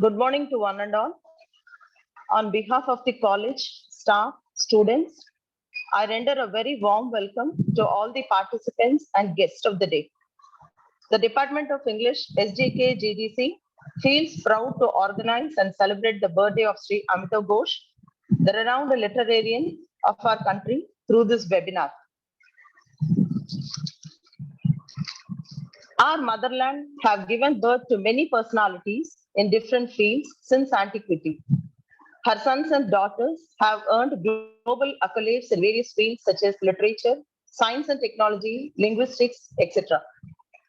Good morning to one and all. On behalf of the college, staff, students, I render a very warm welcome to all the participants and guests of the day. The Department of English, S.G.K. GDC, feels proud to organize and celebrate the birthday of Sri Amitav Ghosh, the renowned literarian of our country, through this webinar. Our motherland have given birth to many personalities in different fields since antiquity. Her sons and daughters have earned global accolades in various fields such as literature, science and technology, linguistics, etc.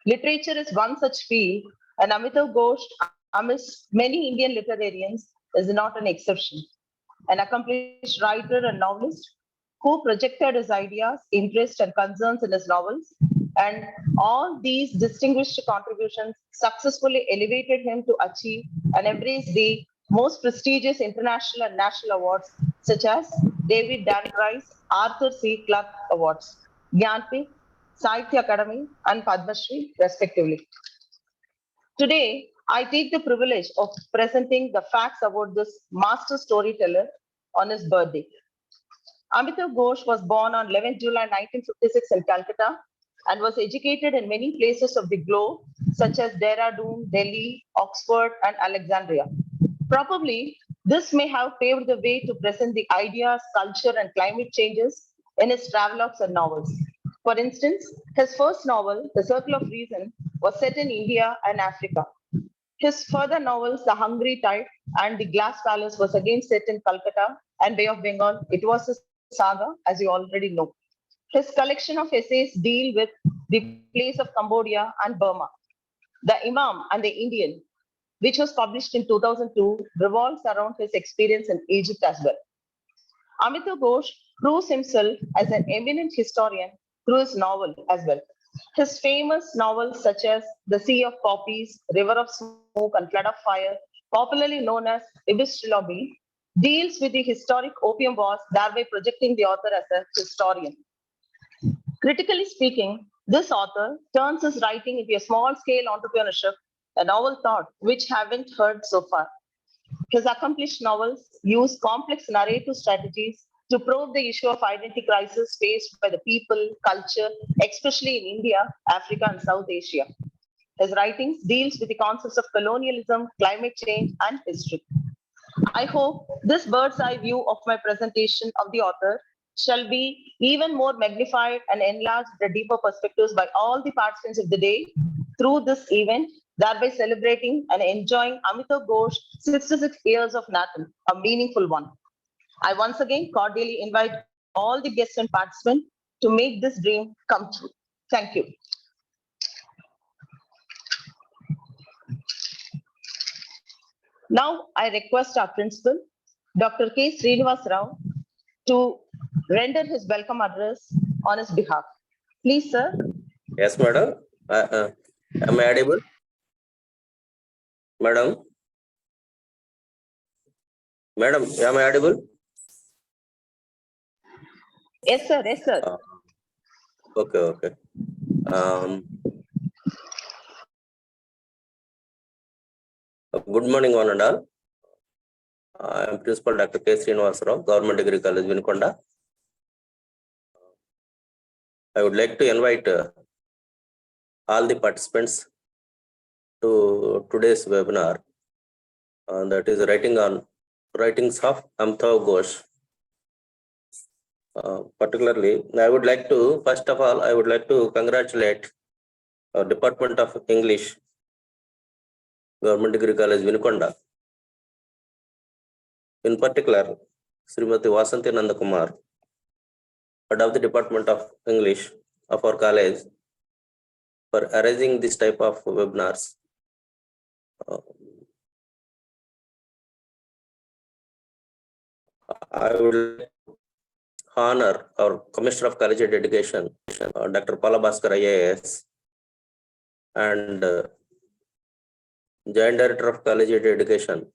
Literature is one such field, and Amitav Ghosh, amidst many Indian literarians, is not an exception. An accomplished writer and novelist who projected his ideas, interests, and concerns in his novels, and all these distinguished contributions successfully elevated him to achieve and embrace the most prestigious international and national awards, such as David Dan Prize, Arthur C. Clarke Awards, Jnanpith, Sahitya Academy, and Padma Shri, respectively. Today, I take the privilege of presenting the facts about this master storyteller on his birthday. Amitav Ghosh was born on 11 July 1956 in Calcutta and was educated in many places of the globe, such as Dehradun, Delhi, Oxford, and Alexandria. Probably, this may have paved the way to present the ideas, culture, and climate changes in his travelogues and novels. For instance, his first novel, The Circle of Reason, was set in India and Africa. His further novels, The Hungry Tide and The Glass Palace, was again set in Calcutta and Bay of Bengal. It was a saga, as you already know. His collection of essays deal with the place of Cambodia and Burma. The Imam and the Indian, which was published in 2002, revolves around his experience in Egypt as well. Amitav Ghosh proves himself as an eminent historian through his novel as well. His famous novels such as The Sea of Poppies, River of Smoke, and Flood of Fire, popularly known as Ibis Trilogy, deals with the historic opium wars, thereby projecting the author as a historian. Critically speaking, this author turns his writing into a small-scale entrepreneurship, a novel thought which haven't heard so far. His accomplished novels use complex narrative strategies to probe the issue of identity crisis faced by the people, culture, especially in India, Africa, and South Asia. His writings deals with the concepts of colonialism, climate change, and history. I hope this bird's eye view of my presentation of the author shall be even more magnified and enlarged the deeper perspectives by all the participants of the day through this event, thereby celebrating and enjoying Amitav Ghosh's 66 years of Nathan, a meaningful one. I once again cordially invite all the guests and participants to make this dream come true. Thank you. Now, I request our principal, Dr. K. Srinivas Rao, to render his welcome address on his behalf. Please, sir. Yes, madam. Am I audible? Madam? Madam, am I audible? Yes, sir. Yes, sir. Okay. Good morning, one and all. I am Principal Dr. K. Srinivas Rao, Government Degree College, Vinikonda. I would like to invite all the participants to today's webinar, that is writings of Amitav Ghosh. Particularly, I would like to, first of all, I would like to congratulate our Department of English, Government Degree College, Vinikonda. In particular, Srimati Vasanthi Nandakumar, head of the Department of English of our college, for arranging this type of webinars. I would like to honor our Commissioner of Collegiate Education, Dr. Pala Bhaskar IAS, and Joint Director of Collegiate Education,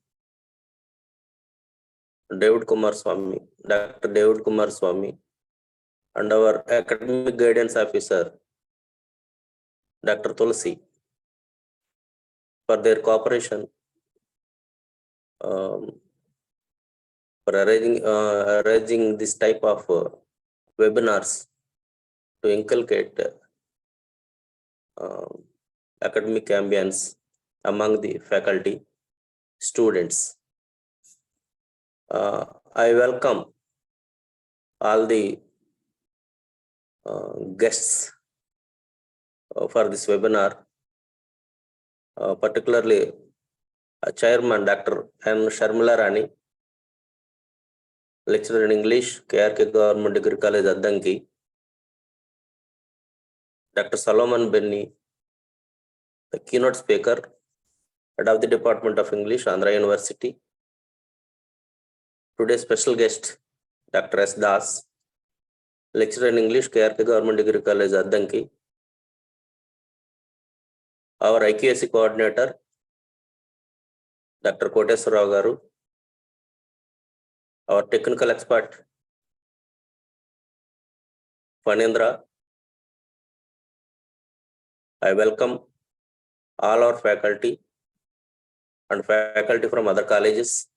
David Kumar Swami, Dr. David Kumar Swami, and our Academic Guidance Officer, Dr. Tulsi, for their cooperation for arranging this type of webinars to inculcate academic ambience among the faculty, students. I welcome all the guests for this webinar, particularly Chairman Dr. N. Sharmila Rani, lecturer in English, KRK Government Degree College, Addanki, Dr. Solomon Benny, the keynote speaker, head of the Department of English, Andhra University. Today's special guest, Dr. S. Das, lecturer in English, KRK Government Degree College, Addanki. Our IQAC coordinator, Dr. Koteswara Garu. Our technical expert, Fanendra. I welcome all our faculty and faculty from other colleges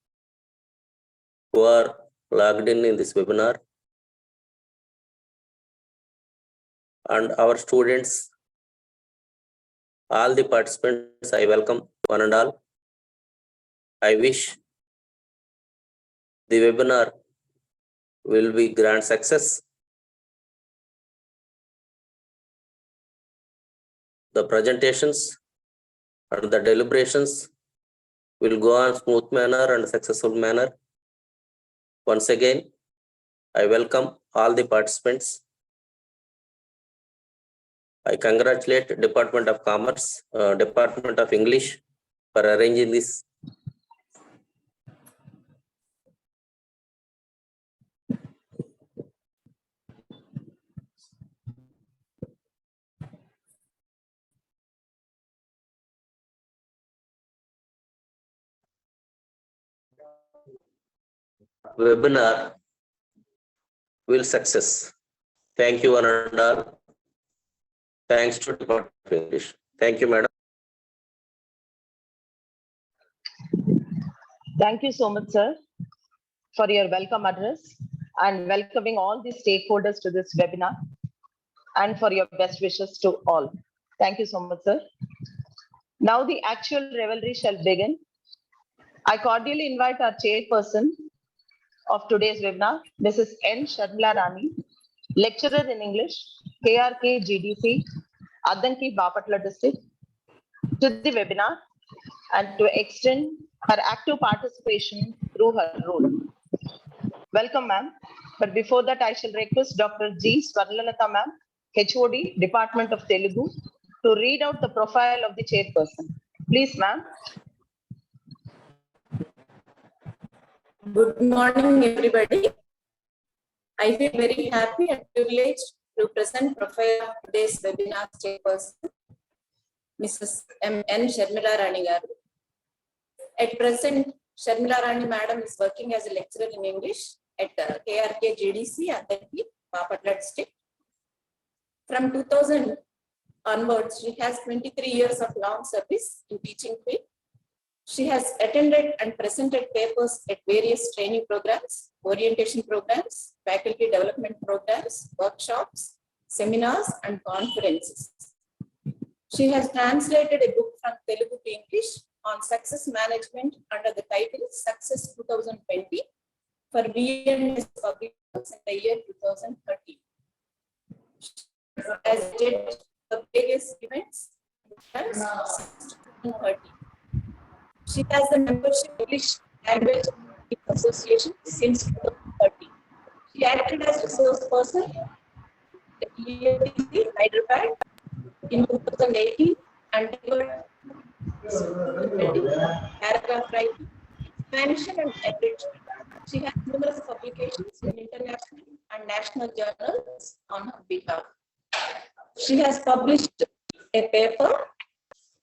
who are logged in this webinar, and our students, all the participants. I welcome one and all. I wish the webinar will be grand success. The presentations and the deliberations will go on smooth manner and successful manner. Once again, I welcome all the participants. I congratulate Department of Commerce, Department of English for arranging this. Webinar will success. Thank you one and all. Thanks to Department of English. Thank you, madam. Thank you so much, sir, for your welcome address and welcoming all the stakeholders to this webinar and for your best wishes to all. Thank you so much, sir. Now the actual revelry shall begin. I cordially invite our chairperson of today's webinar, Mrs. N. Sharmila Rani, lecturer in English, KRK GDC, Addanki Bapatla district, to the webinar and to extend her active participation through her role. Welcome, ma'am. But before that, I shall request Dr. G. Swarnalatha, ma'am, HOD, Department of Telugu, to read out the profile of the chairperson. Please, ma'am. Good morning, everybody. I feel very happy and privileged to present profile of today's webinar chairperson, Mrs. N. Sharmila Rani garu. At present, Sharmila Rani madam is working as a lecturer in English at KRK GDC, Addanki, Bapatla district. From 2000 onwards, she has 23 years of long service in teaching field. She has attended and presented papers at various training programs, orientation programs, faculty development programs, workshops, seminars, and conferences. She has translated a book from Telugu to English on success management under the title Success 2020 for VNS publications in the year 2013. She has attended the various events since 2013. She has the membership of English Language Association since 2013. She acted as resource person at EATC Hyderabad in 2018 and delivered paragraph writing, expansion and enrichment. She has numerous publications in international and national journals on her behalf. She has published a paper,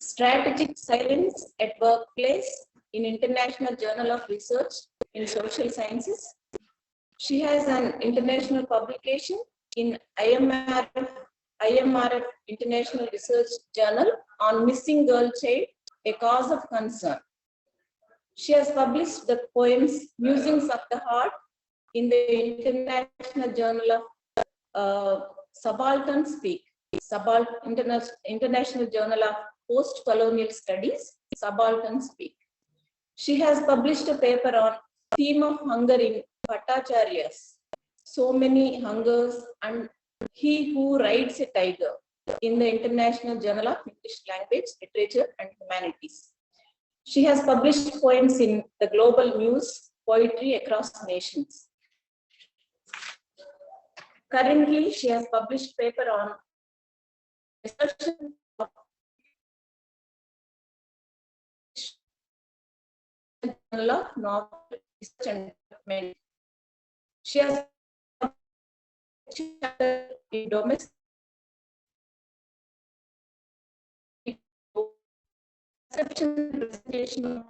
Strategic Silence at Workplace, in International Journal of Research in Social Sciences. She has an international publication in IMRF International Research Journal on Missing Girl Child, a Cause of Concern. She has published the poems Musings of the Heart in the International Journal of Subaltern Speak, International Journal of Post-Colonial Studies, Subaltern Speak. She has published a paper on theme of hunger in Bhattacharya's So Many Hungers and He Who Rides a Tiger in the International Journal of English Language, Literature and Humanities. She has published poems in the Global Muse, Poetry Across Nations. Currently, she has published paper on assertion of Journal of Novel Research and Development. She has in domestic presentation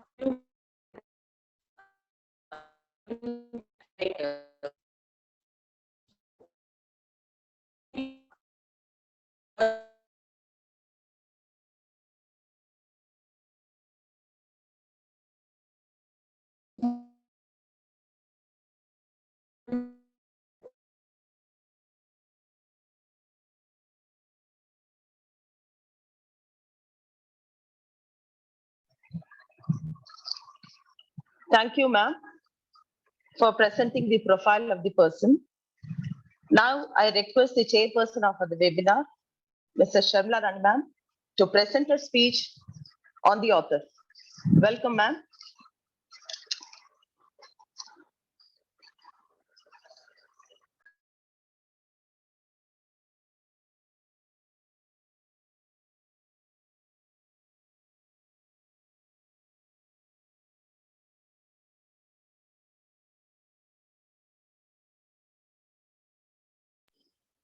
Thank you, ma'am, for presenting the profile of the person. Now, I request the chairperson of the webinar, Mrs. Sharmila Rani ma'am, to present her speech on the author. Welcome, ma'am.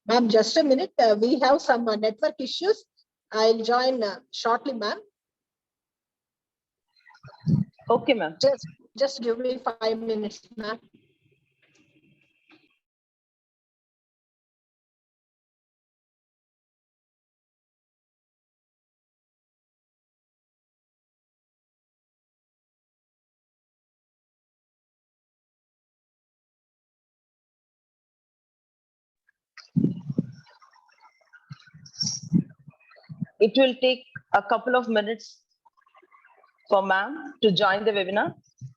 Ma'am, just a minute. We have some network issues. I'll join shortly, ma'am. Okay, ma'am. Just give me 5 minutes, ma'am. It will take a couple of minutes for ma'am to join the webinar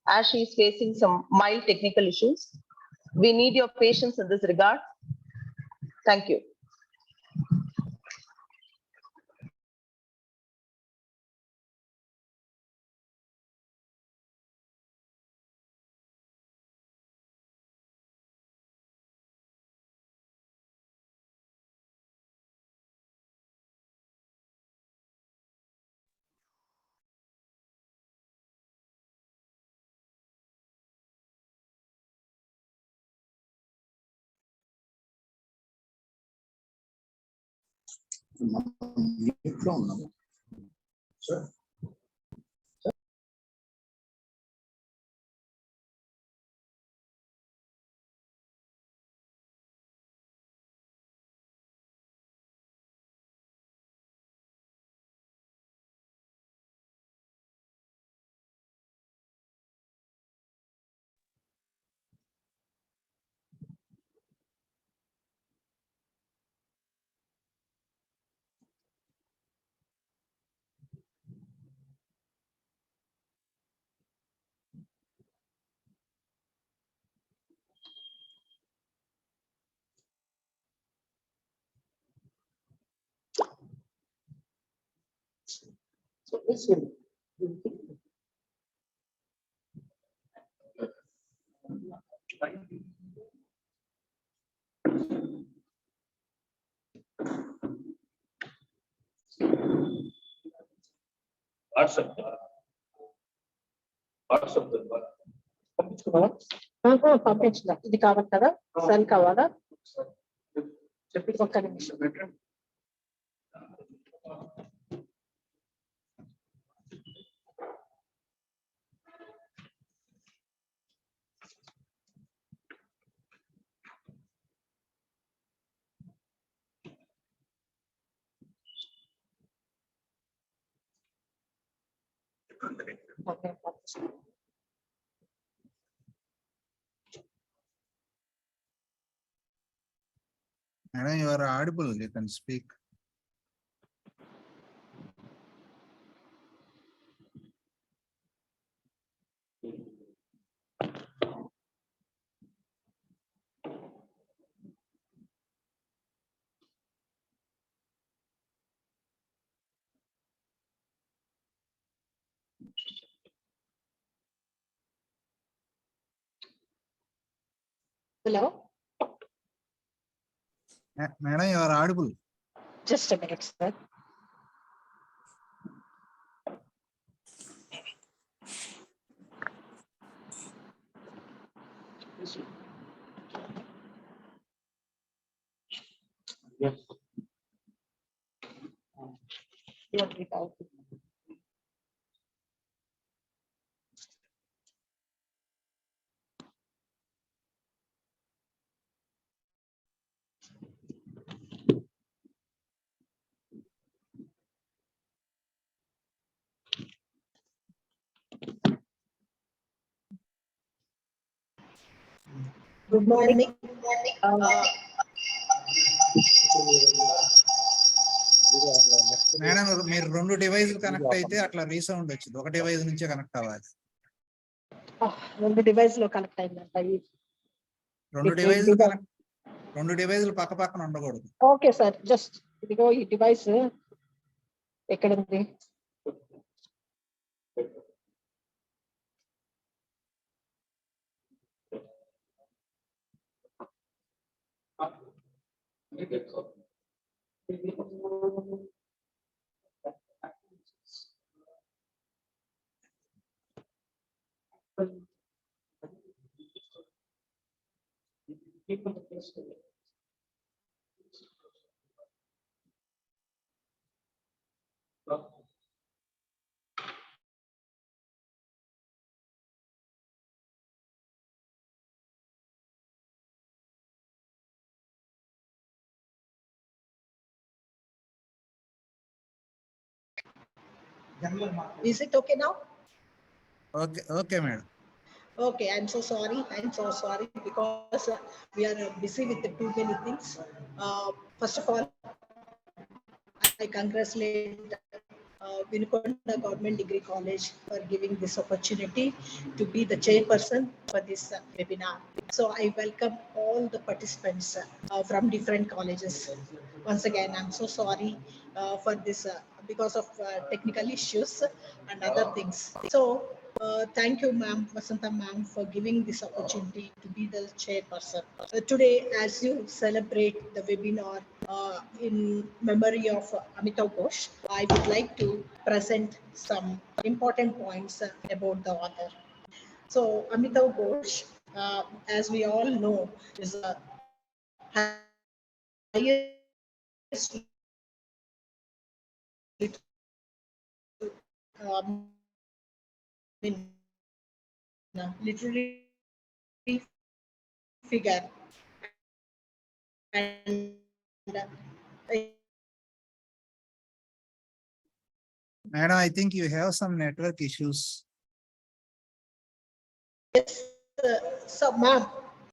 as she is facing some mild technical issues. We need your patience in this regard. Thank you. పంపించిన ఇది కావాలి కదా sun కావాలా ఒక్క నిమిషం Madam, you are audible. You can speak. Hello, Madam, you are audible. just a minute, sir. Good morning. Madam మీరు 2 డివైస్లు connect అయితే అట్లా రీసౌండ్ వచ్చింది. ఒక డివైస్ నుంచే కనెక్ట్ అవ్వాలి. 2 డివైస్ లో కనెక్ట్ అయిందంట. 2 డివైస్లు పక్క పక్కన ఉండకూడదు. ఓకే సార్, జస్ట్ ఇదిగో ఈ డివైస్ ఎక్కడ ఉంది? Is it okay now? Okay, madam. Okay, I'm so sorry. Because we are busy with too many things. First of all, I congratulate Vinukonda Government Degree College for giving this opportunity to be the chairperson for this webinar. So I welcome all the participants from different colleges. Once again, I'm so sorry for this because of technical issues and other things. So thank you, ma'am, Vasanta ma'am, for giving this opportunity to be the chairperson. Today, as you celebrate the webinar in memory of Amitav Ghosh, I would like to present some important points about the author. So Amitav Ghosh, as we all know, is a highest literary figure, and Madam, I think you have some network issues. yes, so ma'am,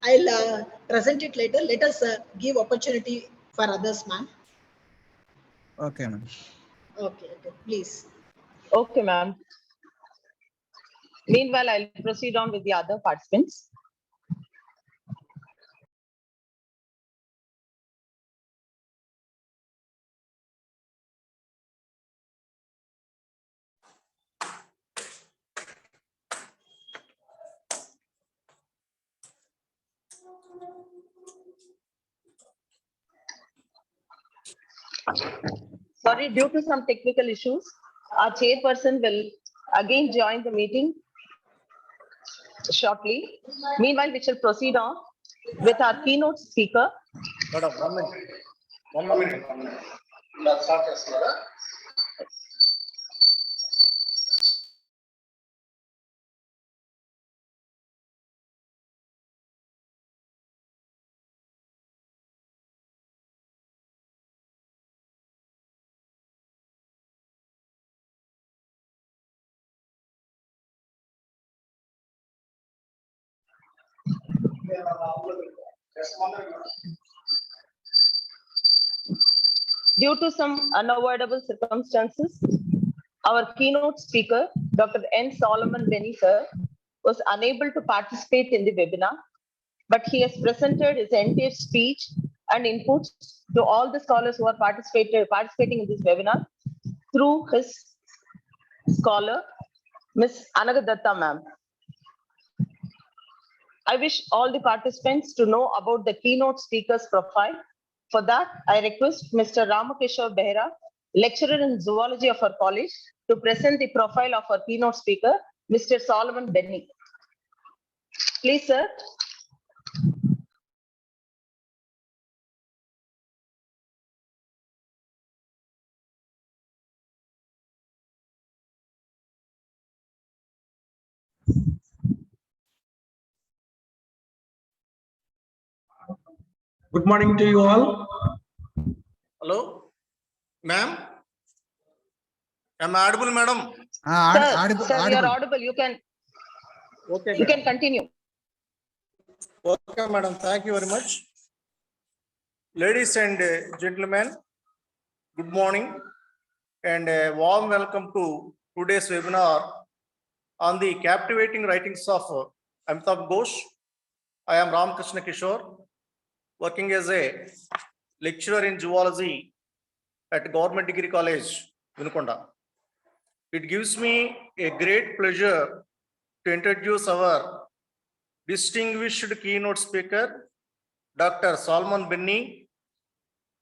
I'll present it later. Let us give opportunity for others, ma'am. Okay, madam. Okay, please. Okay, ma'am. Meanwhile, I'll proceed on with the other participants. Sorry, due to some technical issues, our chairperson will again join the meeting shortly. Meanwhile, we shall proceed on with our keynote speaker. Madam, 1 minute. 1 minute. Let's start this, madam. Due to some unavoidable circumstances, our keynote speaker, Dr. N. Solomon Benny sir, was unable to participate in the webinar, but he has presented his entire speech and inputs to all the scholars who are participating in this webinar through his scholar, Ms. Anagadatta ma'am. I wish all the participants to know about the keynote speaker's profile. For that, I request Mr. Ramakeshwar Behra, lecturer in zoology of our college, to present the profile of our keynote speaker, Mr. Solomon Benny. Please, sir. Good morning to you all. Hello, ma'am. Am I audible, madam? Sir, you are audible. Okay, you can continue. Okay, madam. Thank you very much. Ladies and gentlemen, good morning and a warm welcome to today's webinar on the captivating writings of Amitav Ghosh. I am Ramakrishna Kishore, working as a lecturer in zoology at Government Degree College, Vinukonda. It gives me a great pleasure to introduce our distinguished keynote speaker, Dr. Solomon Benny,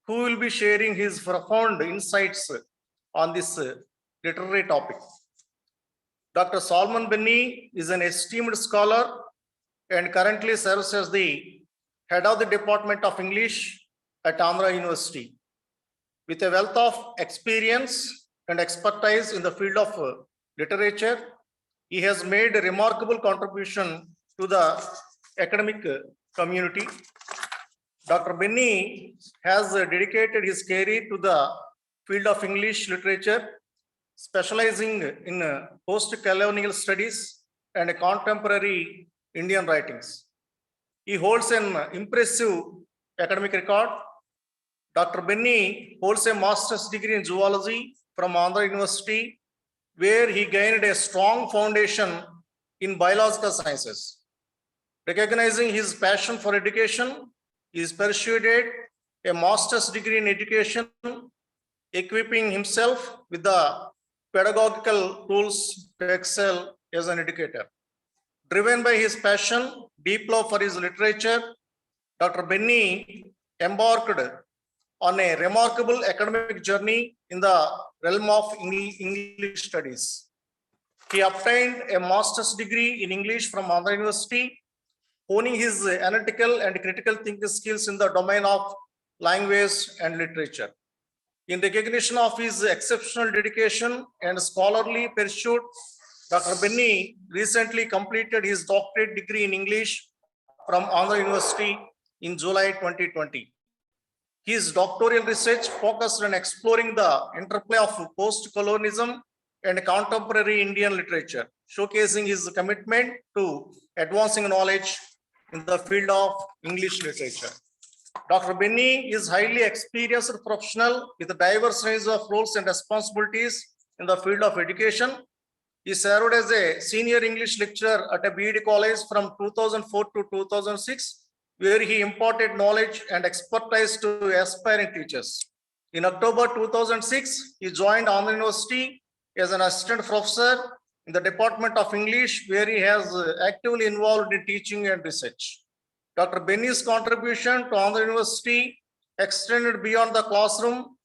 who will be sharing his profound insights on this literary topic. Dr. Solomon Benny is an esteemed scholar and currently serves as the head of the Department of English at Andhra University. With a wealth of experience and expertise in the field of literature, he has made a remarkable contribution to the academic community. Dr. Benny has dedicated his career to the field of English literature, specializing in post-colonial studies and contemporary Indian writings. He holds an impressive academic record. Dr. Benny holds a master's degree in zoology from Andhra University, where he gained a strong foundation in biological sciences. Recognizing his passion for education, he has pursued a master's degree in education, equipping himself with the pedagogical tools to excel as an educator. Driven by his passion, deep love for his literature, Dr. Benny embarked on a remarkable academic journey in the realm of English studies. He obtained a master's degree in English from Andhra University, honing his analytical and critical thinking skills in the domain of language and literature. In recognition of his exceptional dedication and scholarly pursuit, Dr. Benny recently completed his doctorate degree in English from Andhra University in July 2020. His doctoral research focused on exploring the interplay of post-colonialism and contemporary Indian literature, showcasing his commitment to advancing knowledge in the field of English literature. Dr. Benny is highly experienced professional with a diverse range of roles and responsibilities in the field of education. He served as a senior English lecturer at a BED college from 2004 to 2006, where he imparted knowledge and expertise to aspiring teachers. In October 2006, he joined Andhra University as an assistant professor in the Department of English, where he has actively involved in teaching and research. Dr. Benny's contribution to Andhra University extended beyond the classroom.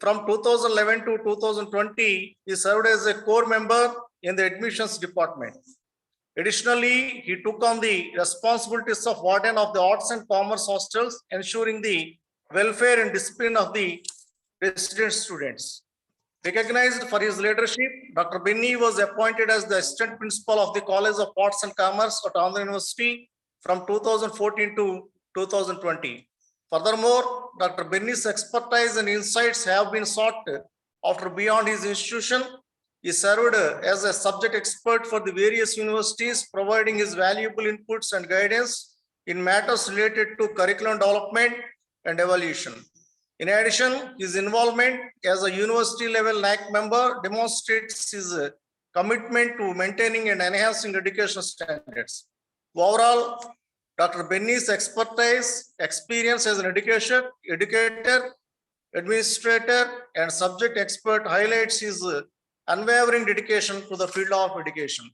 From 2011 to 2020, he served as a core member in the admissions department. Additionally, he took on the responsibilities of warden of the Arts and Commerce hostels, ensuring the welfare and discipline of the resident students. Recognized for his leadership, Dr. Benny was appointed as the assistant principal of the College of Arts and Commerce at Andhra University from 2014 to 2020. Furthermore, Dr. Benny's expertise and insights have been sought after beyond his institution. He served as a subject expert for the various universities, providing his valuable inputs and guidance in matters related to curriculum development and evaluation. In addition, his involvement as a university level NAC member demonstrates his commitment to maintaining and enhancing education standards. Overall, Dr. Benny's expertise, experience as an educator, administrator, and subject expert highlights his unwavering dedication to the field of education.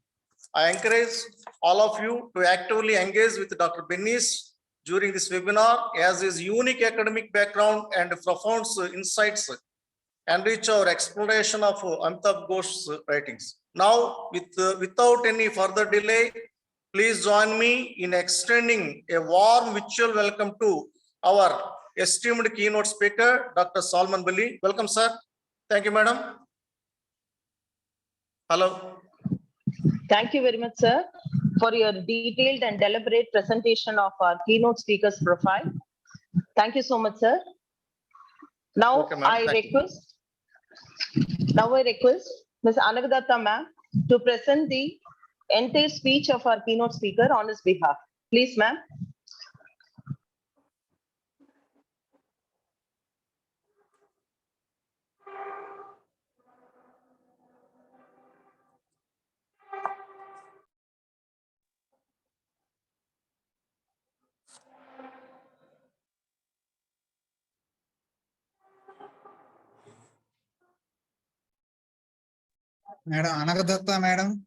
I encourage all of you to actively engage with Dr. Benny's during this webinar, as his unique academic background and profound insights enrich our exploration of Amitav Ghosh's writings. Now, without any further delay, please join me in extending a warm virtual welcome to our esteemed keynote speaker, Dr. Salman Bali. Welcome, sir. Thank you, madam. Hello. Thank you very much, sir, for your detailed and deliberate presentation of our keynote speaker's profile. Thank you so much, sir. Now, Okay, I request Ms. Anagdatta ma'am to present the entire speech of our keynote speaker on his behalf. Please, ma'am. Madam Anagdatta, madam.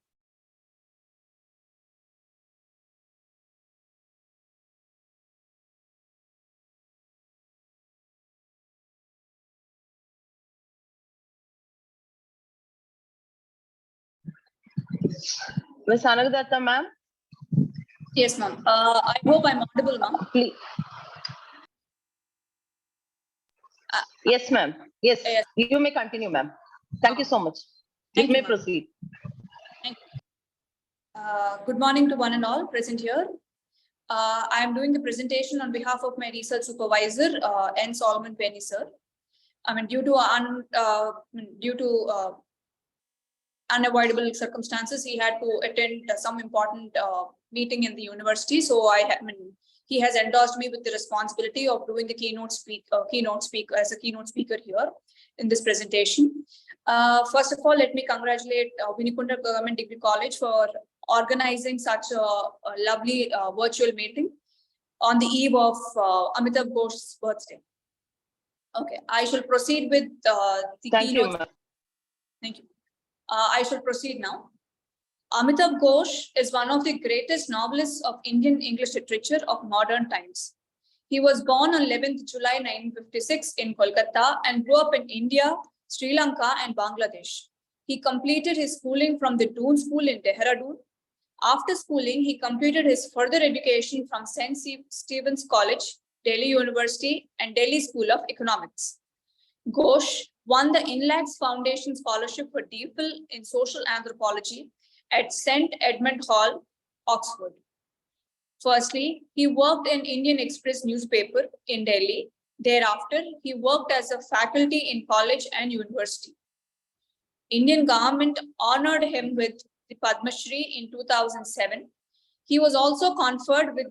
Ms. Anagdatta ma'am. Yes, ma'am. I hope I'm audible, ma'am. Please. Yes, ma'am. Yes, Yes. you may continue, ma'am. Thank you so much. Thank You you, may ma'am. proceed. Thank you. Good morning to one and all present here. I am doing the presentation on behalf of my research supervisor, N. Solomon Penny, sir. I mean, due to unavoidable circumstances, he had to attend some important meeting in the university. So he has endorsed me with the responsibility of doing the keynote speaker as a keynote speaker here in this presentation. First of all, let me congratulate Vinikunda Government Degree College for organizing such a lovely virtual meeting on the eve of Amitav Ghosh's birthday. Okay, I shall proceed with the Thank you, keynote. ma'am. Thank you. I shall proceed now. Amitav Ghosh is one of the greatest novelists of Indian English literature of modern times. He was born on 11th July 1956 in Kolkata and grew up in India, Sri Lanka, and Bangladesh. He completed his schooling from the Doon School in Dehradun. After schooling, he completed his further education from St. Stephen's College, Delhi University, and Delhi School of Economics. Ghosh won the Inlax Foundation Scholarship for DPhil in Social Anthropology at St. Edmund Hall, Oxford. Firstly, he worked in Indian Express newspaper in Delhi. Thereafter, he worked as a faculty in college and university. Indian government honored him with the Padma Shri in 2007. He was also conferred with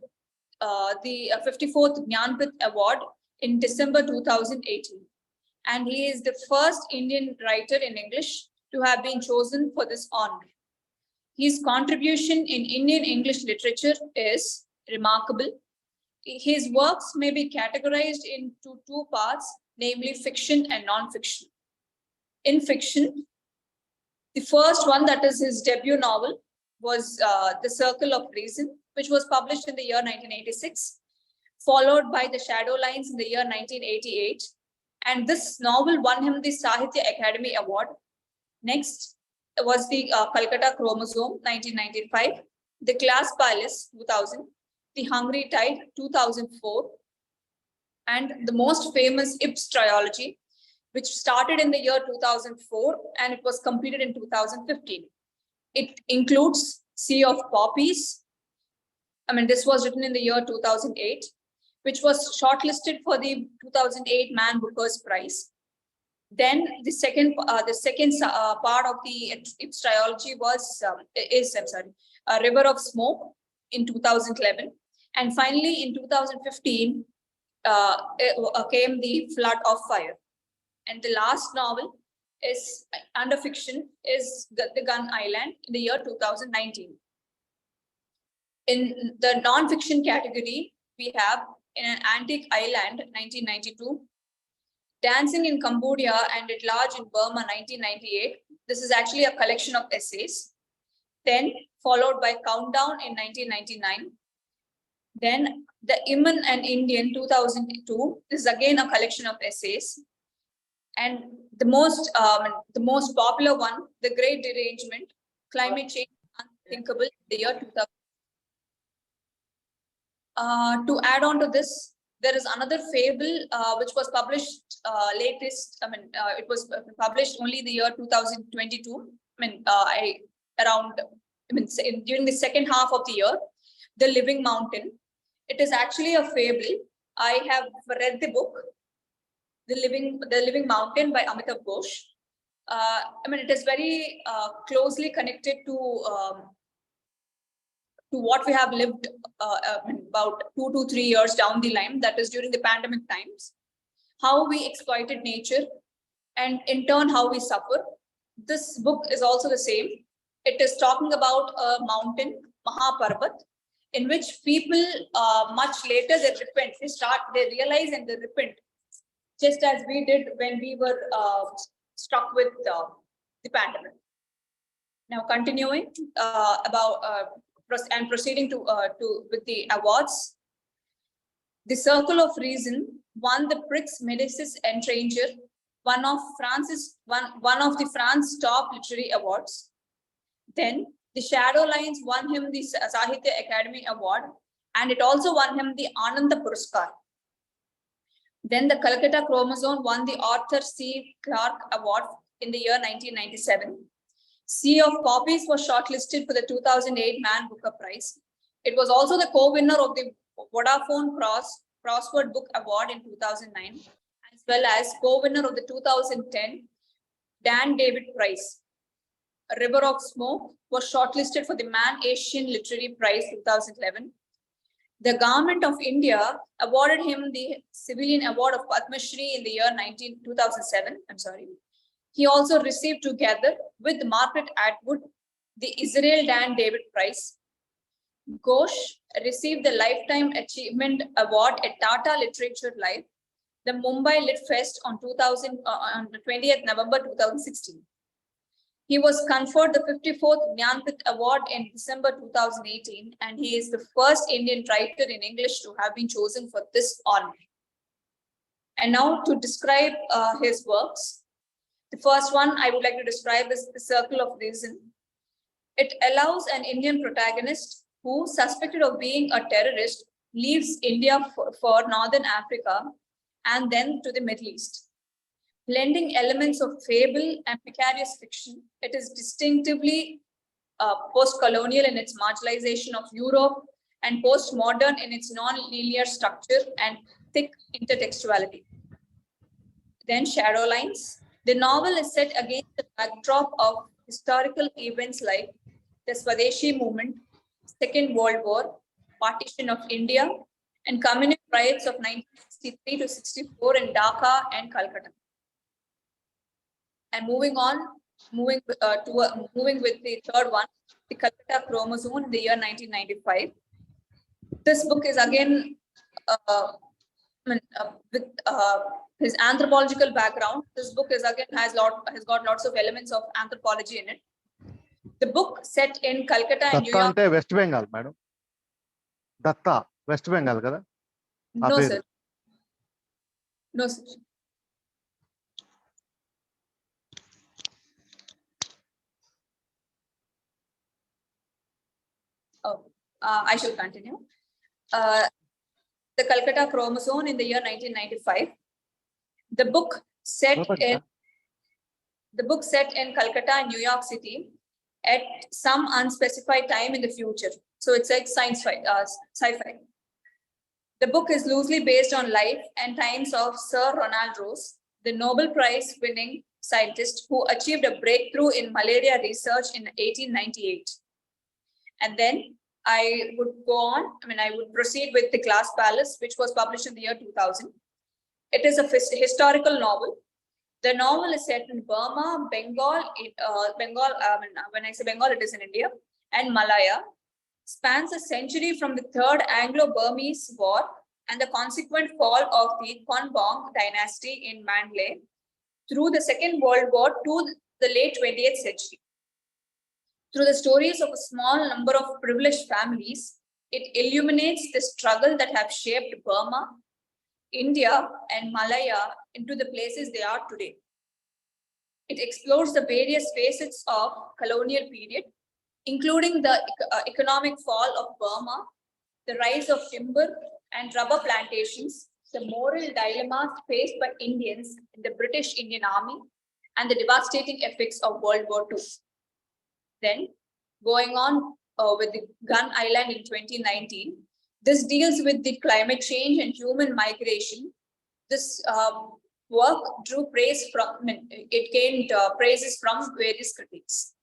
the 54th Jnanpith Award in December 2018. And he is the first Indian writer in English to have been chosen for this honor. His contribution in Indian English literature is remarkable. His works may be categorized into two parts, namely fiction and non-fiction. In fiction, the first one, that is his debut novel, was The Circle of Reason, which was published in the year 1986, followed by The Shadow Lines in the year 1988. And this novel won him the Sahitya Academy Award. Next was the Calcutta Chromosome, 1995, The Glass Palace, 2000, The Hungry Tide, 2004, and the most famous Ibs trilogy, which started in the year 2004 and it was completed in 2015. It includes Sea of Poppies. I mean, this was written in the year 2008, which was shortlisted for the 2008 Man Booker's Prize. Then the second part of the Ibs trilogy is River of Smoke in 2011. And finally, in 2015, came the flood of fire. And the last novel is under fiction is The Gun Island in the year 2019. In the non-fiction category, we have In an Antique Island, 1992, Dancing in Cambodia and at Large in Burma, 1998. This is actually a collection of essays. Then followed by Countdown in 1999. Then The Iman and Indian, 2002. This is again a collection of essays. And the most popular one, The Great Derangement, Climate Change Unthinkable, the year 2000. To add on to this, there is another fable which was published it was published only the year 2022. During the second half of the year, The Living Mountain. It is actually a fable. I have read the book, The Living Mountain by Amitav Ghosh. It is very closely connected to what we have lived about 2 to 3 years down the line, that is during the pandemic times, how we exploited nature and in turn how we suffer. This book is also the same. It is talking about a mountain, Mahaparvat, in which people much later they repent, they realize and they repent, just as we did when we were struck with the pandemic. Now continuing and proceeding to with the awards. The Circle of Reason won the Prix Médicis Étranger, one of the France top literary awards. Then the Shadow Lines won him the Sahitya Academy Award, and it also won him the Ananda Puraskar. Then the Calcutta Chromosome won the Arthur C. Clarke Award in the year 1997. Sea of Poppies was shortlisted for the 2008 Man Booker Prize. It was also the co-winner of the Vodafone Crossword Book Award in 2009, as well as co-winner of the 2010 Dan David Prize. A River of Smoke was shortlisted for the Man Asian Literary Prize 2011. The Government of India awarded him the Civilian Award of Padma Shri in the year 2007. He also received, together with Margaret Atwood, the Israel Dan David Prize. Ghosh received the Lifetime Achievement Award at Tata Literature Live, the Mumbai Lit Fest on 20th November 2016. He was conferred the 54th Jnanpith Award in December 2018, and he is the first Indian writer in English to have been chosen for this honor. And now to describe his works. The first one I would like to describe is The Circle of Reason. It allows an Indian protagonist who, suspected of being a terrorist, leaves India for Northern Africa and then to the Middle East. Blending elements of fable and precarious fiction, it is distinctively post-colonial in its marginalization of Europe and post-modern in its non-linear structure and thick intertextuality. Then Shadow Lines. The novel is set against the backdrop of historical events like the Swadeshi movement, Second World War, partition of India, and communist riots of 1963 to 64 in Dhaka and Calcutta. And moving with the third one, the Calcutta Chromosome in the year 1995. This book is again with his anthropological background. This book is again has got lots of elements of anthropology in it. The book set in Calcutta and New York. Datta West Bengal, madam. Datta West Bengal, kada? No, sir. No, sir. Oh, I shall continue. The Calcutta Chromosome in the year 1995. The book set in Calcutta and New York City at some unspecified time in the future. So it's like sci-fi. The book is loosely based on life and times of Sir Ronald Ross, the Nobel Prize winning scientist who achieved a breakthrough in malaria research in 1898. And then I would go on. I would proceed with The Glass Palace, which was published in the year 2000. It is a historical novel. The novel is set in Burma, Bengal, when I say Bengal, it is in India, and Malaya. Spans a century from the Third Anglo-Burmese War and the consequent fall of the Konbong dynasty in Mandalay through the Second World War to the late 20th century. Through the stories of a small number of privileged families, it illuminates the struggle that have shaped Burma, India, and Malaya into the places they are today. It explores the various facets of colonial period, including the economic fall of Burma, the rise of timber and rubber plantations, the moral dilemmas faced by Indians in the British Indian Army, and the devastating effects of World War II. Then, going on with the Gun Island in 2019, this deals with the climate change and human migration. This work drew praise from, it gained praises from various critics.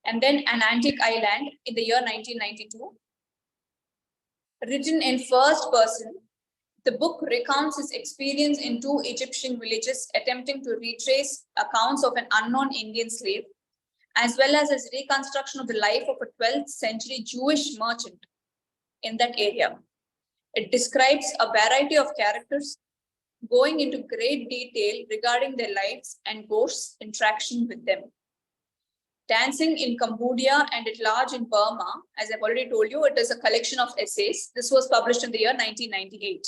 And then An Antique Island in the year 1992. Written in first person, the book recounts his experience in two Egyptian villages attempting to retrace accounts of an unknown Indian slave, as well as his reconstruction of the life of a 12th century Jewish merchant in that area. It describes a variety of characters, going into great detail regarding their lives and Ghosh's interaction with them. Dancing in Cambodia and at large in Burma, as I've already told you, it is a collection of essays. This was published in the year 1998.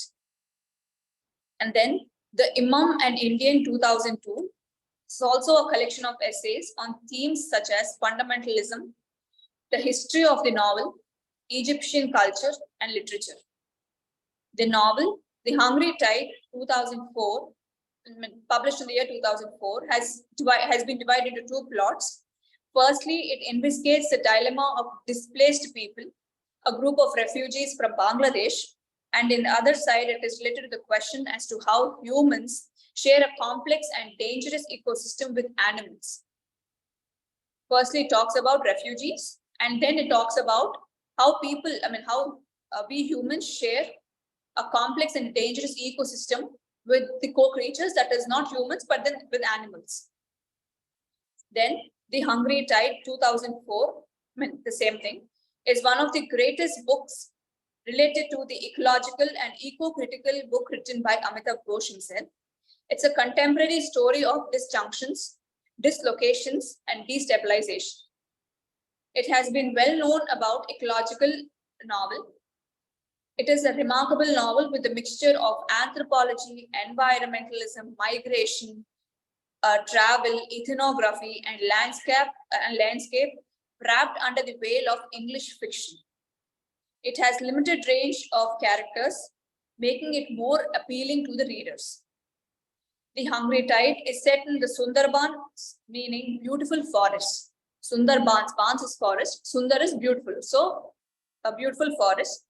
And then The Imam and Indian 2002 is also a collection of essays on themes such as fundamentalism, the history of the novel, Egyptian culture and literature. The novel, The Hungry Tide 2004, published in the year 2004, has been divided into two plots. Firstly, it investigates the dilemma of displaced people, a group of refugees from Bangladesh, and in the other side, it is related to the question as to how humans share a complex and dangerous ecosystem with animals. Firstly, it talks about refugees, and then it talks about how people, we humans share a complex and dangerous ecosystem with the co-creatures, that is not humans, but then with animals. Then The Hungry Tide 2004, the same thing, is one of the greatest books related to the ecological and eco-critical book written by Amitav Ghosh himself. It's a contemporary story of disjunctions, dislocations, and destabilization. It has been well known about ecological novel. It is a remarkable novel with a mixture of anthropology, environmentalism, migration, travel, ethnography, and landscape wrapped under the veil of English fiction. It has limited range of characters, making it more appealing to the readers. The Hungry Tide is set in the Sundarbans, meaning beautiful forest. Sundarbans, Bans is forest, Sundar is beautiful. So, a beautiful forest,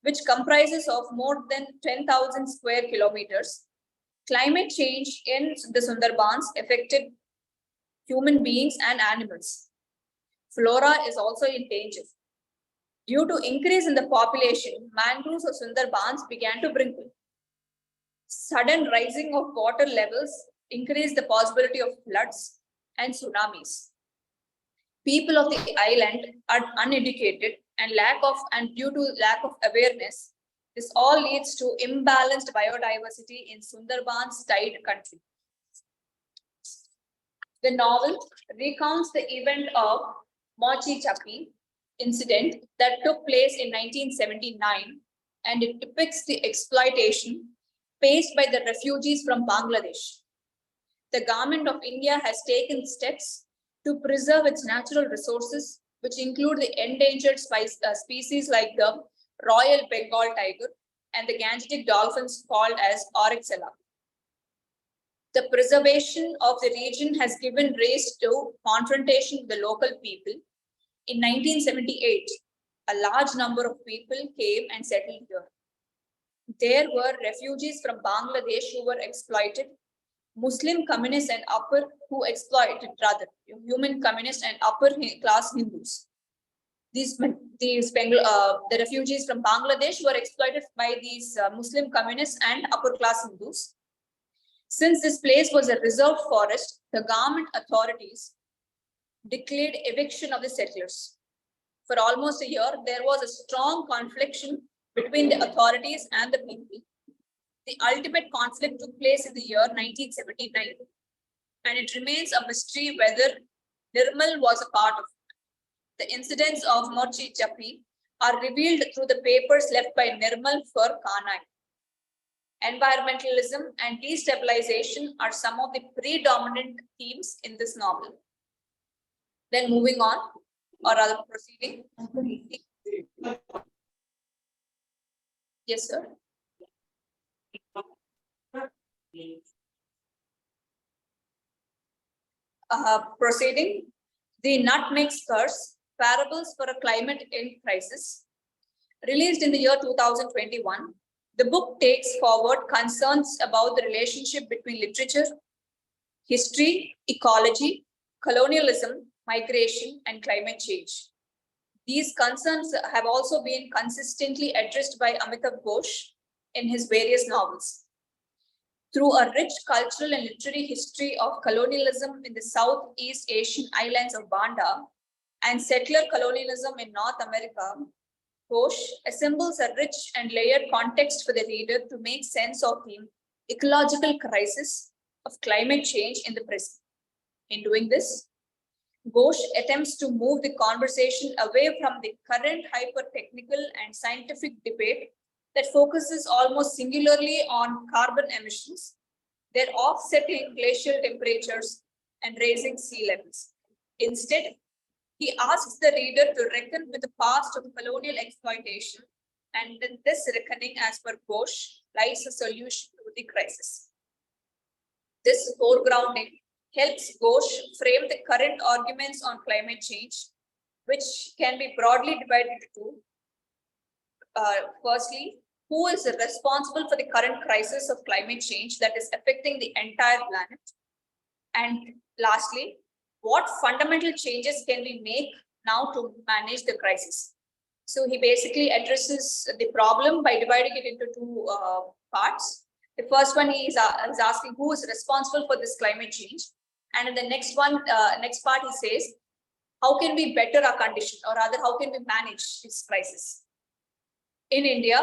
which comprises of more than 10,000 square kilometers. Climate change in the Sundarbans affected human beings and animals. Flora is also in danger. Due to increase in the population, mangroves of Sundarbans began to wrinkle. Sudden rising of water levels increased the possibility of floods and tsunamis. People of the island are uneducated and due to lack of awareness, this all leads to imbalanced biodiversity in Sundarbans tide country. The novel recounts the event of Mochi Chappi incident that took place in 1979, and it depicts the exploitation faced by the refugees from Bangladesh. The government of India has taken steps to preserve its natural resources, which include the endangered species like the Royal Bengal tiger and the Gangetic dolphins called as Oryxella. The preservation of the region has given rise to confrontation with the local people. In 1978, a large number of people came and settled here. There were refugees from Bangladesh who were exploited, Muslim communists and human communist and upper class Hindus. The refugees from Bangladesh were exploited by these Muslim communists and upper class Hindus. Since this place was a reserved forest, the government authorities declared eviction of the settlers. For almost a year, there was a strong conflict between the authorities and the people. The ultimate conflict took place in the year 1979, and it remains a mystery whether Nirmal was a part of it. The incidents of Mochi Jappi are revealed through the papers left by Nirmal for Kanai. Environmentalism and destabilization are some of the predominant themes in this novel. Then moving on, or rather proceeding. Yes, sir. Proceeding. The Nutmeg's Curse, Parables for a Climate in Crisis. Released in the year 2021, the book takes forward concerns about the relationship between literature, history, ecology, colonialism, migration, and climate change. These concerns have also been consistently addressed by Amitav Ghosh in his various novels. Through a rich cultural and literary history of colonialism in the Southeast Asian islands of Banda and settler colonialism in North America, Ghosh assembles a rich and layered context for the reader to make sense of the ecological crisis of climate change in the present. In doing this, Ghosh attempts to move the conversation away from the current hyper-technical and scientific debate that focuses almost singularly on carbon emissions, their offsetting glacial temperatures, and raising sea levels. Instead, he asks the reader to reckon with the past of colonial exploitation, and in this reckoning, as per Ghosh, lies a solution to the crisis. This foregrounding helps Ghosh frame the current arguments on climate change, which can be broadly divided into firstly, who is responsible for the current crisis of climate change that is affecting the entire planet? And lastly, what fundamental changes can we make now to manage the crisis? So he basically addresses the problem by dividing it into two parts. The first one is asking who is responsible for this climate change. And in the next part, he says, how can we better our condition, or rather, how can we manage this crisis? In India,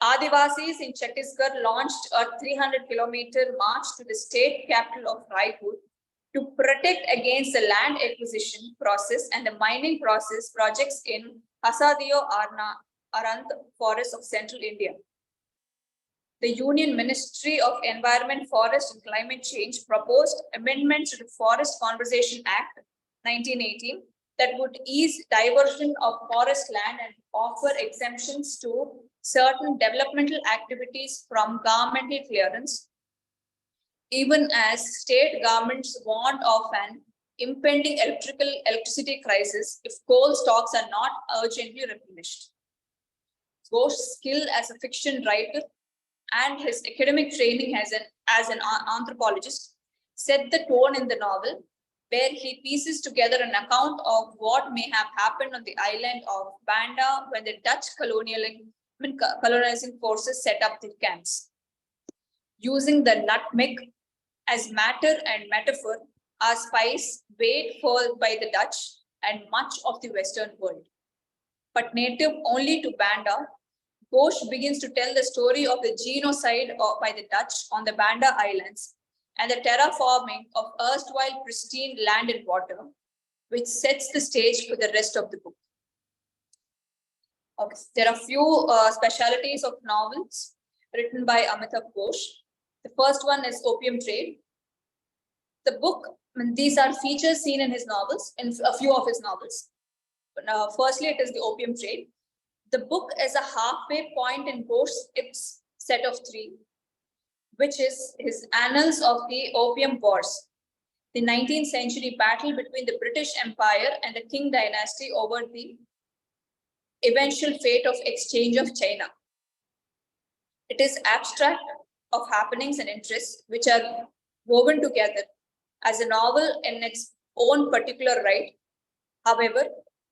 Adivasis in Chhattisgarh launched a 300-kilometer march to the state capital of Raipur to protect against the land acquisition process and the mining process projects in Hasadio Arant forest of central India. The Union Ministry of Environment, Forest and Climate Change proposed amendments to the Forest Conservation Act 1918 that would ease diversion of forest land and offer exemptions to certain developmental activities from governmental clearance, even as state governments warned of an impending electricity crisis if coal stocks are not urgently replenished. Ghosh's skill as a fiction writer and his academic training as an anthropologist set the tone in the novel, where he pieces together an account of what may have happened on the island of Banda when the Dutch colonizing forces set up the camps. Using the nutmeg as matter and metaphor, are spice weighed for by the Dutch and much of the Western world. But native only to Banda, Ghosh begins to tell the story of the genocide by the Dutch on the Banda Islands and the terraforming of erstwhile pristine land and water, which sets the stage for the rest of the book. Okay. There are few specialities of novels written by Amitav Ghosh. The first one is Opium Trade. The book, these are features seen in his novels, in a few of his novels. Firstly, it is the Opium Trade. The book is a halfway point in Ghosh's set of three, which is his Annals of the Opium Wars, the 19th century battle between the British Empire and the Qing dynasty over the eventual fate of exchange of China. It is abstract of happenings and interests which are woven together as a novel in its own particular right. However,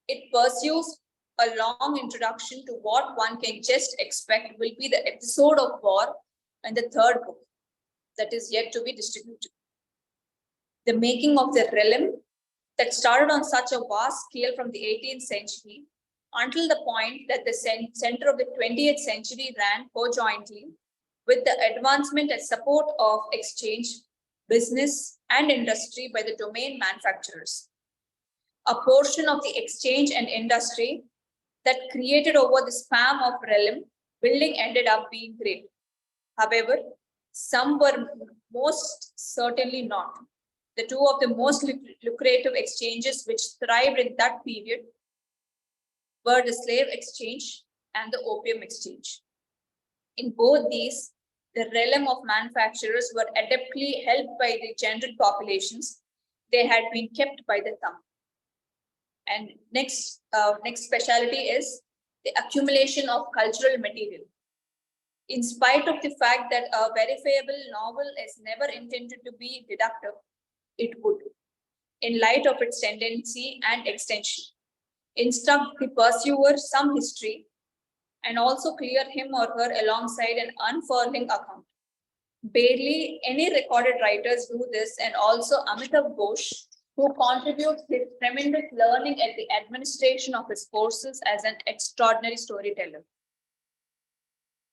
it pursues a long introduction to what one can just expect will be the episode of war in the third book that is yet to be distributed. The making of the realm that started on such a vast scale from the 18th century until the point that the center of the 20th century ran conjointly with the advancement and support of exchange, business, and industry by the domain manufacturers. A portion of the exchange and industry that created over the span of realm building ended up being great. However, some were most certainly not. The two of the most lucrative exchanges which thrived in that period were the slave exchange and the opium exchange. In both these, the realm of manufacturers were adeptly helped by the general populations. They had been kept by the thumb. And next specialty is the accumulation of cultural material. In spite of the fact that a verifiable novel is never intended to be deductive, it would, in light of its tendency and extension, instruct the pursuer some history and also clear him or her alongside an unfurling account. Barely any recorded writers do this, and also Amitav Ghosh, who contributes his tremendous learning at the administration of his forces as an extraordinary storyteller.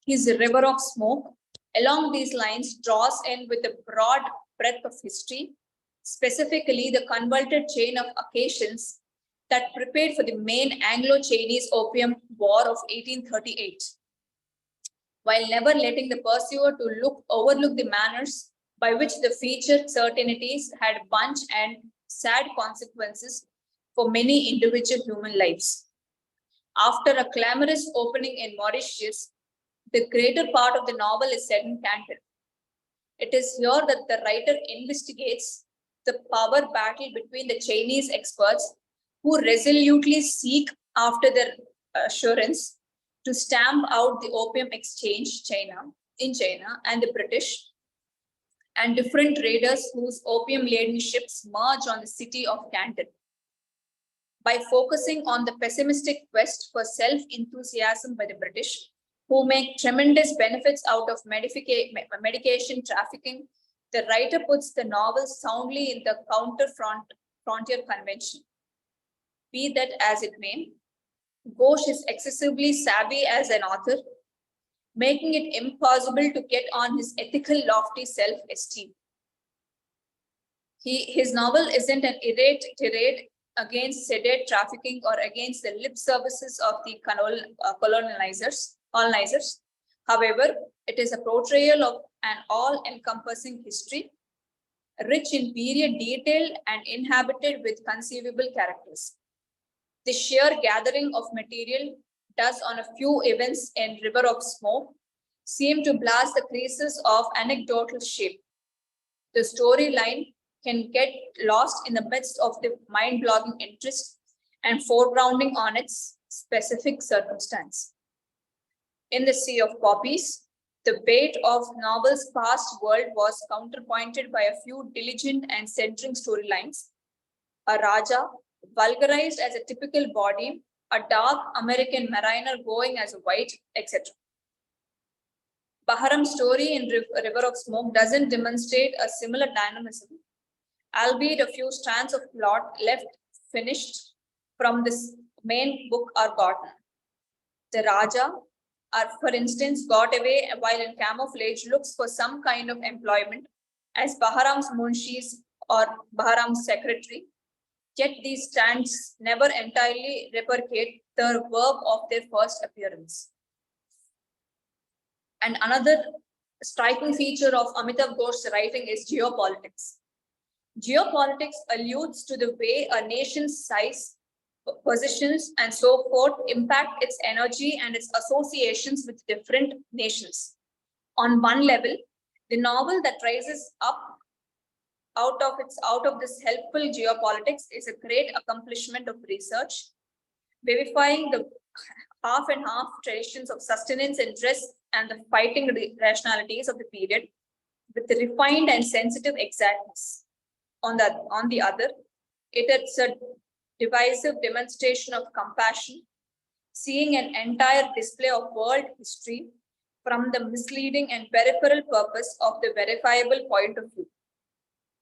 His River of Smoke, along these lines, draws in with a broad breadth of history, specifically the convoluted chain of occasions that prepared for the main Anglo-Chinese Opium War of 1838, while never letting the pursuer to overlook the manners by which the featured certainties had bunch and sad consequences for many individual human lives. After a clamorous opening in Mauritius, the greater part of the novel is set in Canton. It is here that the writer investigates the power battle between the Chinese experts who resolutely seek after their assurance to stamp out the opium exchange in China and the British and different traders whose opium-laden ships merge on the city of Canton. By focusing on the pessimistic quest for self-enthusiasm by the British, who make tremendous benefits out of medication trafficking, the writer puts the novel soundly in the counter-frontier convention. Be that as it may, Ghosh is excessively savvy as an author, making it impossible to get on his ethical, lofty self-esteem. His novel isn't an irate tirade against sedate trafficking or against the lip services of the colonizers. However, it is a portrayal of an all-encompassing history, rich in period detail and inhabited with conceivable characters. The sheer gathering of material does on a few events in River of Smoke seem to blast the creases of anecdotal shape. The storyline can get lost in the midst of the mind-blogging interest and foregrounding on its specific circumstance. In the Sea of Poppies, the weight of novel's past world was counterpointed by a few diligent and centering storylines. A Raja, vulgarized as a typical body, a dark American mariner going as a white, etc. Baharam's story in River of Smoke doesn't demonstrate a similar dynamism, albeit a few strands of plot left finished from this main book are gotten. The Raja, for instance, got away while in camouflage looks for some kind of employment as Baharam's munshis or Baharam's secretary, yet these strands never entirely replicate the verb of their first appearance. And another striking feature of Amitav Ghosh's writing is geopolitics. Geopolitics alludes to the way a nation's size, positions, and so forth impact its energy and its associations with different nations. On one level, the novel that rises up out of this helpful geopolitics is a great accomplishment of research, vivifying the half and half traditions of sustenance and dress and the fighting rationalities of the period with refined and sensitive exactness. On the other, it is a divisive demonstration of compassion, seeing an entire display of world history from the misleading and peripheral purpose of the verifiable point of view.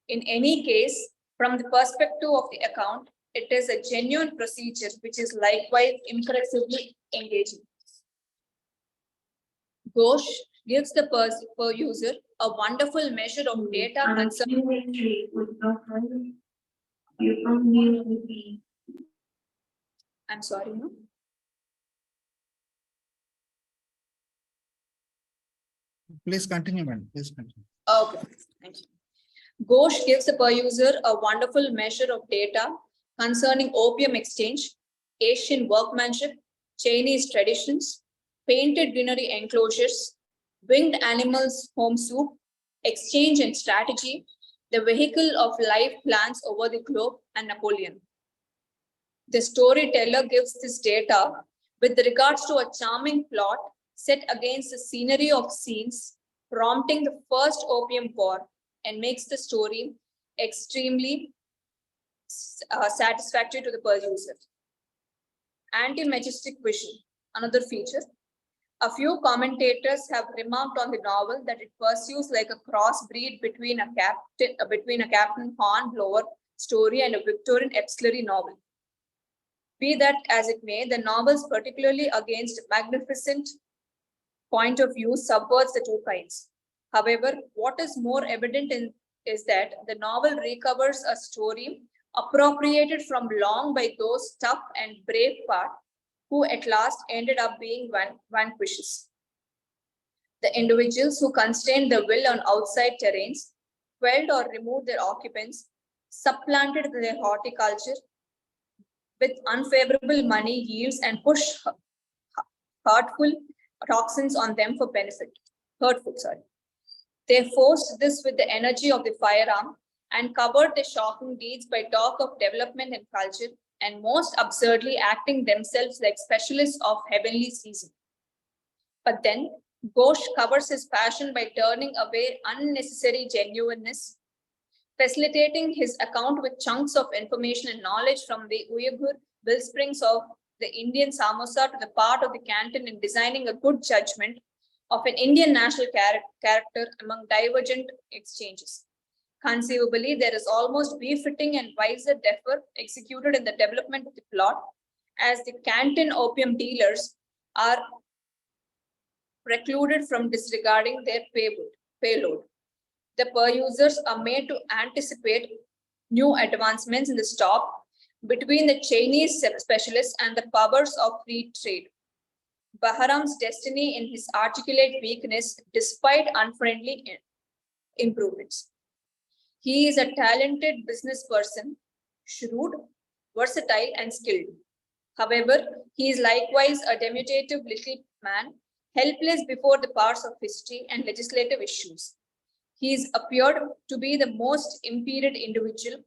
In any case, from the perspective of the account, it is a genuine procedure which is likewise impressively engaging. Ghosh gives the per user a wonderful measure of data concerning. I'm sorry, no? Please continue, madam. Please continue. Okay, thank you. Ghosh gives the per user a wonderful measure of data concerning opium exchange, Asian workmanship, Chinese traditions, painted greenery enclosures, winged animals home soup, exchange and strategy, the vehicle of life plans over the globe, and Napoleon. The storyteller gives this data with regards to a charming plot set against the scenery of scenes prompting the first opium war, and makes the story extremely satisfactory to the per user. Anti-majestic vision, another feature. A few commentators have remarked on the novel that it pursues like a crossbreed between a Captain Hornblower story and a Victorian epistolary novel. Be that as it may, the novels, particularly against magnificent point of view, subverts the two kinds. However, what is more evident is that the novel recovers a story appropriated from long by those tough and brave part who at last ended up being vanquished. The individuals who constrained the will on outside terrains, quelled or removed their occupants, supplanted their horticulture with unfavorable money yields and pushed hurtful toxins on them for benefit. They forced this with the energy of the firearm and covered the shocking deeds by talk of development and culture, and most absurdly acting themselves like specialists of heavenly season. But then Ghosh covers his passion by turning away unnecessary genuineness, facilitating his account with chunks of information and knowledge from the Uyghur wellsprings of the Indian samosa to the part of the Canton in designing a good judgment of an Indian national character among divergent exchanges. Conceivably, there is almost befitting and wiser effort executed in the development of the plot, as the Canton opium dealers are precluded from disregarding their payload. The per users are made to anticipate new advancements in the stop between the Chinese specialists and the powers of free trade. Bahram's destiny in his articulate weakness despite unfriendly improvements. He is a talented business person, shrewd, versatile, and skilled. However, he is likewise a diminutive little man, helpless before the powers of history and legislative issues. He is appeared to be the most impeded individual,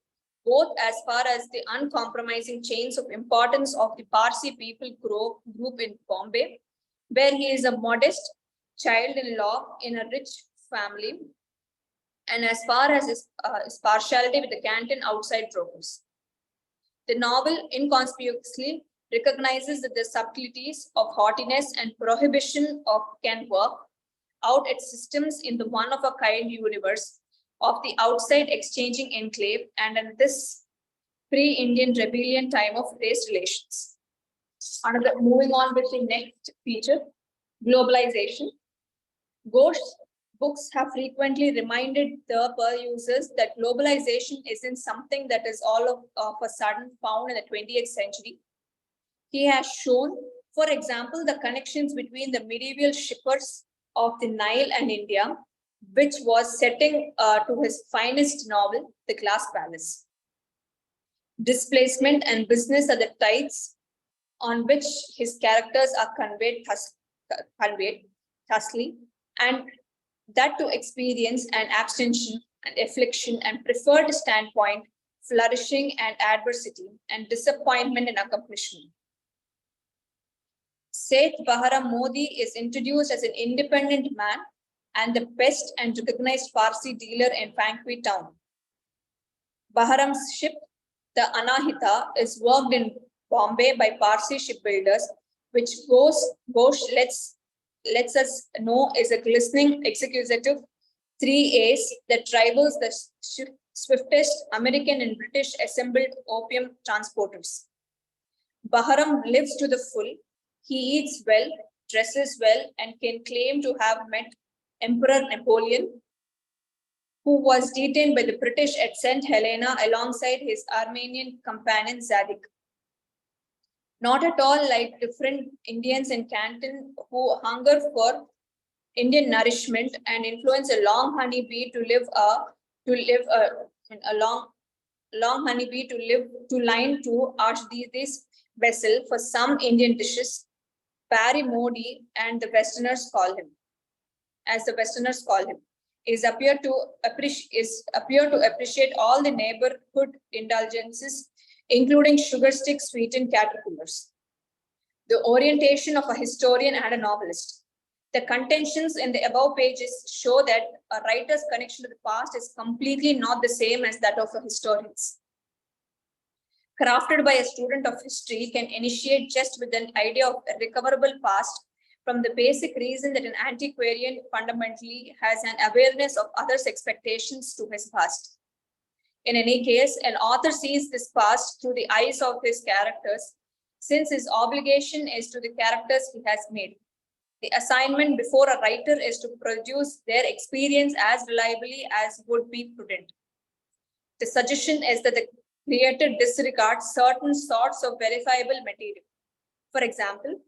both as far as the uncompromising chains of importance of the Parsi people group in Bombay, where he is a modest child-in-law in a rich family, and as far as his partiality with the Canton outside brokers. The novel inconspicuously recognizes that the subtleties of haughtiness and prohibition can work out its systems in the one-of-a-kind universe of the outside exchanging enclave and in this pre-Indian rebellion time of race relations. Moving on with the next feature, globalization. Ghosh's books have frequently reminded the per users that globalization isn't something that is all of a sudden found in the 20th century. He has shown, for example, the connections between the medieval shippers of the Nile and India, which was setting to his finest novel, The Glass Palace. Displacement and business are the tides on which his characters are conveyed thusly, and that to experience and abstention and affliction and preferred standpoint, flourishing and adversity, and disappointment and accomplishment. Seth Bahram Modi is introduced as an independent man and the best and recognized Parsi dealer in Fanqui town. Bahram's ship, the Anahita, is worked in Bombay by Parsi shipbuilders which Ghosh lets us know is a glistening executive 3 A's that rivals the swiftest American and British assembled opium transporters. Bahram lives to the full. He eats well, dresses well, and can claim to have met Emperor Napoleon, who was detained by the British at St. Helena alongside his Armenian companion Zadig. Not at all like different Indians in Canton who hunger for Indian nourishment and influence a long honeybee to line to Archdi's vessel for some Indian dishes. Barry Modi and the Westerners call him, appear to appreciate all the neighborhood indulgences, including sugar stick sweetened caterpillars. The orientation of a historian and a novelist. The contentions in the above pages show that a writer's connection to the past is completely not the same as that of a historian's. Crafted by a student of history can initiate just with an idea of a recoverable past from the basic reason that an antiquarian fundamentally has an awareness of others' expectations to his past. In any case, an author sees this past through the eyes of his characters, since his obligation is to the characters he has made. The assignment before a writer is to produce their experience as reliably as would be prudent. The suggestion is that the creator disregards certain sorts of verifiable material. For example,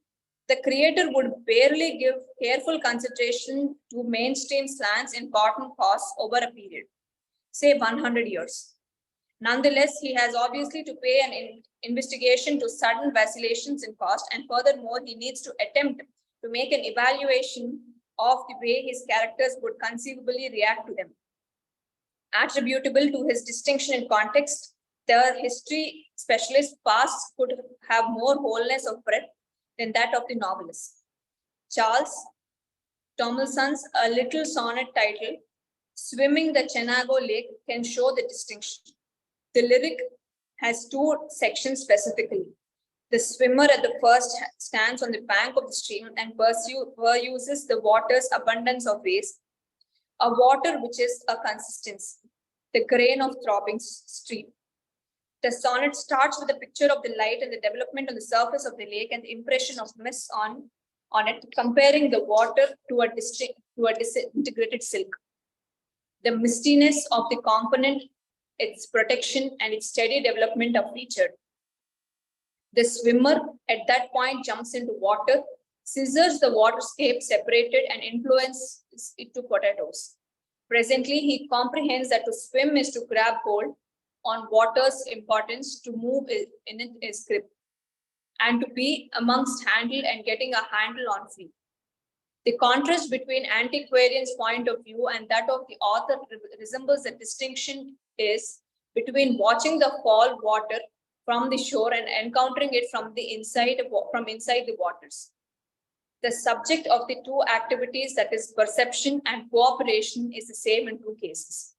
the creator would barely give careful consideration to mainstream slants in cotton costs over a period, say 100 years. Nonetheless, he has obviously to pay an investigation to sudden vacillations in cost, and furthermore, he needs to attempt to make an evaluation of the way his characters would conceivably react to them. Attributable to his distinction in context, the history specialist past could have more wholeness of breadth than that of the novelist. Charles Tomlinson's A Little Sonnet titled Swimming the Chenago Lake can show the distinction. The lyric has two sections specifically. The swimmer at the first stands on the bank of the stream and uses the water's abundance of waste, a water which is a consistency, the grain of throbbing stream. The sonnet starts with a picture of the light and the development on the surface of the lake and the impression of mist on it, comparing the water to a disintegrated silk. The mistiness of the component, its protection, and its steady development are featured. The swimmer at that point jumps into water, scissors the waterscape separated, and influences it to potatoes. Presently, he comprehends that to swim is to grab hold on water's importance, to move in it is grip, and to be amongst handle and getting a handle on feet. The contrast between antiquarian's point of view and that of the author resembles the distinction is between watching the fall water from the shore and encountering it from inside the waters. The subject of the two activities, that is perception and cooperation, is the same in two cases.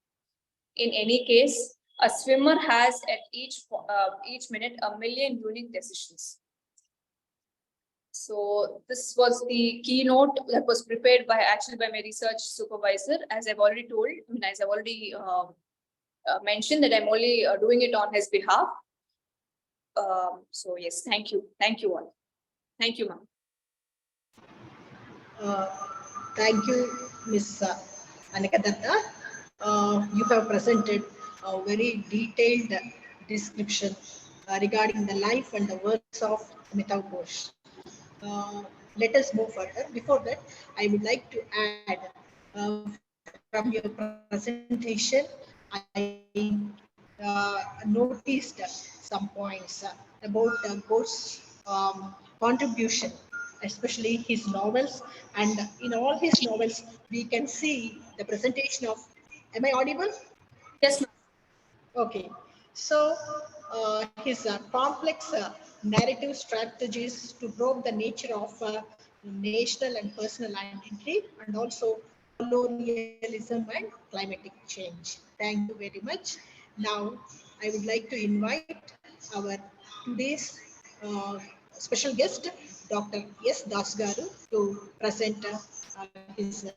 In any case, a swimmer has at each minute a million unique decisions. So this was the keynote that was prepared by my research supervisor. As I've already told, mentioned that I'm only doing it on his behalf. So yes, thank you all. Thank you, ma'am. Thank you, Ms. Anakadatta. You have presented a very detailed description regarding the life and the works of Amitav Ghosh. Let us move further. Before that, I would like to add from your presentation, I noticed some points about Ghosh's contribution, especially his novels. And in all his novels, we can see the presentation of, am I audible? Yes, ma'am. Okay. So his complex narrative strategies to probe the nature of national and personal identity, and also colonialism and climatic change. Thank you very much. Now, I would like to invite our today's special guest, Dr. S.Das Garu, to present his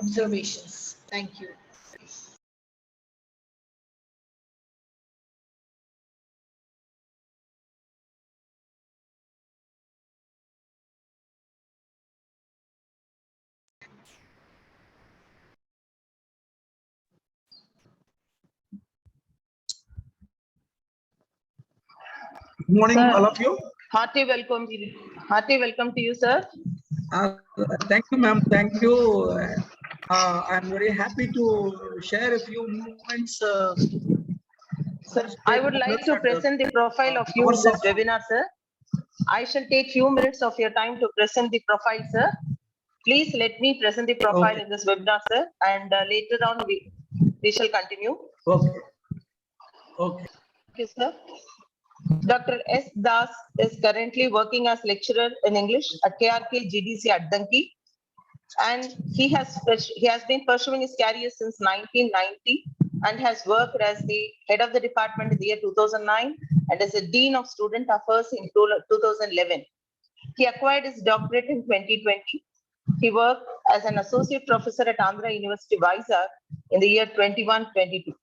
observations. Thank you. Good morning, Sir. all of you. Hearty welcome to you, sir. Thank you, ma'am. Thank you. I'm very happy to share a few moments. Sir, I would like to present the profile of you in hours this of- webinar, sir. I shall take few minutes of your time to present the profile, sir. Please let me present the profile Okay. in this webinar, sir, and later on we shall continue. Okay. Okay. Thank you, sir. Dr. S. Das is currently working as lecturer in English at KRK GDC at Danki, and he has been pursuing his career since 1990 and has worked as the head of the department in the year 2009 and as a dean of student affairs in 2011. He acquired his doctorate in 2020. He worked as an associate professor at Andhra University, Vizag in the year 21-22.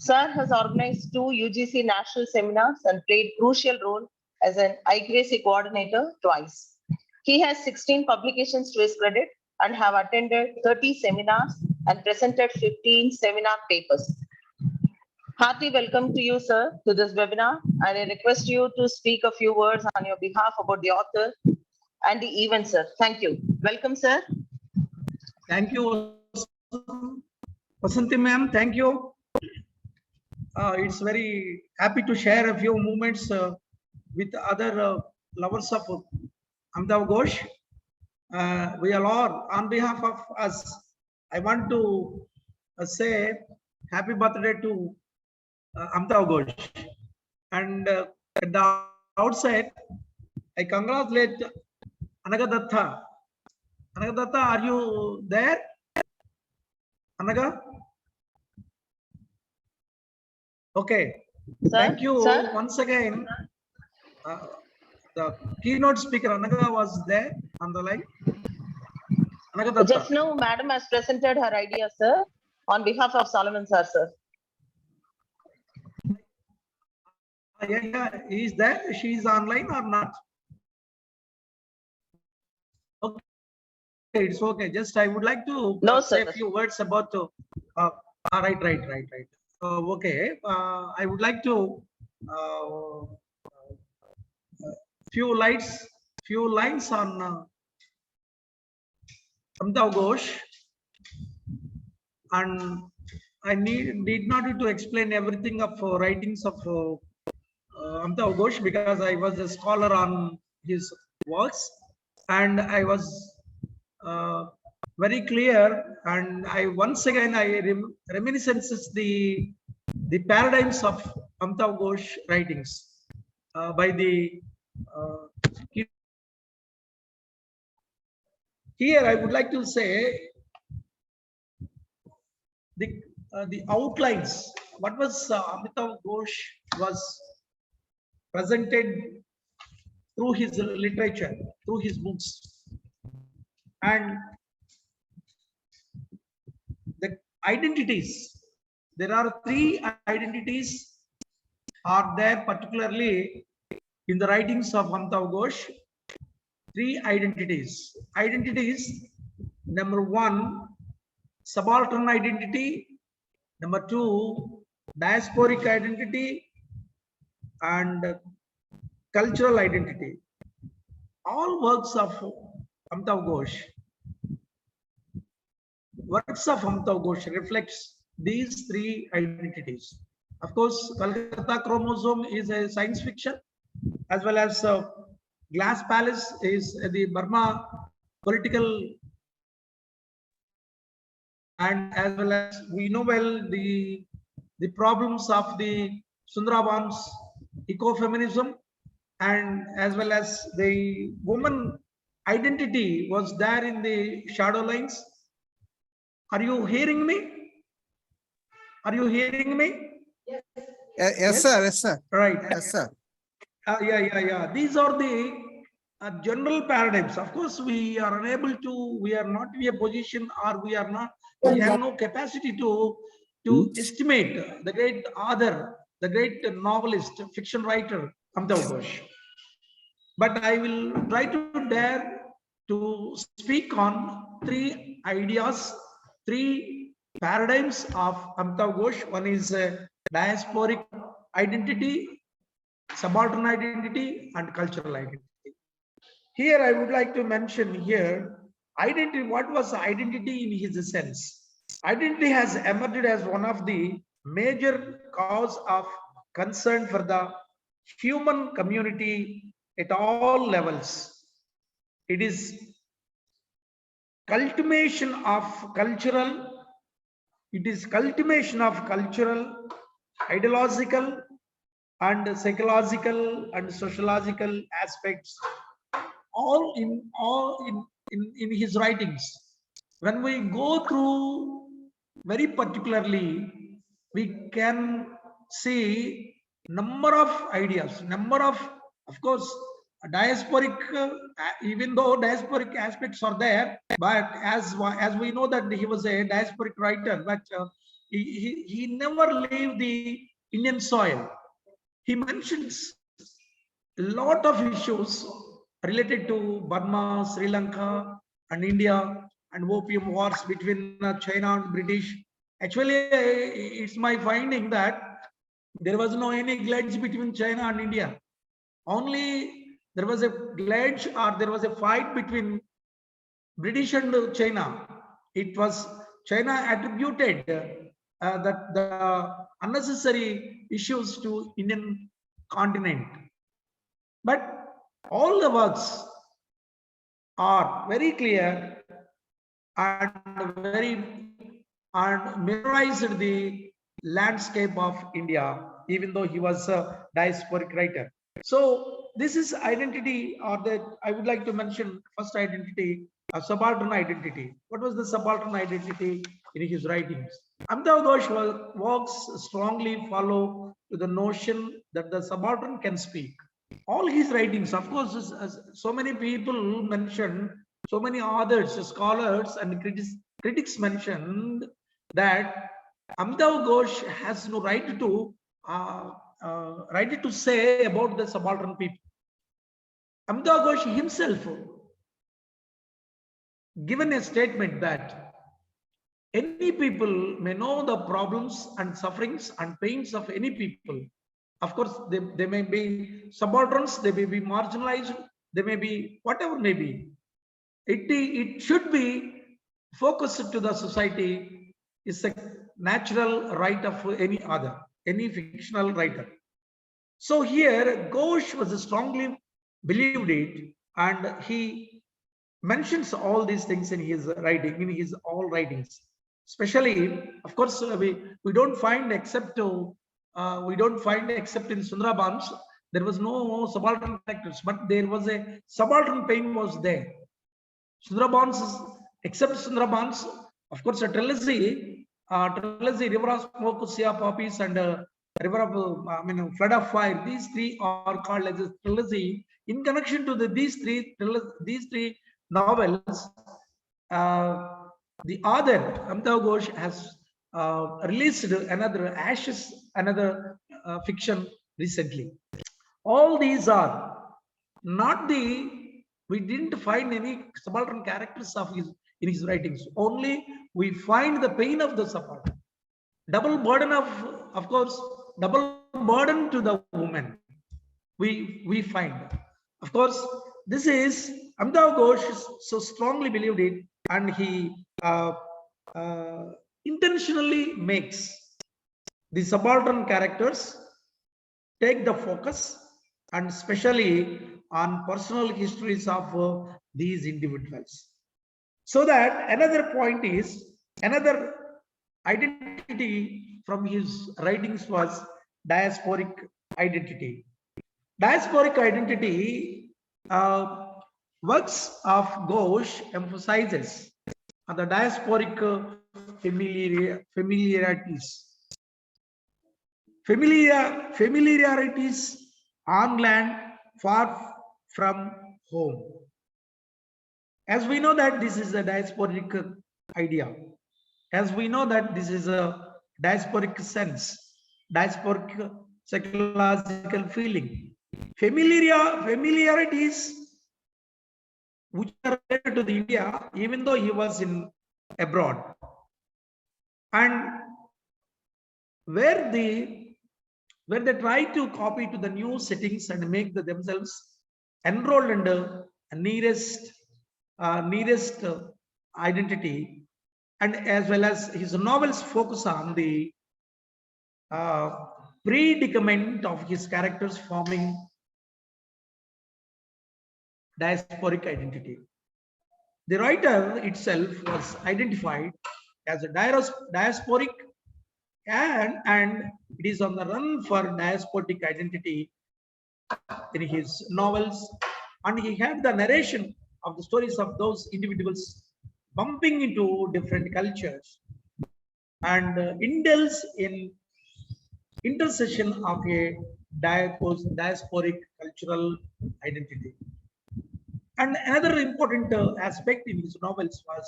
Sir has organized 2 UGC national seminars and played crucial role as an IGRACY coordinator twice. He has 16 publications to his credit and have attended 30 seminars and presented 15 seminar papers. Hearty welcome to you, sir, to this webinar, and I request you to speak a few words on your behalf about the author and the event, sir. Thank you. Welcome, sir. Thank you, Vasanthi ma'am. Thank you. It's very happy to share a few moments with other lovers of Amitav Ghosh. We all are, on behalf of us, I want to say happy birthday to Amitav Ghosh. And at the outset, I congratulate Anaga Datta. Anaga Datta, are you there? Anaga? Okay. Sir, Thank you sir? once again. The keynote speaker Anaga was there on the line. Anaga Datta. Just now, madam has presented her idea, sir, on behalf of Solomon sir, sir. Yeah, is there? She is online or not? Okay, it's okay. Just I would like to No, say sir. a few words about. Right. Okay. I would like to few lines on Amitav Ghosh, and I need not to explain everything of writings of Amitav Ghosh because I was a scholar on his works, and I was very clear. And I once again reminiscences the paradigms of Amitav Ghosh writings by the here I would like to say the outlines. What was Amitav Ghosh was presented through his literature, through his books, and the identities. There are 3 identities are there, particularly in the writings of Amitav Ghosh. 3 identities. Number 1, subaltern identity. Number 2, diasporic identity, and cultural identity. All works of Amitav Ghosh, reflects these 3 identities. Of course, Calcutta Chromosome is a science fiction, as well as Glass Palace is the Burma political, and as well as we know well the problems of the Sundarabans ecofeminism, and as well as the woman identity was there in the shadow lines. Are you hearing me? Yes, sir. Yes, sir. Right. Yes, sir. Yeah. These are the general paradigms. Of course, we are unable to, we are not in a position, or we have no capacity to estimate the great author, the great novelist, fiction writer, Amitav Ghosh. But I will try to dare to speak on three ideas, three paradigms of Amitav Ghosh. One is diasporic identity, subaltern identity, and cultural identity. Here I would like to mention here identity. What was identity in his sense? Identity has emerged as one of the major cause of concern for the human community at all levels. It is cultivation of cultural, ideological, and psychological and sociological aspects, all in his writings. When we go through very particularly, we can see number of ideas, of course, diasporic, even though diasporic aspects are there, but as we know that he was a diasporic writer, but he never left the Indian soil. He mentions a lot of issues related to Burma, Sri Lanka, and India, and opium wars between China and British. Actually, it's my finding that there was no any glitch between China and India. Only there was a glitch, or there was a fight between British and China. It was China attributed that the unnecessary issues to Indian continent. But all the works are very clear and mirrorized the landscape of India, even though he was a diasporic writer. So this is identity, or that I would like to mention first identity, a subaltern identity. What was the subaltern identity in his writings? Amitav Ghosh works strongly follow to the notion that the subaltern can speak. All his writings, of course, as so many people mentioned, so many authors, scholars, and critics mentioned that Amitav Ghosh has no right to say about the subaltern people. Amitav Ghosh himself given a statement that any people may know the problems and sufferings and pains of any people. Of course, they may be subalterns, they may be marginalized, they may be whatever may be. It should be focused to the society. Is a natural right of any fictional writer. So here Ghosh was strongly believed it, and he mentions all these things in his writing, in his all writings. Especially, of course, we don't find except in Sundarabans, there was no subaltern characters, but there was a subaltern pain was there. Sundarabans, except Sundarabans, of course, a trilogy, River of Smoke, Sea of Poppies, and River of Flood of Fire. These three are called as a trilogy. In connection to these three novels, the author Amitav Ghosh has released another fiction recently. All these are not we didn't find any subaltern characters in his writings. Only we find the pain of the subaltern. Double burden of course, double burden to the woman. We find, of course, this is Amitav Ghosh so strongly believed it, and he intentionally makes the subaltern characters take the focus, and especially on personal histories of these individuals. So that another point is, another identity from his writings was diasporic identity. Diasporic identity works of Ghosh emphasizes the diasporic familiarities on land, far from home. As we know that this is a diasporic idea, as we know that this is a diasporic sense, diasporic psychological feeling, familiarities which are related to the India, even though he was in abroad, and where they try to copy to the new settings and make themselves enrolled under nearest identity, and as well as his novels focus on the predicament of his characters forming diasporic identity. The writer itself was identified as a diasporic, and it is on the run for diasporic identity in his novels, and he had the narration of the stories of those individuals bumping into different cultures and indulge in intersection of a diasporic cultural identity. And another important aspect in his novels was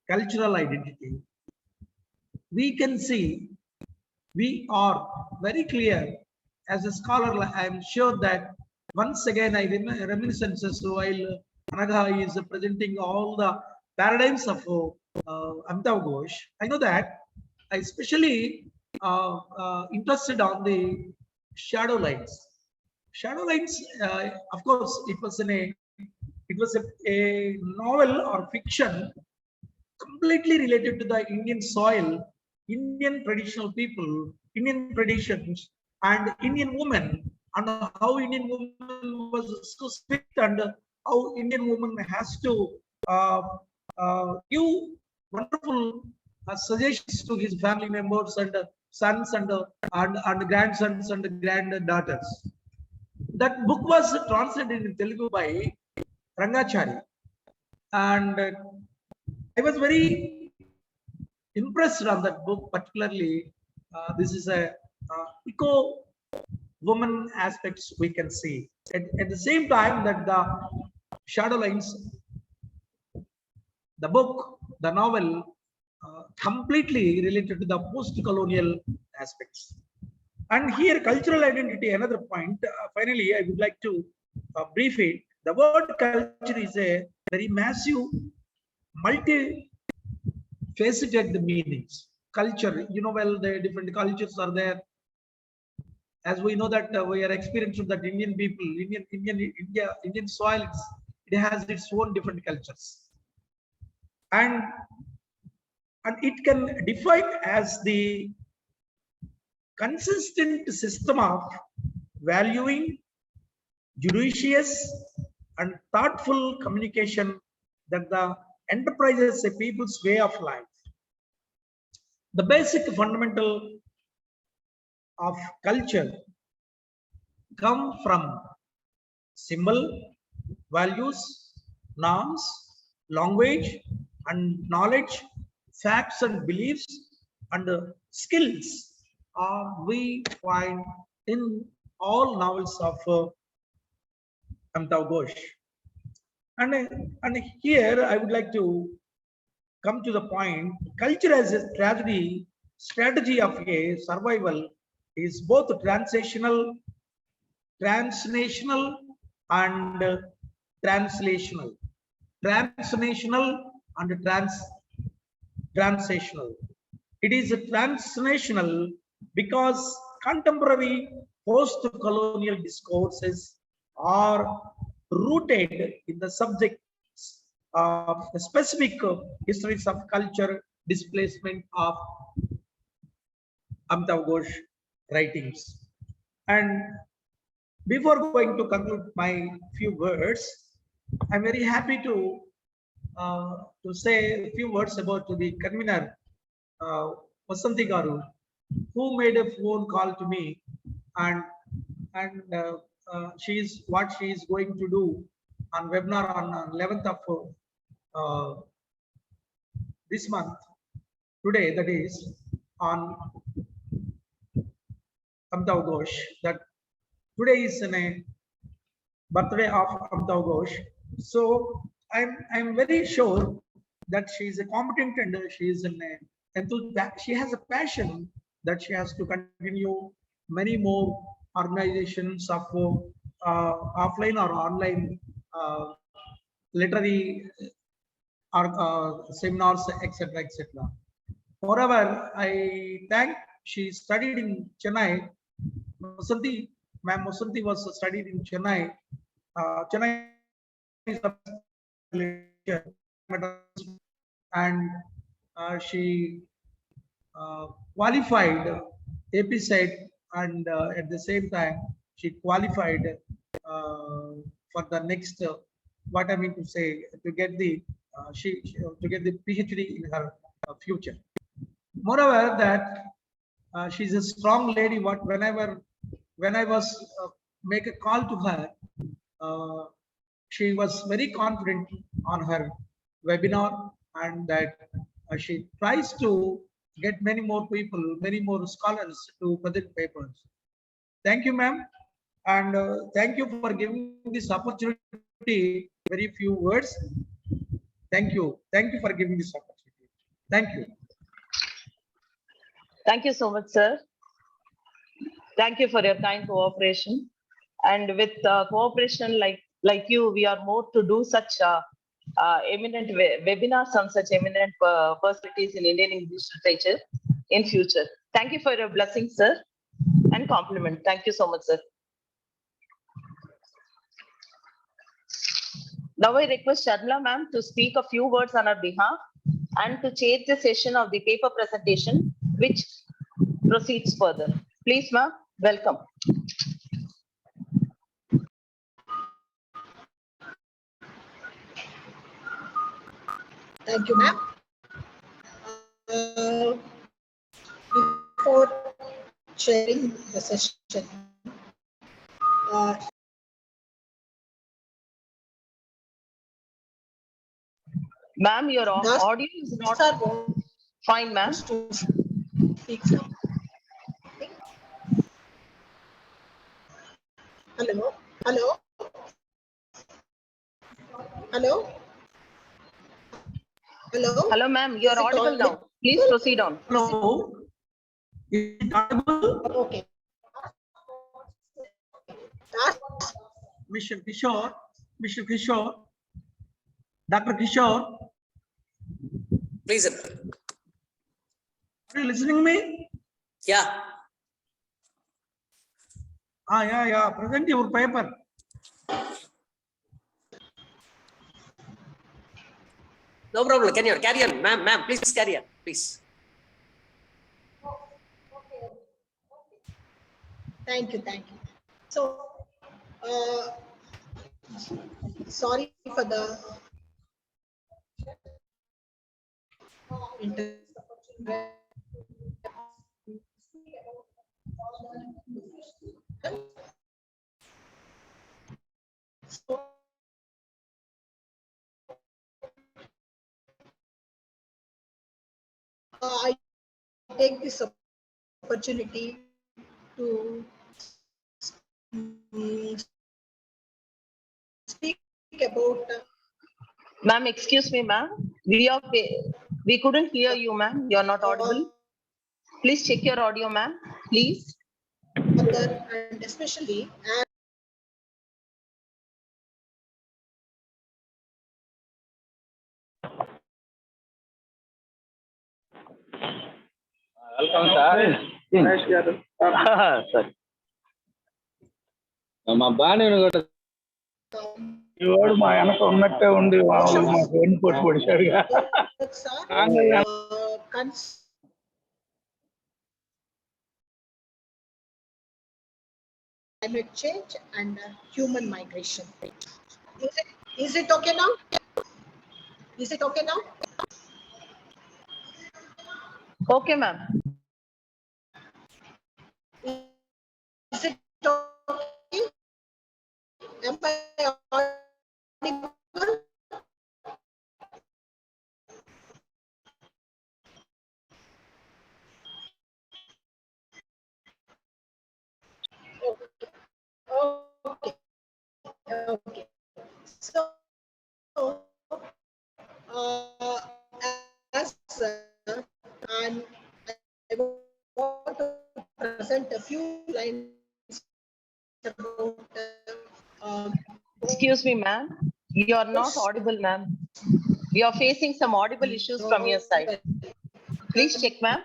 cultural identity. We can see, we are very clear as a scholar. I am sure that once again I reminiscences while Anagha is presenting all the paradigms of Amitav Ghosh. I know that I especially interested on the shadow lines. Shadow lines, of course, it was a novel or fiction completely related to the Indian soil, Indian traditional people, Indian traditions, and Indian women, and how Indian woman was so strict, and how Indian woman has to give wonderful suggestions to his family members and sons and grandsons and granddaughters. That book was translated in Telugu by Rangachari, and I was very impressed on that book, particularly. This is a eco woman aspects we can see. At the same time that the shadow lines, the book, the novel, completely related to the post-colonial aspects. And here, cultural identity, another point. Finally, I would like to brief it. The word culture is a very massive, multi-faceted meanings. Culture, you know, well, the different cultures are there. As we know that we are experiencing that Indian people, Indian soil, it has its own different cultures, and it can define as the consistent system of valuing, judicious, and thoughtful communication that the enterprises a people's way of life. The basic fundamental of culture come from symbol, values, norms, language, and knowledge, facts and beliefs, and skills we find in all novels of Amitav Ghosh. And here I would like to come to the point. Culture as a strategy of a survival is both transnational and translational. Transnational and translational. It is transnational because contemporary post-colonial discourses are rooted in the subjects of specific histories of culture displacement of Amitav Ghosh writings. And before going to conclude my few words, I'm very happy to say a few words about the convener, Vasanti Garu, who made a phone call to me, and she is going to do on webinar on 11th of this month, today, that is on Amitav Ghosh, that today is a birthday of Amitav Ghosh. So I'm very sure that she is a competent and she is an she has a passion that she has to continue many more organizations of offline or online literary or seminars, etc., etc. Moreover, I thank she studied in Chennai. Musanti, Ma'am Musanti was studied in Chennai. Chennai is the and she qualified AP Set, and at the same time she qualified for the next what I mean to say, to get the to get the PhD in her future. Moreover, that she's a strong lady. What when I was make a call to her, uh, she was very confident on her webinar, and that she tries to get many more people, many more scholars to present papers. Thank you, ma'am, and thank you for giving this opportunity. Very few words. Thank you for giving this opportunity. Thank you. Thank you so much, sir. Thank you for your kind cooperation. And with cooperation like you, we are more to do such eminent webinars on such eminent personalities in Indian English literature in future. Thank you for your blessing, sir, and compliment. Thank you so much, sir. Now I request Sharmila ma'am to speak a few words on our behalf and to chair the session of the paper presentation, which proceeds further. Please, ma'am, welcome. Thank you, ma'am. Before sharing the session, Ma'am, your audio is not fine, ma'am. Hello, hello, hello, hello. Hello, ma'am. You are audible now. Please proceed on. Hello. Is it audible? Okay. Mr. Kishore, Dr. Kishore. Please. Are you listening to me? Yeah. Yeah. Present your paper. No problem. Carry on. Ma'am, please carry on, please. Thank you. So, sorry for the so, I take this opportunity to speak about. Ma'am, excuse me, ma'am. We couldn't hear you, ma'am. You are not audible. Please check your audio, ma'am. Please. And especially welcome sir sir మా బాణి కూడా ఈ వాడు మా వెనక ఉన్నట్టే ఉండి మాకు వెన్నుపోటు పొడిచాడుగా climate change and human migration. Is it okay now? Is it okay now? Okay, ma'am. Is it okay? Am I audible? present a few lines about. Excuse me, ma'am. You are not audible, ma'am. You are facing some audible issues from your side. Please check, ma'am.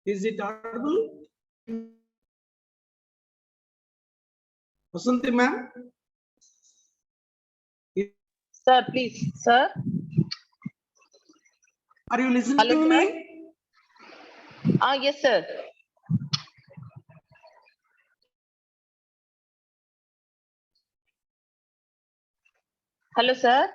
Is it audible? Vasanthi ma'am? Sir, please, sir. Are you listening Hello, to sir. me? Yes, sir. Hello, sir.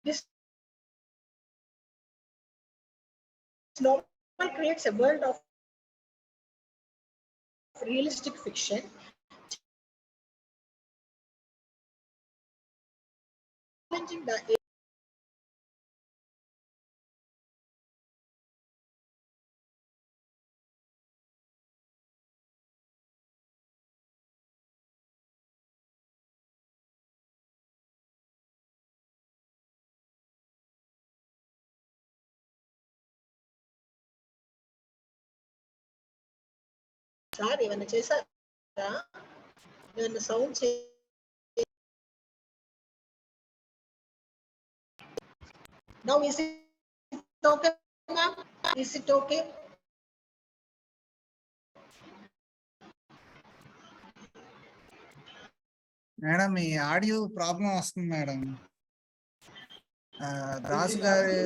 This novel creates a world of realistic fiction, challenging the sir ఏమైనా చేశారా ఏమైనా sound Now is it okay, ma'am? Is it okay? Madam me audio problem వస్తుంది madam. Dasu గారి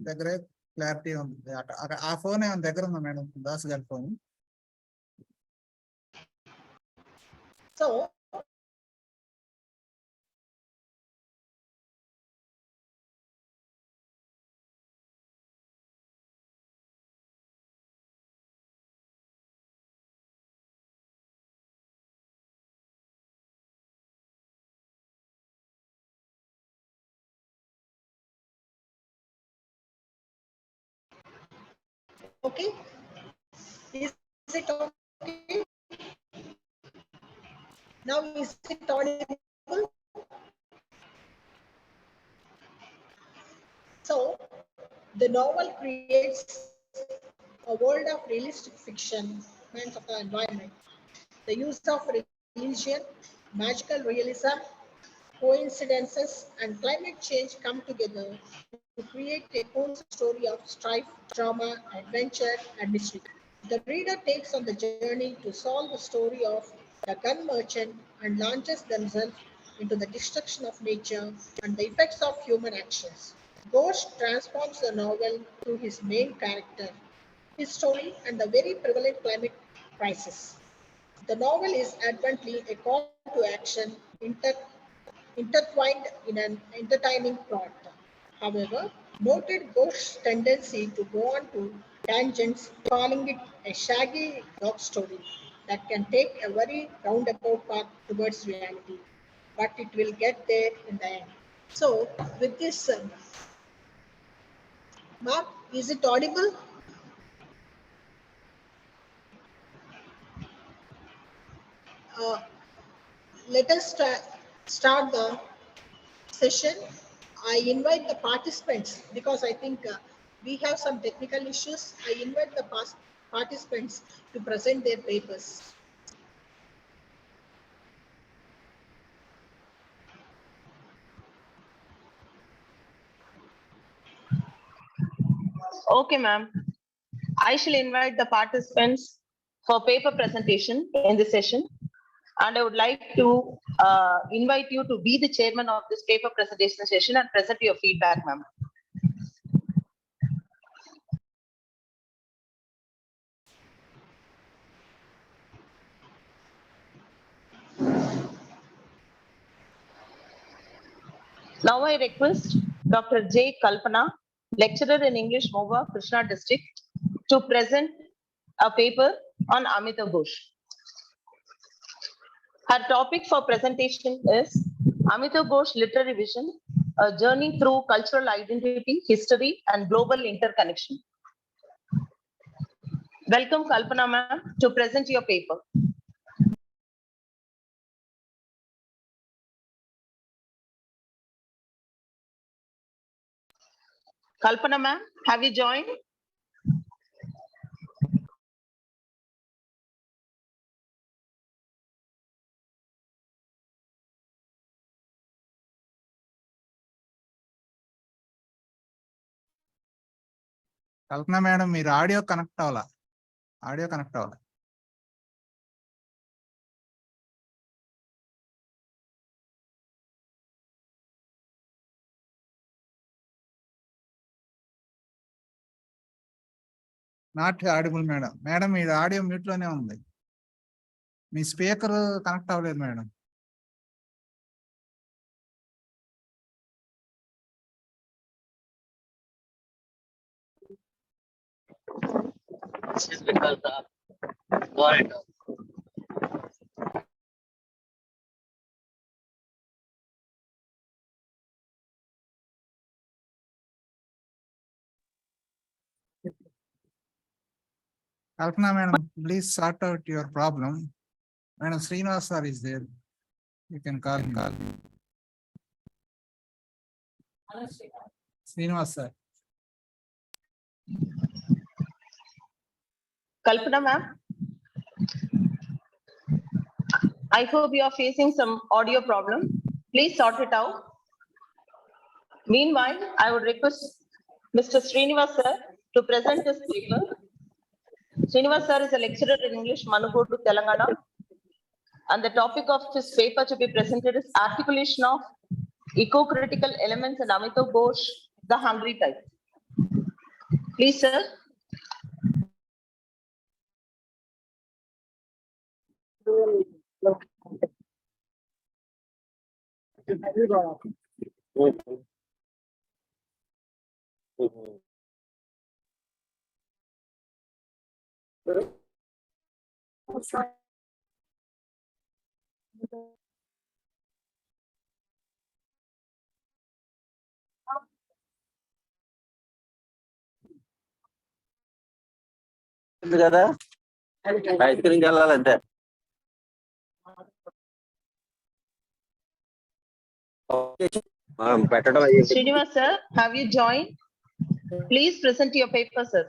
దగ్గరే clarity ఉంది. ఆ phone ఏమైనా దగ్గర ఉందా మేడం? దాసు గారి phone. So okay, is it okay? Now is it audible? So the novel creates a world of realistic fiction of the environment. The use of religion, magical realism, coincidences, and climate change come together to create a cozy story of strife, drama, adventure, and mystery. The reader takes on the journey to solve the story of the gun merchant and launches themselves into the destruction of nature and the effects of human actions. Ghosh transforms the novel through his main character, his story, and the very prevalent climate crisis. The novel is adamantly a call to action intertwined in an entertaining plot. However, noted Ghosh's tendency to go on to tangents, calling it a shaggy dog story that can take a very roundabout path towards reality, but it will get there in the end. So, with this, Mark, is it audible? Uh, let us start the session. I invite the participants because I think we have some technical issues. I invite the participants to present their papers. Okay, ma'am. I shall invite the participants for paper presentation in this session. And I would like to invite you to be the chairman of this paper presentation session and present your feedback, ma'am. Now I request Dr. J. Kalpana, lecturer in English, Mova, Krishna district, to present a paper on Amitav Ghosh. Her topic for presentation is Amitav Ghosh Literary Vision, a journey through cultural identity, history, and global interconnection. Welcome, Kalpana ma'am, to present your paper. Kalpana ma'am, have you joined? Kalpana madam మీరు audio connect అవ్వాలా not audible madam. Madam me audio mute లోనే ఉంది. మీ speaker connect అవ్వలేదు madam. Kalpana madam, please sort out your problem. Madam Srinivas sir is there. You can call him. Srinivas sir. Kalpana ma'am, I hope you are facing some audio problem. Please sort it out. Meanwhile, I would request Mr. Srinivas sir to present his paper. Srinivas sir is a lecturer in English, Manugodu, Telangana. And the topic of his paper to be presented is articulation of eco-critical elements in Amitav Ghosh, the hungry type. Please, sir. కదా ice క్రీమ్కి వెళ్ళాలంటే పెట్టడం Srinivas sir, have you joined? Please present your paper, sir.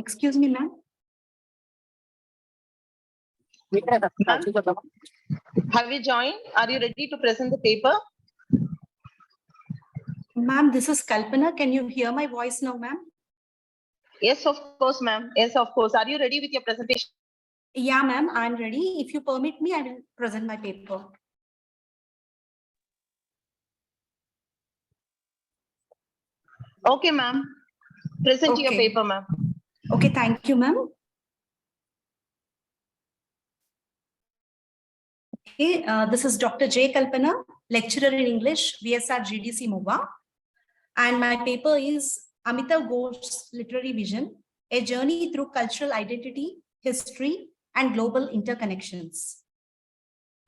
Excuse me, ma'am. Have you joined? Are you ready to present the paper? Ma'am, this is Kalpana. Can you hear my voice now, ma'am? Yes, of course, ma'am. Yes, of course. Are you ready with your presentation? Yeah, ma'am, I'm ready. If you permit me, I will present my paper. Okay, ma'am. Present your Okay. paper, ma'am. Okay, thank you, ma'am. Okay, this is Dr. J. Kalpana, lecturer in English, VSR GDC MOVA. And my paper is Amitav Ghosh's Literary Vision, a journey through cultural identity, history, and global interconnections.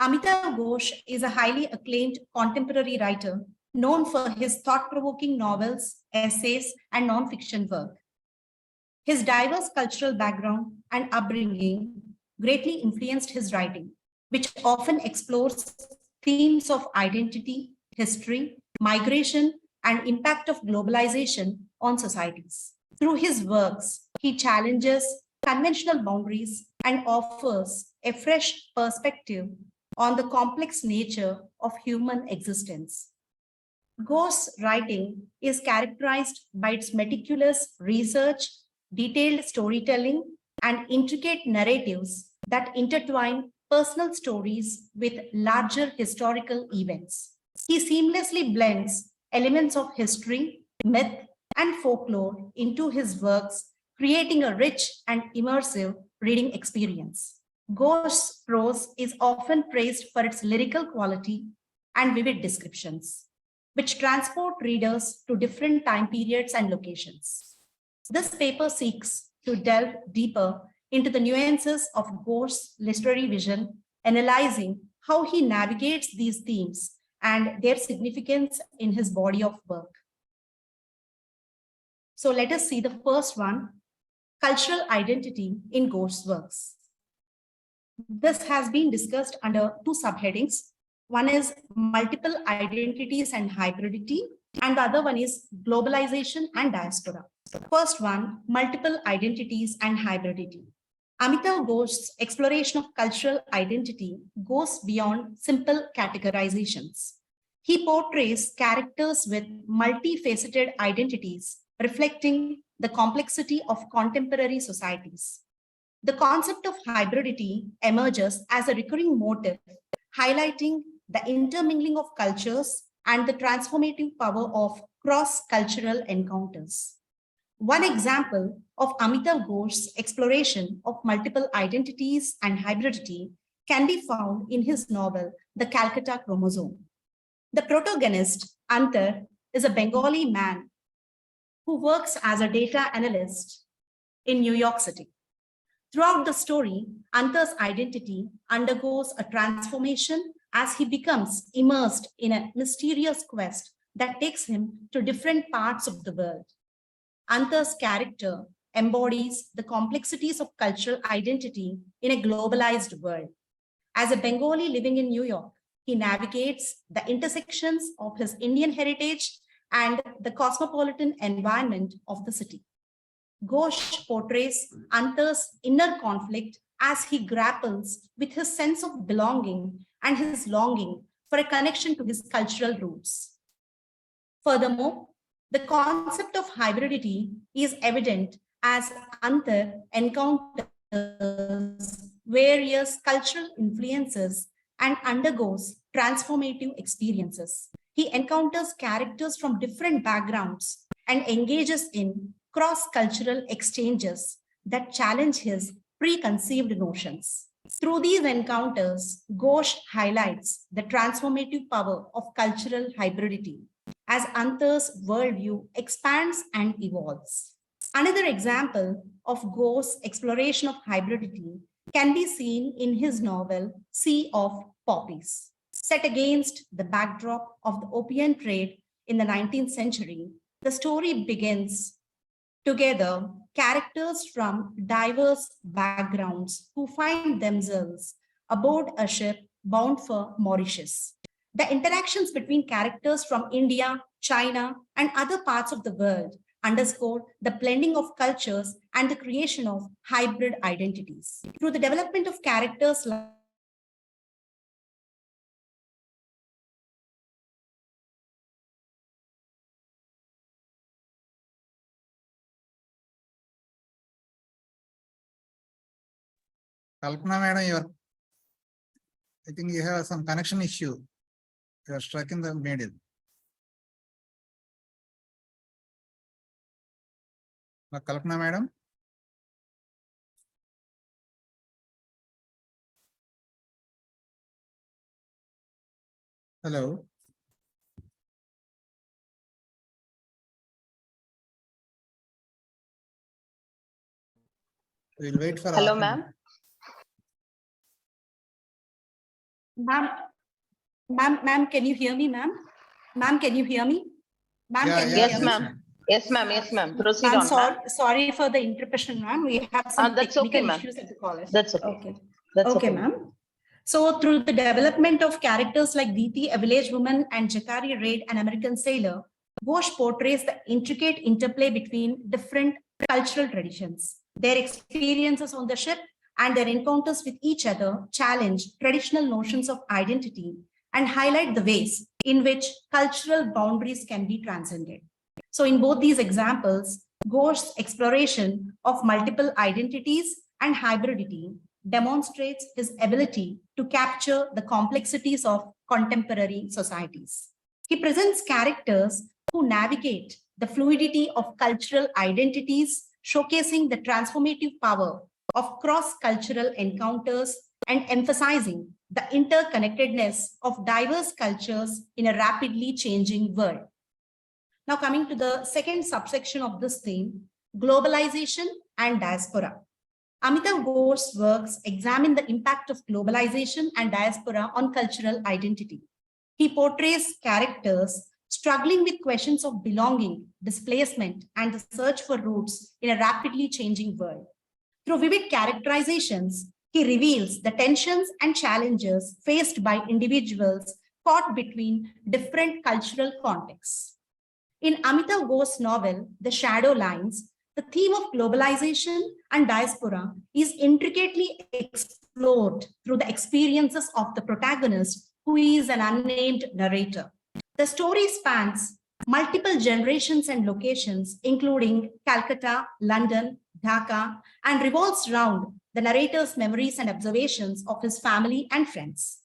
Amitav Ghosh is a highly acclaimed contemporary writer known for his thought-provoking novels, essays, and non-fiction work. His diverse cultural background and upbringing greatly influenced his writing, which often explores themes of identity, history, migration, and impact of globalization on societies. Through his works, he challenges conventional boundaries and offers a fresh perspective on the complex nature of human existence. Ghosh's writing is characterized by its meticulous research, detailed storytelling, and intricate narratives that intertwine personal stories with larger historical events. He seamlessly blends elements of history, myth, and folklore into his works, creating a rich and immersive reading experience. Ghosh's prose is often praised for its lyrical quality and vivid descriptions, which transport readers to different time periods and locations. This paper seeks to delve deeper into the nuances of Ghosh's literary vision, analyzing how he navigates these themes and their significance in his body of work. So let us see the first one, cultural identity in Ghosh's works. This has been discussed under two subheadings. One is multiple identities and hybridity, and the other one is globalization and diaspora. First one, multiple identities and hybridity. Amitav Ghosh's exploration of cultural identity goes beyond simple categorizations. He portrays characters with multifaceted identities, reflecting the complexity of contemporary societies. The concept of hybridity emerges as a recurring motif, highlighting the intermingling of cultures and the transformative power of cross-cultural encounters. One example of Amitav Ghosh's exploration of multiple identities and hybridity can be found in his novel, The Calcutta Chromosome. The protagonist, Antar, is a Bengali man who works as a data analyst in New York City. Throughout the story, Antar's identity undergoes a transformation as he becomes immersed in a mysterious quest that takes him to different parts of the world. Antar's character embodies the complexities of cultural identity in a globalized world. As a Bengali living in New York, he navigates the intersections of his Indian heritage and the cosmopolitan environment of the city. Ghosh portrays Antar's inner conflict as he grapples with his sense of belonging and his longing for a connection to his cultural roots. Furthermore, the concept of hybridity is evident as Antar encounters various cultural influences and undergoes transformative experiences. He encounters characters from different backgrounds and engages in cross-cultural exchanges that challenge his preconceived notions. Through these encounters, Ghosh highlights the transformative power of cultural hybridity as Antar's worldview expands and evolves. Another example of Ghosh's exploration of hybridity can be seen in his novel, Sea of Poppies. Set against the backdrop of the opium trade in the 19th century, the story begins together characters from diverse backgrounds who find themselves aboard a ship bound for Mauritius. The interactions between characters from India, China, and other parts of the world underscore the blending of cultures and the creation of hybrid identities. Through the development of characters like Kalpana madam, I think you have some connection issue. You are stuck in the middle. Kalpana madam. Hello. We'll wait for. Hello, ma'am. Ma'am, can you hear me, ma'am? Ma'am, can you hear me? Ma'am, Yeah, can you Yes, hear me? ma'am. Yes, ma'am. Yes, ma'am. Proceed Ma'am, on, ma'am. sorry for the interruption, ma'am. We have some That's technical okay, ma'am. issues at the college. That's okay. Okay. That's Okay, ma'am. So through the development of characters like Diti, a village woman, and Jakari Raid, an American sailor, Ghosh portrays the intricate interplay between different cultural traditions, their experiences on the ship, and their encounters with each other challenge traditional notions of identity and highlight the ways in which cultural boundaries can be transcended. So in both these examples, Ghosh's exploration of multiple identities and hybridity demonstrates his ability to capture the complexities of contemporary societies. He presents characters who navigate the fluidity of cultural identities, showcasing the transformative power of cross-cultural encounters and emphasizing the interconnectedness of diverse cultures in a rapidly changing world. Now coming to the second subsection of this theme, globalization and diaspora. Amitav Ghosh's works examine the impact of globalization and diaspora on cultural identity. He portrays characters struggling with questions of belonging, displacement, and the search for roots in a rapidly changing world. Through vivid characterizations, he reveals the tensions and challenges faced by individuals caught between different cultural contexts. In Amitav Ghosh's novel, The Shadow Lines, the theme of globalization and diaspora is intricately explored through the experiences of the protagonist, who is an unnamed narrator. The story spans multiple generations and locations, including Calcutta, London, Dhaka, and revolves around the narrator's memories and observations of his family and friends.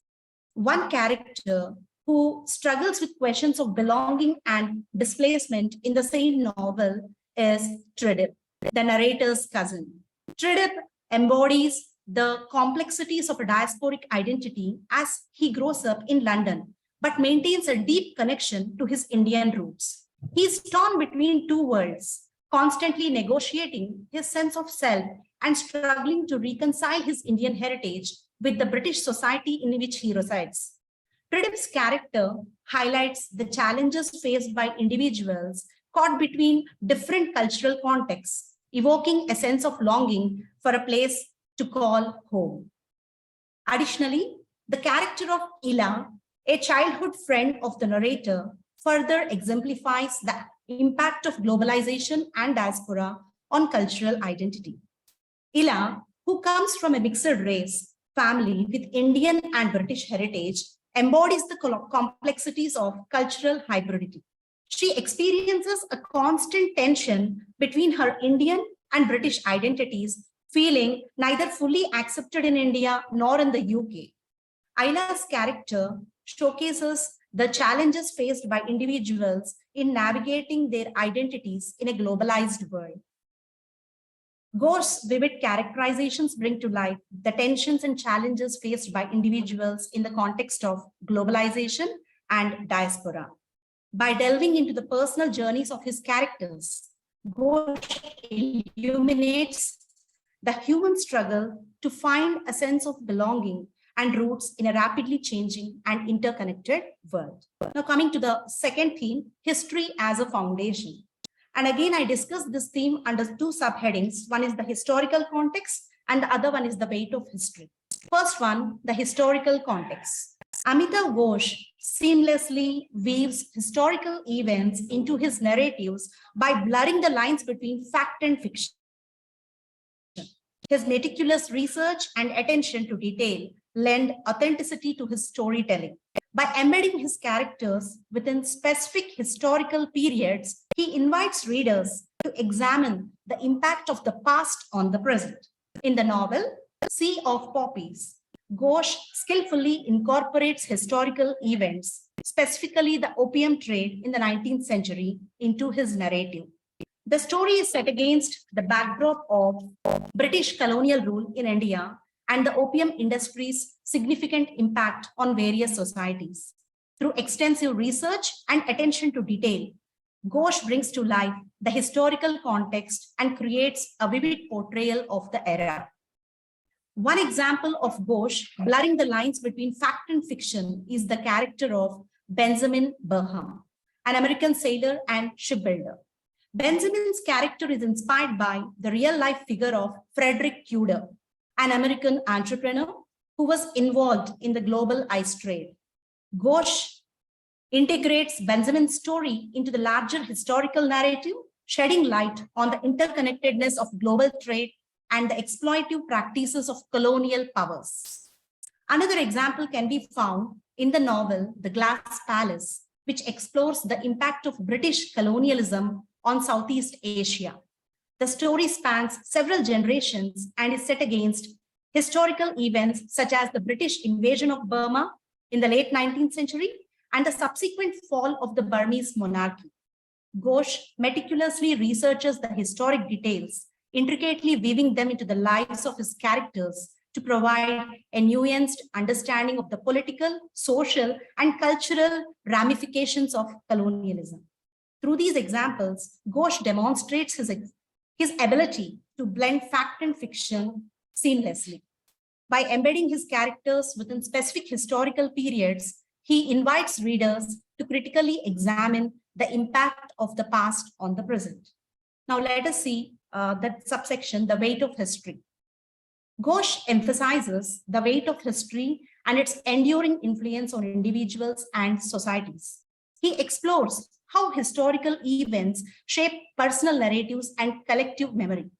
One character who struggles with questions of belonging and displacement in the same novel is Tridip, the narrator's cousin. Tridip embodies the complexities of a diasporic identity as he grows up in London, but maintains a deep connection to his Indian roots. He is torn between two worlds, constantly negotiating his sense of self and struggling to reconcile his Indian heritage with the British society in which he resides. Tridip's character highlights the challenges faced by individuals caught between different cultural contexts, evoking a sense of longing for a place to call home. Additionally, the character of Ila, a childhood friend of the narrator, further exemplifies the impact of globalization and diaspora on cultural identity. Ila, who comes from a mixed race family with Indian and British heritage, embodies the complexities of cultural hybridity. She experiences a constant tension between her Indian and British identities, feeling neither fully accepted in India nor in the UK. Ila's character showcases the challenges faced by individuals in navigating their identities in a globalized world. Ghosh's vivid characterizations bring to life the tensions and challenges faced by individuals in the context of globalization and diaspora. By delving into the personal journeys of his characters, Ghosh illuminates the human struggle to find a sense of belonging and roots in a rapidly changing and interconnected world. Now coming to the second theme, history as a foundation. And again, I discussed this theme under two subheadings. One is the historical context and the other one is the weight of history. First one, the historical context. Amitav Ghosh seamlessly weaves historical events into his narratives by blurring the lines between fact and fiction. His meticulous research and attention to detail lend authenticity to his storytelling. By embedding his characters within specific historical periods, he invites readers to examine the impact of the past on the present. In the novel, Sea of Poppies, Ghosh skillfully incorporates historical events, specifically the opium trade in the 19th century, into his narrative. The story is set against the backdrop of British colonial rule in India and the opium industry's significant impact on various societies. Through extensive research and attention to detail, Ghosh brings to life the historical context and creates a vivid portrayal of the era. One example of Ghosh blurring the lines between fact and fiction is the character of Benjamin Burham, an American sailor and shipbuilder. Benjamin's character is inspired by the real-life figure of Frederick Tudor, an American entrepreneur who was involved in the global ice trade. Ghosh integrates Benjamin's story into the larger historical narrative, shedding light on the interconnectedness of global trade, and the exploitative practices of colonial powers. Another example can be found in the novel The Glass Palace, which explores the impact of British colonialism on Southeast Asia. The story spans several generations and is set against historical events such as the British invasion of Burma in the late 19th century and the subsequent fall of the Burmese monarchy. Ghosh meticulously researches the historic details, intricately weaving them into the lives of his characters to provide a nuanced understanding of the political, social, and cultural ramifications of colonialism. Through these examples, Ghosh demonstrates his ability to blend fact and fiction seamlessly. By embedding his characters within specific historical periods, he invites readers to critically examine the impact of the past on the present. Now let us see that subsection, the weight of history. Ghosh emphasizes the weight of history and its enduring influence on individuals and societies. He explores how historical events shape personal narratives and collective memory,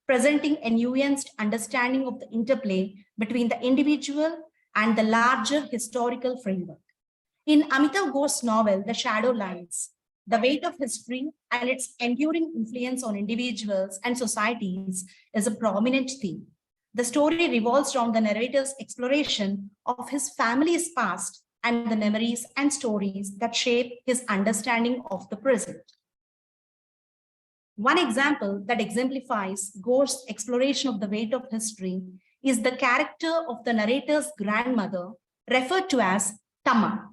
presenting a nuanced understanding of the interplay between the individual and the larger historical framework. In Amitav Ghosh's novel, The Shadow Lines, the weight of history and its enduring influence on individuals and societies is a prominent theme. The story revolves around the narrator's exploration of his family's past and the memories and stories that shape his understanding of the present. One example that exemplifies Ghosh's exploration of the weight of history is the character of the narrator's grandmother, referred to as Tama.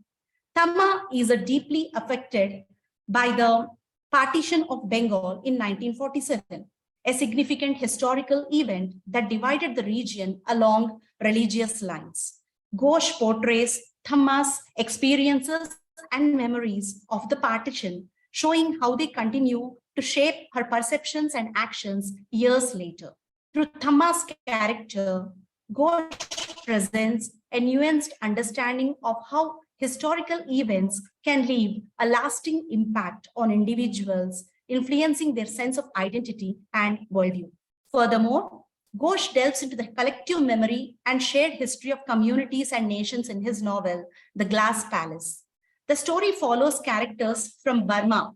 Tama is deeply affected by the partition of Bengal in 1947, a significant historical event that divided the region along religious lines. Ghosh portrays Tama's experiences and memories of the partition, showing how they continue to shape her perceptions and actions years later. Through Tama's character, Ghosh presents a nuanced understanding of how historical events can leave a lasting impact on individuals, influencing their sense of identity and worldview. Furthermore, Ghosh delves into the collective memory and shared history of communities and nations in his novel, The Glass Palace. The story follows characters from Burma,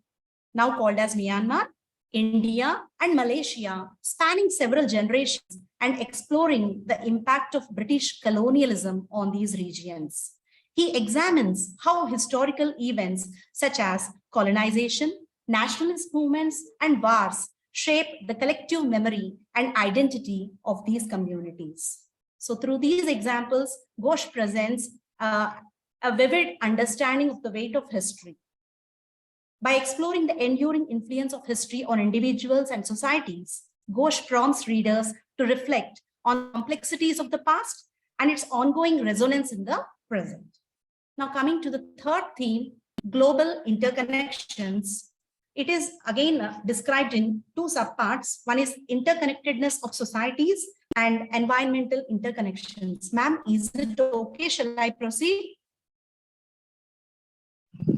now called as Myanmar, India, and Malaysia, spanning several generations and exploring the impact of British colonialism on these regions. He examines how historical events such as colonization, nationalist movements, and wars shape the collective memory and identity of these communities. So through these examples, Ghosh presents a vivid understanding of the weight of history. By exploring the enduring influence of history on individuals and societies, Ghosh prompts readers to reflect on the complexities of the past and its ongoing resonance in the present. Now coming to the third theme, global interconnections. It is again described in two subparts. One is interconnectedness of societies and environmental interconnections. Ma'am, is it okay? Shall I proceed?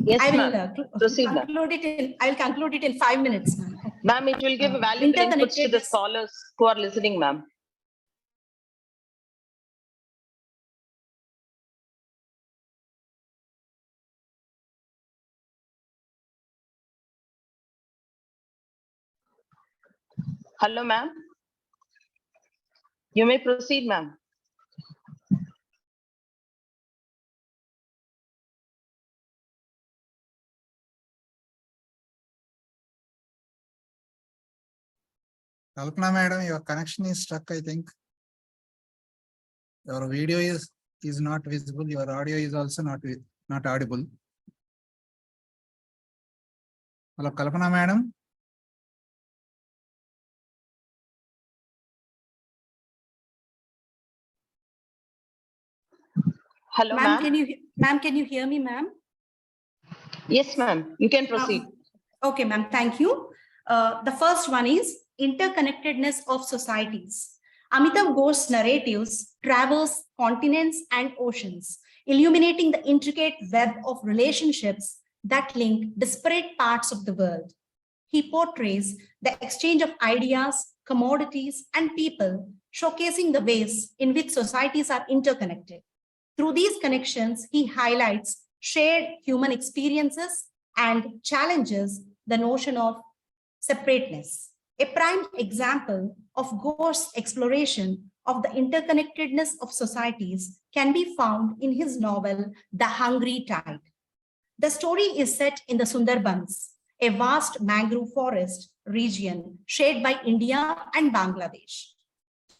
Yes, I will ma'am. Proceed, ma'am. I will conclude it in 5 minutes, ma'am. Ma'am, it will give valuable inputs to the scholars who are listening, ma'am. Hello, ma'am. You may proceed, ma'am. Kalpana madam, your connection is stuck, I think. Your video is not visible. Your audio is also not audible. Hello, Kalpana madam. Hello, Ma'am, ma'am. can you hear me, ma'am? Yes, ma'am. You can proceed. Okay, ma'am. Thank you. The first one is interconnectedness of societies. Amitav Ghosh's narratives traverse continents and oceans, illuminating the intricate web of relationships that link disparate parts of the world. he portrays the exchange of ideas, commodities, and people, showcasing the ways in which societies are interconnected. Through these connections, he highlights shared human experiences and challenges the notion of separateness. A prime example of Ghosh's exploration of the interconnectedness of societies can be found in his novel, The Hungry Tide. The story is set in the Sundarbans, a vast mangrove forest region shared by India and Bangladesh.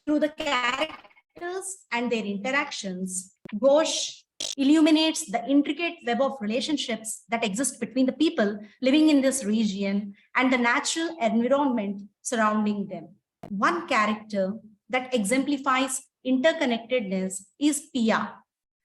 Through the characters and their interactions, Ghosh illuminates the intricate web of relationships that exist between the people living in this region and the natural environment surrounding them. One character that exemplifies interconnectedness is Pia,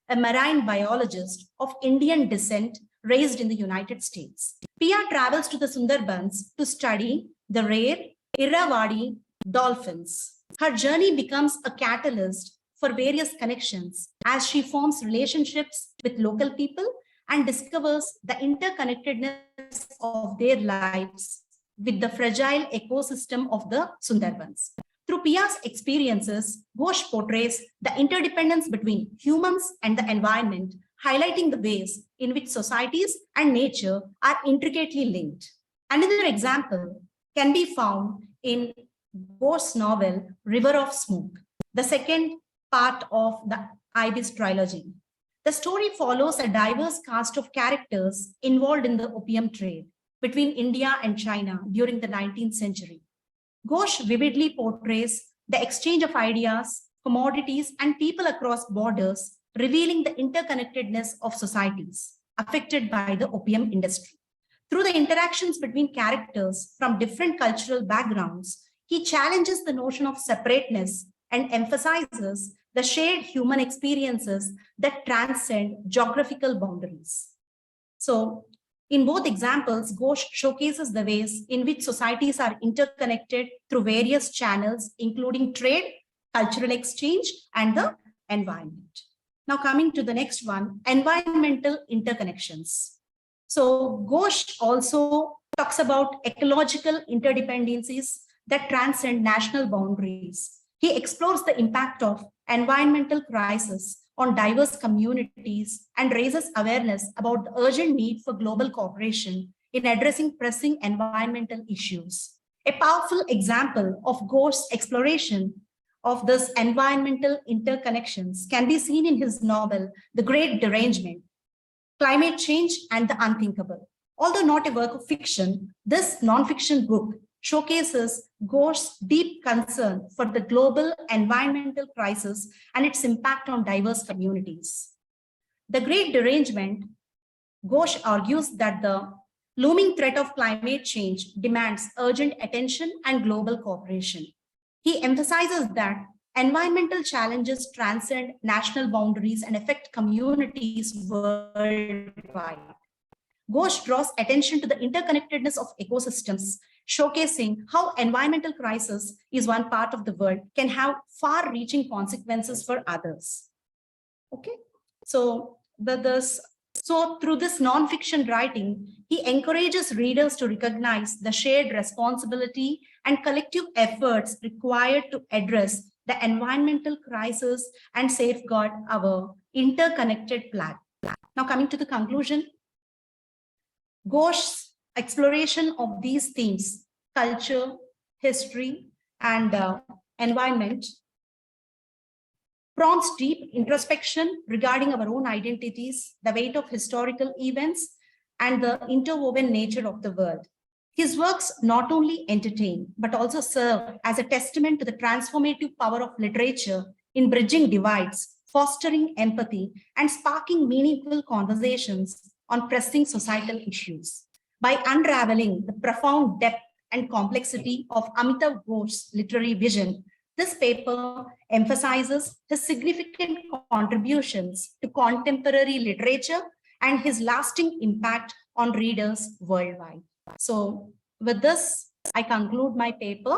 a marine biologist of Indian descent raised in the United States. Pia travels to the Sundarbans to study the rare Irrawaddy dolphins. Her journey becomes a catalyst for various connections as she forms relationships with local people and discovers the interconnectedness of their lives with the fragile ecosystem of the Sundarbans. Through Pia's experiences, Ghosh portrays the interdependence between humans and the environment, highlighting the ways in which societies and nature are intricately linked. Another example can be found in Ghosh's novel, River of Smoke, the second part of the Ibis trilogy. The story follows a diverse cast of characters involved in the opium trade between India and China during the 19th century. Ghosh vividly portrays the exchange of ideas, commodities, and people across borders, revealing the interconnectedness of societies affected by the opium industry. Through the interactions between characters from different cultural backgrounds, he challenges the notion of separateness and emphasizes the shared human experiences that transcend geographical boundaries. So, in both examples, Ghosh showcases the ways in which societies are interconnected through various channels, including trade, cultural exchange, and the environment. Now, coming to the next one, environmental interconnections. So, Ghosh also talks about ecological interdependencies that transcend national boundaries. He explores the impact of environmental crisis on diverse communities and raises awareness about the urgent need for global cooperation in addressing pressing environmental issues. A powerful example of Ghosh's exploration of this environmental interconnections can be seen in his novel, The Great Derangement, Climate Change and the Unthinkable. Although not a work of fiction, this non-fiction book showcases Ghosh's deep concern for the global environmental crisis and its impact on diverse communities. The Great Derangement, Ghosh argues that the looming threat of climate change demands urgent attention and global cooperation. He emphasizes that environmental challenges transcend national boundaries and affect communities worldwide. Ghosh draws attention to the interconnectedness of ecosystems, showcasing how environmental crisis is one part of the world can have far-reaching consequences for others. Okay, so through this non-fiction writing, he encourages readers to recognize the shared responsibility and collective efforts required to address the environmental crisis and safeguard our interconnected planet. Now, coming to the conclusion, Ghosh's exploration of these themes, culture, history, and environment, prompts deep introspection regarding our own identities, the weight of historical events, and the interwoven nature of the world. His works not only entertain, but also serve as a testament to the transformative power of literature in bridging divides, fostering empathy, and sparking meaningful conversations on pressing societal issues. By unraveling the profound depth and complexity of Amitav Ghosh's literary vision, this paper emphasizes his significant contributions to contemporary literature and his lasting impact on readers worldwide. So with this, I conclude my paper,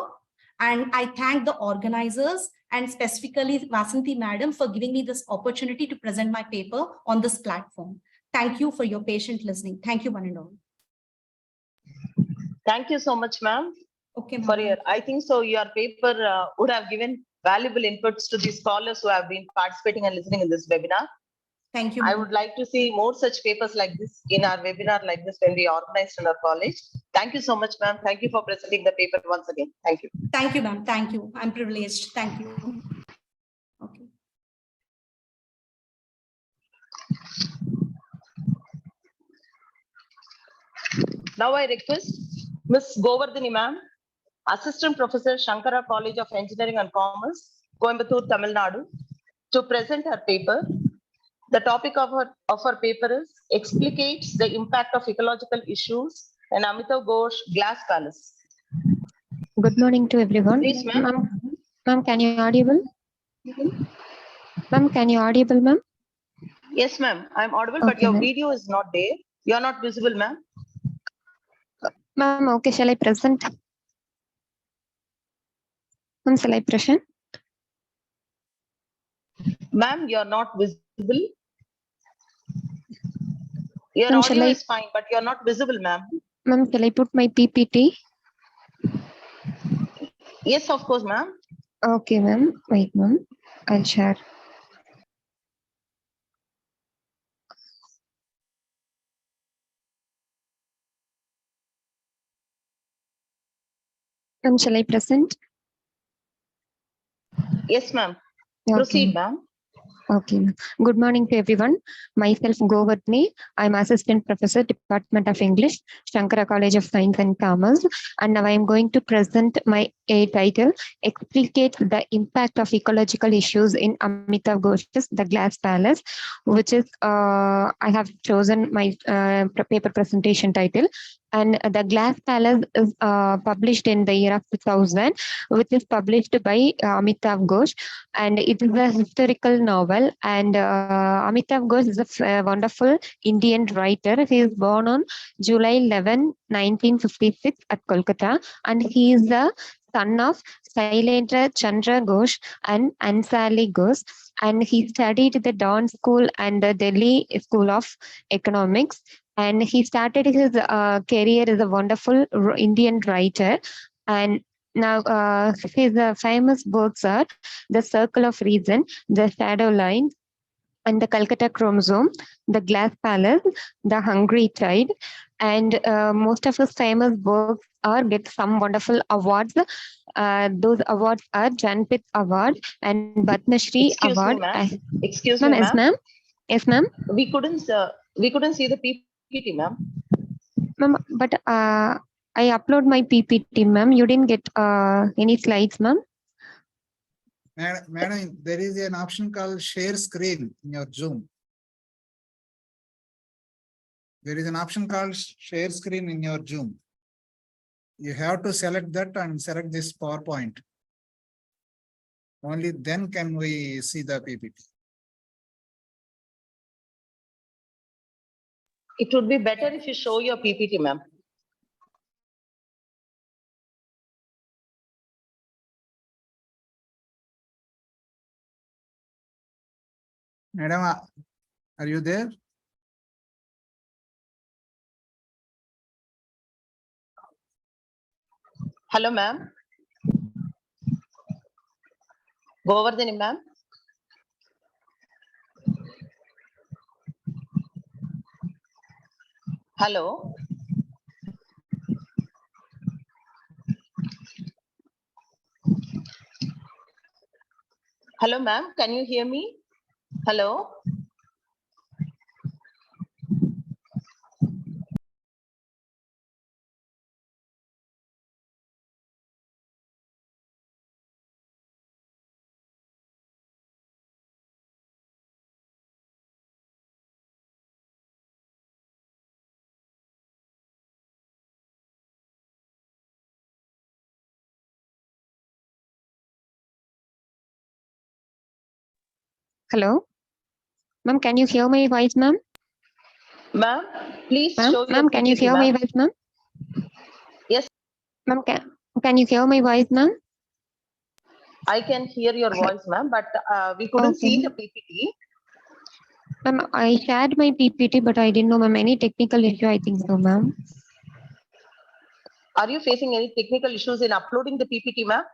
and I thank the organizers and specifically Vasanthi Madam for giving me this opportunity to present my paper on this platform. Thank you for your patient listening. Thank you, one and all. Thank you so much, ma'am, Okay, for ma'am. your, I think so your paper would have given valuable inputs to the scholars who have been participating and listening in this webinar. Thank you. I ma'am. would like to see more such papers like this in our webinar like this when we organized in our college. Thank you so much, ma'am. Thank you for presenting the paper once again. Thank you. Thank you, ma'am. Thank you. I'm privileged. Thank you. Okay. Now I request Ms. Govardhani, ma'am, Assistant Professor, Shankara College of Engineering and Commerce, Coimbatore, Tamil Nadu, to present her paper. The topic of her paper is Explicates the Impact of Ecological Issues in Amitav Ghosh Glass Palace. Good morning to everyone. Please, ma'am. Ma'am, can you audible? Ma'am, can you audible, ma'am? Yes, ma'am. I'm audible, but Okay, your ma'am. video is not there. You are not visible, ma'am. Ma'am, okay, shall I present? Ma'am, shall I present? Ma'am, you are not visible. Your Ma'am, audio is fine, but you are not visible, ma'am. Ma'am, shall I put my PPT? Yes, of course, ma'am. Okay, ma'am. Wait, ma'am. I'll share. Ma'am, shall I present? Yes, ma'am. Okay. Proceed, ma'am. Okay. Good morning to everyone. Myself, Govardhani. I'm Assistant Professor, Department of English, Shankara College of Science and Commerce. And now I am going to present my title, Explicate the Impact of Ecological Issues in Amitav Ghosh's The Glass Palace, which is, I have chosen my paper presentation title. And The Glass Palace is published in the year of 2000, which is published by Amitav Ghosh. And it is a historical novel. And Amitav Ghosh is a wonderful Indian writer. He is born on July 11, 1956 at Kolkata. And he is the son of Shailendra Chandra Ghosh and Ansali Ghosh. And he studied the Dawn School and the Delhi School of Economics. And he started his career as a wonderful Indian writer. And now his famous books are The Circle of Reason, The Shadow Line, and The Calcutta Chromosome, The Glass Palace, The Hungry Child. And most of his famous books are get some wonderful awards. Those awards are Janpith Award and Padma Shri Excuse Award. me, ma'am. Excuse Ma'am, me, yes, ma'am. ma'am. Yes, ma'am. We couldn't see the PPT, ma'am. Ma'am, but I upload my PPT, ma'am. You didn't get any slides, ma'am. Madam, there is an option called share screen in your Zoom. There is an option called share screen in your Zoom. You have to select that and select this PowerPoint. Only then can we see the PPT. It would be better if you show your PPT, ma'am. Madam, are you there? Hello, ma'am. Govardhani, ma'am. Hello. Hello, ma'am. Can you hear me? Hello. Hello. Ma'am, can you hear my voice, ma'am? Ma'am, please Ma'am, show your ma'am, can you PPT, hear my ma'am. voice, ma'am? Yes, Ma'am, can you hear my voice, ma'am? I can hear your voice, ma'am, but we couldn't Okay, see the ma'am. PPT. Ma'am, I shared my PPT, but I didn't know, ma'am, any technical issue, I think so, ma'am. Are you facing any technical issues in uploading the PPT, ma'am?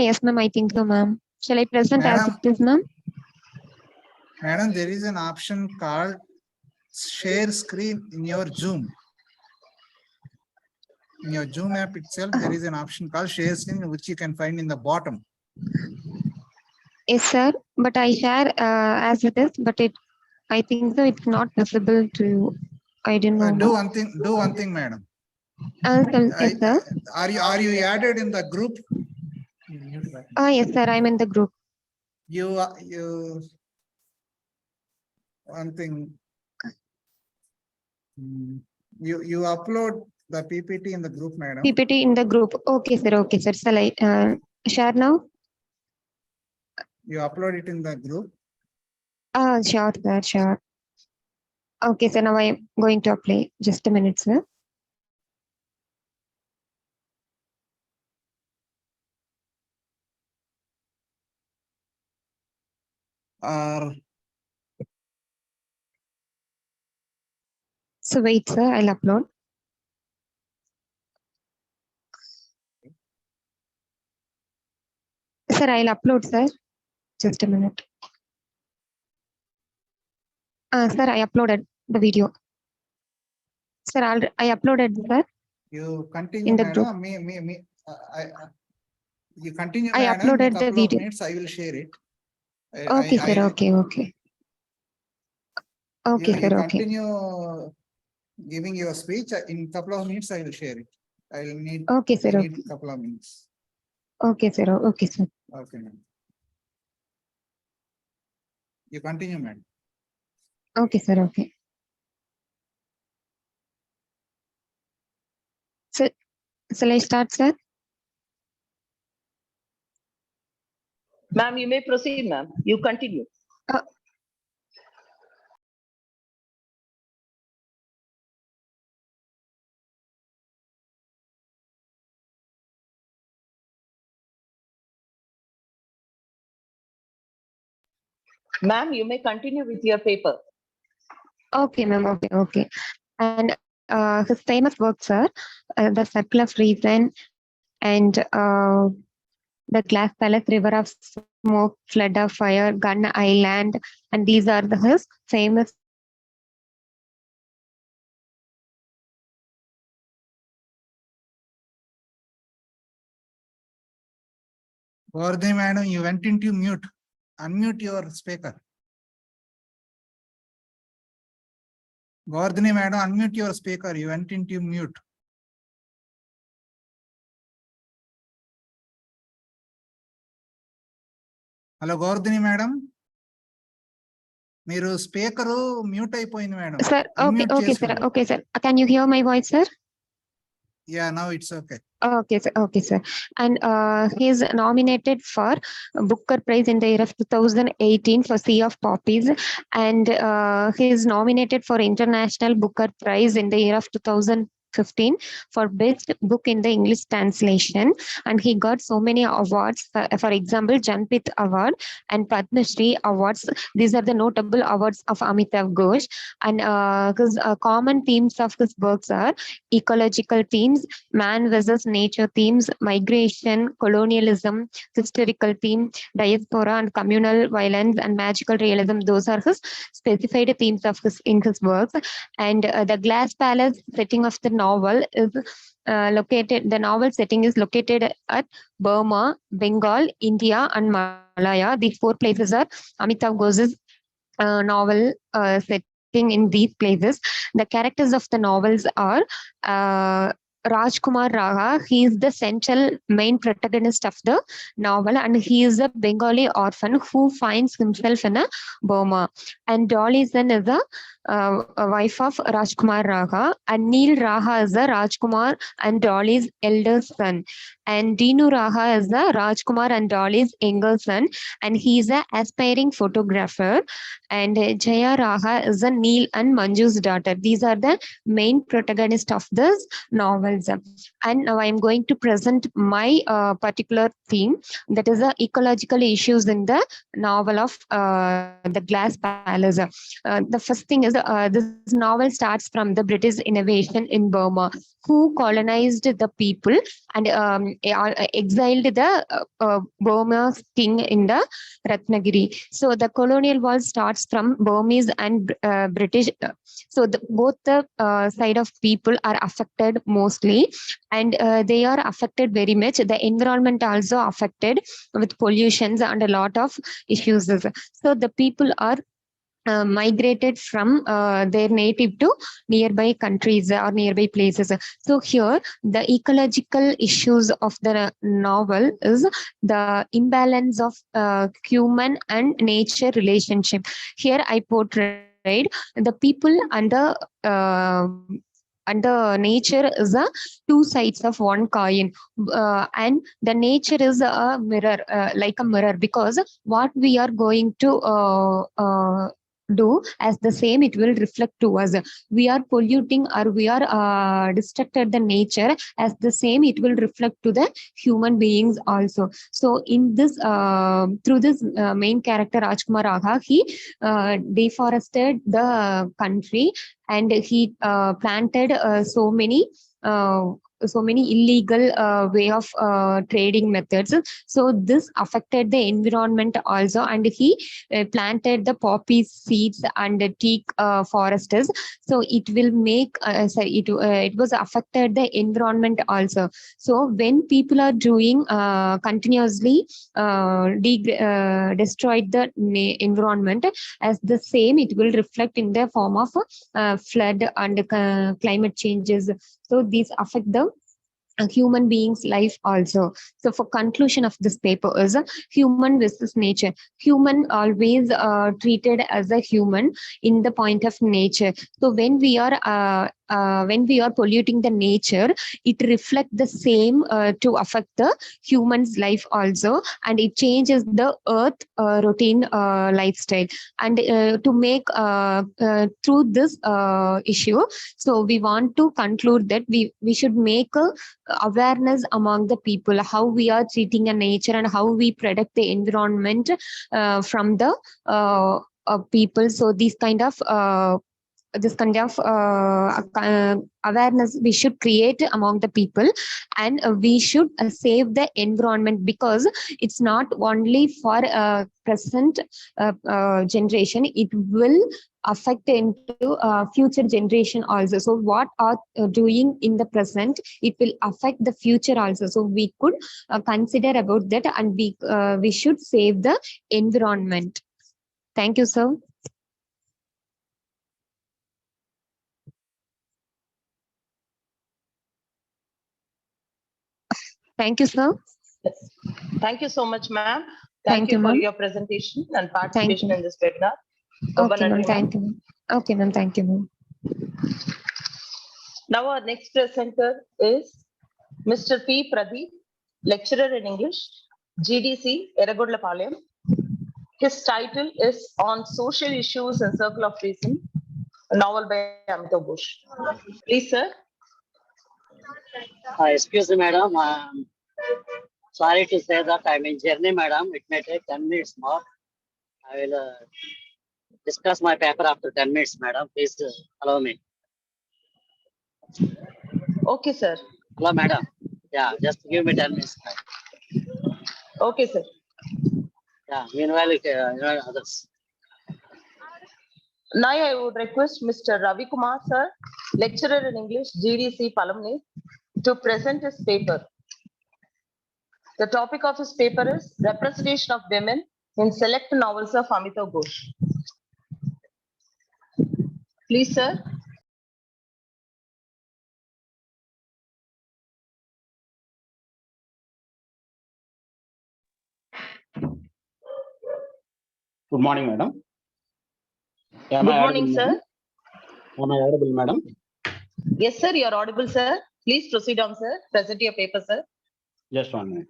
Yes, ma'am, I think so, ma'am. Shall I present as Madam, it is, ma'am? madam, there is an option called share screen in your Zoom. In your Zoom app itself, there is an option called share screen, which you can find in the bottom. Yes, sir. But I share as it is, but I think so it's not visible to you. I don't know. Do one thing, madam. Yes, sir. Are you added in the group? Yes, sir. I'm in the group. You one thing. You upload the PPT in the group, madam. PPT in the group. Okay, sir. Okay, sir. Shall I share now? You upload it in the group. Sure, sir. Sure. Okay, so now I'm going to apply. Just a minute, sir. So wait, sir. I'll upload. Sir, I'll upload, sir. Just a minute. Sir, I uploaded the video. Sir, I uploaded, sir. You continue, in the madam. group. You continue, I madam. uploaded In a the couple of video. minutes, I will share it. Okay, sir. Okay, okay. Okay, you sir. Okay. continue giving your speech. In a couple of minutes, I will share it. I will need. Okay, sir. I need Okay. a couple of minutes. Okay, sir. Okay, sir. Okay, madam. You continue, madam. Okay, sir. Okay. So, shall I start, sir? Ma'am, you may proceed, ma'am. You continue. Ma'am, you may continue with your paper. Okay, ma'am. Okay, okay. And his famous works are The Circle of Reason and The Glass Palace, River of Smoke, Flood of Fire, Gun Island, and these are his famous. Gordhi, madam, you went into mute. Unmute your speaker. Gordhi, madam, unmute your speaker. You went into mute. Hello, Gordhi, madam. మీరు speaker mute అయిపోయింది madam. Sir, okay, okay, sir. Okay, sir. Can you hear my voice, sir? Yeah, now it's okay. Okay, sir. Okay, sir. And he is nominated for Booker Prize in the year of 2018 for Sea of Poppies, and he is nominated for International Booker Prize in the year of 2015 for Best Book in the English Translation, and he got so many awards. For example, Janpith Award and Padma Shri Awards. These are the notable awards of Amitav Ghosh, and his common themes of his works are ecological themes, man versus nature themes, migration, colonialism, historical theme, diaspora and communal violence, and magical realism. Those are his specified themes of in his works. And the Glass Palace setting of the novel is located. The novel setting is located at Burma, Bengal, India, and Malaya. These four places are Amitav Ghosh's novel setting in these places. The characters of the novels are Rajkumar Raga. He is the central main protagonist of the novel, and he is a Bengali orphan who finds himself in a Burma. And Dolly Sen is a wife of Rajkumar Raga, and Neil Raha is a Rajkumar and Dolly's elder son. and Dinu Raha is the Rajkumar and Dolly's younger son, and he is an aspiring photographer. And Jaya Raha is a Neil and Manju's daughter. These are the main protagonists of this novels. And now I am going to present my particular theme, that is the ecological issues in the novel of The Glass Palace. The first thing is this novel starts from the British invasion in Burma, who colonized the people and exiled the Burma's king in the Ratnagiri. So the colonial war starts from Burmese and British. So both the side of people are affected mostly, and they are affected very much. The environment also affected with pollutions and a lot of issues. So the people are migrated from their native to nearby countries or nearby places. So here the ecological issues of the novel is the imbalance of human and nature relationship. Here I portrayed the people under nature is a two sides of one coin, and the nature is a mirror, like a mirror, because what we are going to do as the same, it will reflect to us. We are polluting or we are distracted the nature, as the same it will reflect to the human beings also. So in this through this main character Rajkumar Agha, he deforested the country, and he planted so many illegal way of trading methods. So this affected the environment also, and he planted the poppy seeds and the teak forests. So it will make it was affected the environment also. So when people are doing continuously destroyed the environment, as the same it will reflect in the form of flood and climate changes. So these affect the human beings life also. So for conclusion of this paper is human versus nature. Human always treated as a human in the point of nature. So when we are polluting the nature, it reflects the same to affect the human's life also, and it changes the earth routine lifestyle. And to make through this issue, so we want to conclude that we should make awareness among the people, how we are treating a nature and how we protect the environment from the people. So this kind of awareness we should create among the people, and we should save the environment, because it's not only for present generation, it will affect into future generation also. So what are doing in the present, it will affect the future also. So we could consider about that, and we should save the environment. Thank you, sir. Thank you, sir. Yes. Thank you so much, ma'am. Thank Thank you you, for ma'am. your presentation and Thank participation you. in this webinar. Okay, ma'am. Thank you, ma'am. Okay, ma'am. Thank you, ma'am. Now our next presenter is Mr. P. Pradeep, lecturer in English, GDC, Eragodlapalayam. His title is On Social Issues and Circle of Reason, a novel by Amitav Ghosh. Please, sir. Excuse me, madam. Sorry to say that I'm in journey, madam. It may take 10 minutes more. I will discuss my paper after 10 minutes, madam. Please allow me. Okay, sir. Hello, madam. Yeah, just give me 10 minutes. Okay, sir. Yeah, meanwhile, others. Now I would request Mr. Ravi Kumar, sir, lecturer in English, GDC, Palamne, to present his paper. The topic of his paper is Representation of Women in Select Novels of Amitav Ghosh. Please, sir. Good morning, madam. Good morning, sir. Am I audible, madam? Yes, sir, you are audible, sir. Please proceed on, sir. Present your paper, sir. Just 1 minute.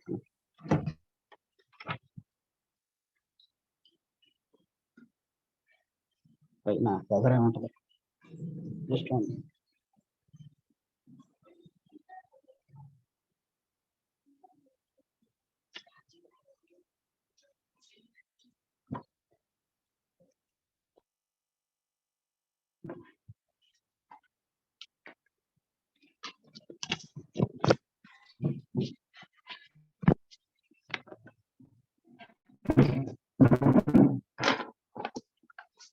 Just 1 minute.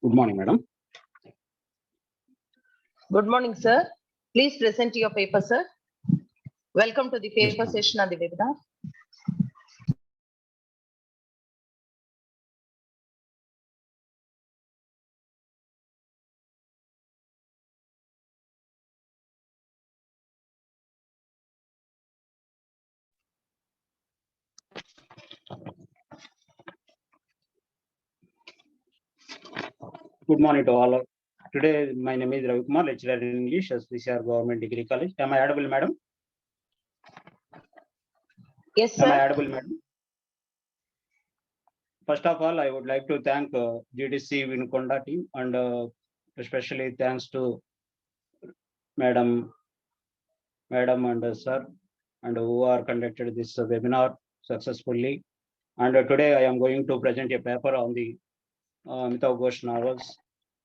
Good morning, madam. Good morning, sir. Please present your paper, sir. Welcome to the paper session of the webinar. Good morning to all. Today, my name is Ravi Kumar, lecturer in English, SPCR Government Degree College. Am I audible, madam? Yes, sir. Am I audible, madam? First of all, I would like to thank GDC Vinkonda team and especially thanks to Madam and Sir and who are conducted this webinar successfully. And today I am going to present a paper on the Amitav Ghosh novels.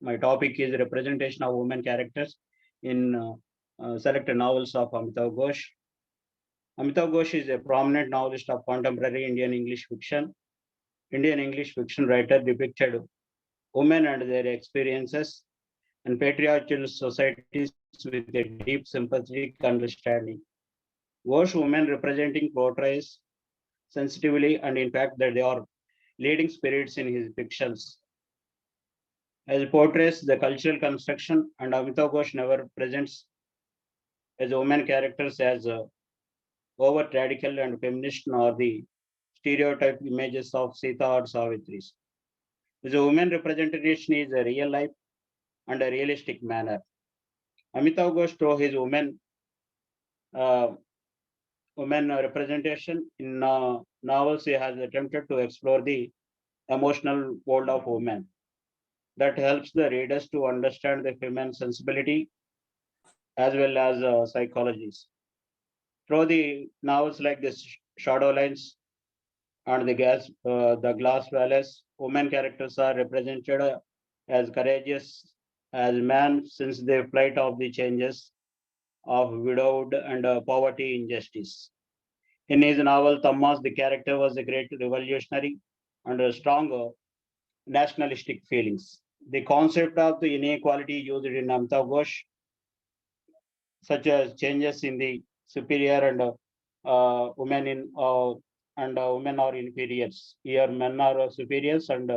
My topic is representation of women characters in selected novels of Amitav Ghosh. Amitav Ghosh is a prominent novelist of contemporary Indian English fiction. Indian English fiction writer depicted women and their experiences and patriarchal societies with a deep sympathetic understanding. Ghosh women representing portrays sensitively and in fact that they are leading spirits in his fictions. As portrays the cultural construction, and Amitav Ghosh never presents as women characters as overt radical and feminist nor the stereotype images of Sita or Savitris. The women representation is a real life and a realistic manner. Amitav Ghosh through his women representation in novels, he has attempted to explore the emotional world of women. That helps the readers to understand the human sensibility as well as psychologies. Through the novels like the Shadowlands and the Glass Palace, women characters are represented as courageous as men since their flight of the changes of widowed and poverty injustice. In his novel Thammas, the character was a great revolutionary and a strong nationalistic feelings. The concept of the inequality used in Amitav Ghosh, such as changes in the superior and women in and women are inferiors. Here, men are superiors and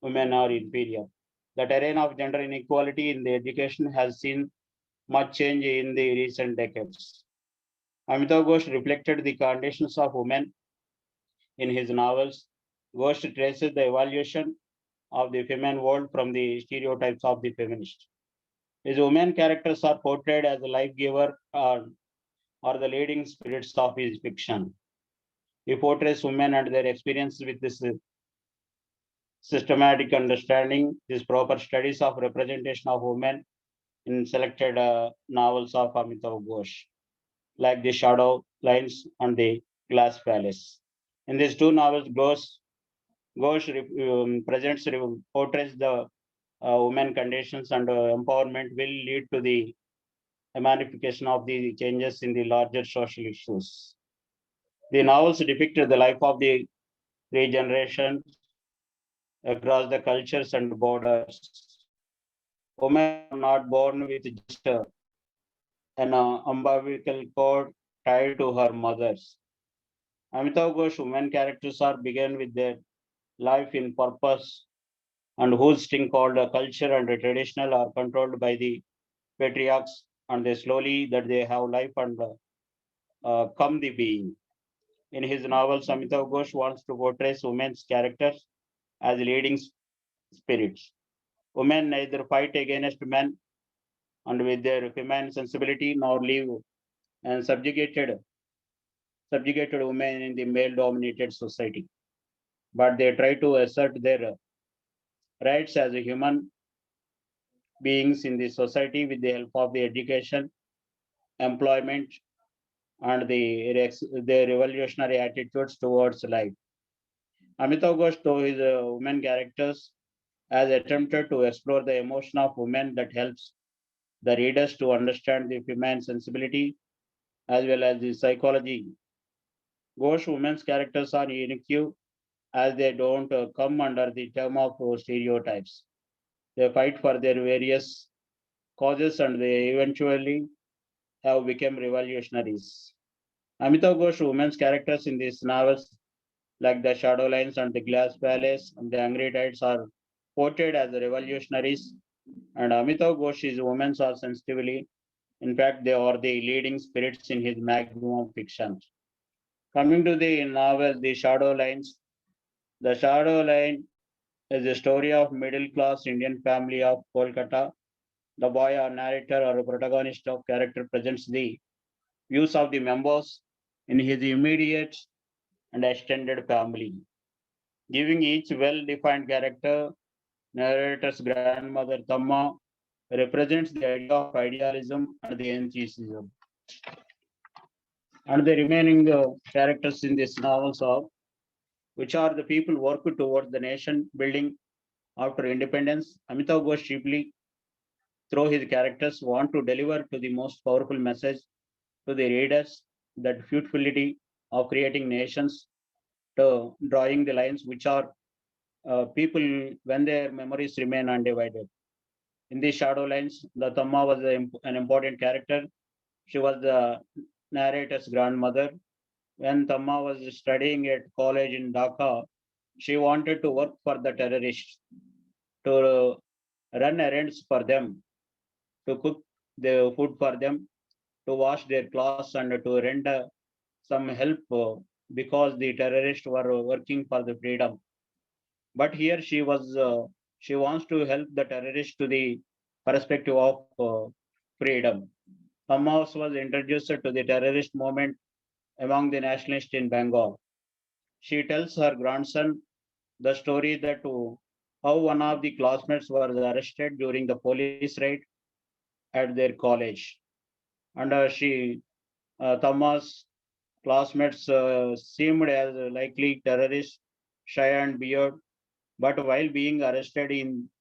women are inferior. The terrain of gender inequality in the education has seen much change in the recent decades. Amitav Ghosh reflected the conditions of women in his novels. Ghosh traces the evolution of the feminine world from the stereotypes of the feminist. His women characters are portrayed as the life giver or the leading spirits of his fiction. He portrays women and their experiences with this systematic understanding, these proper studies of representation of women in selected novels of Amitav Ghosh, like The Shadow Lines and The Glass Palace. In these two novels, Ghosh portrays the women conditions and empowerment will lead to the emancipation of the changes in the larger social issues. The novels depicted the life of the three generations across the cultures and borders. Women are not born with just an umbilical cord tied to her mothers. Amitav Ghosh women characters are began with their life in purpose and whose thing called culture and traditional are controlled by the patriarchs, and they slowly that they have life and come the being. In his novels, Amitav Ghosh wants to portray women's characters as leading spirits. Women neither fight against men and with their feminine sensibility nor live and subjugated women in the male-dominated society, but they try to assert their rights as a human beings in the society with the help of the education, employment, and their revolutionary attitudes towards life. Amitav Ghosh, through his women characters, has attempted to explore the emotion of women that helps the readers to understand the feminine sensibility as well as the psychology. Ghosh women's characters are unique as they don't come under the term of stereotypes. They fight for their various causes and they eventually have become revolutionaries. Amitav Ghosh women's characters in these novels like the Shadow Lines and the Glass Palace and the Angry Tides are portrayed as revolutionaries, and Amitav Ghosh's women are sensitively. In fact, they are the leading spirits in his maximum fiction. Coming to the novel, The Shadow Lines, The Shadow Line is the story of middle-class Indian family of Kolkata. The boy or narrator or protagonist of character presents the views of the members in his immediate and extended family, giving each well-defined character. Narrator's grandmother Tamma represents the idea of idealism and the enthusiasm. And the remaining characters in this novels are which are the people work towards the nation building after independence. Amitav Ghosh chiefly through his characters want to deliver to the most powerful message to the readers that futility of creating nations to drawing the lines which are people when their memories remain undivided. In the Shadow Lines, the Tamma was an important character. She was the narrator's grandmother. When Tamma was studying at college in Dhaka, she wanted to work for the terrorists, to run errands for them, to cook the food for them, to wash their clothes, and to render some help because the terrorists were working for the freedom. But here she wants to help the terrorists to the perspective of freedom. Hamas was introduced to the terrorist movement among the nationalists in Bengal. She tells her grandson the story that how one of the classmates was arrested during the police raid at their college. And Thomas' classmates seemed as likely terrorists, shy and beard, but while being arrested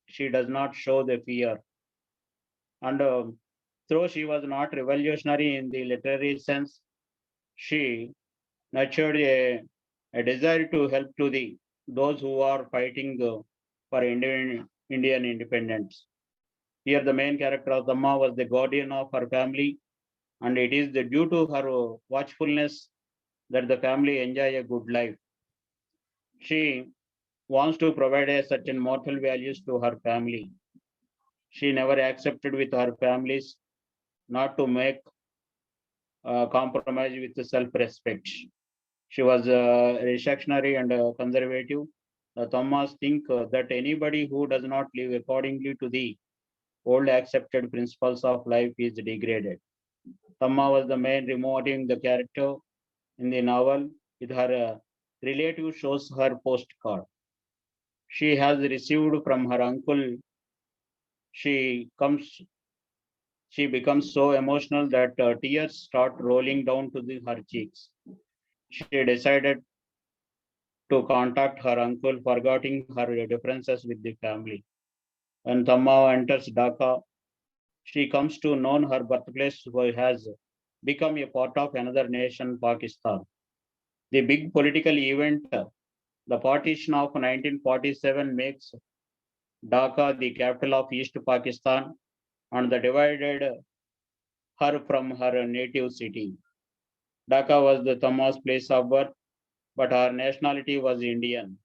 she does not show the fear. And though she was not revolutionary in the literary sense, she nurtured a desire to help to those who are fighting for Indian independence. Here, the main character of Dhamma was the guardian of her family, and it is due to her watchfulness that the family enjoy a good life. She wants to provide a certain moral values to her family. She never accepted with her families not to make compromise with self-respect. She was reactionary and conservative. The Thomas think that anybody who does not live accordingly to the old accepted principles of life is degraded. Thamma was the main remoting the character in the novel with her relative shows her postcard. She has received from her uncle. She becomes so emotional that tears start rolling down to her cheeks. She decided to contact her uncle, forgetting her differences with the family. When Thamma enters Dhaka, she comes to know her birthplace has become a part of another nation, Pakistan. The big political event, the partition of 1947 makes Dhaka the capital of East Pakistan and the divided her from her native city. Dhaka was the Thamma's place of birth, but her nationality was Indian.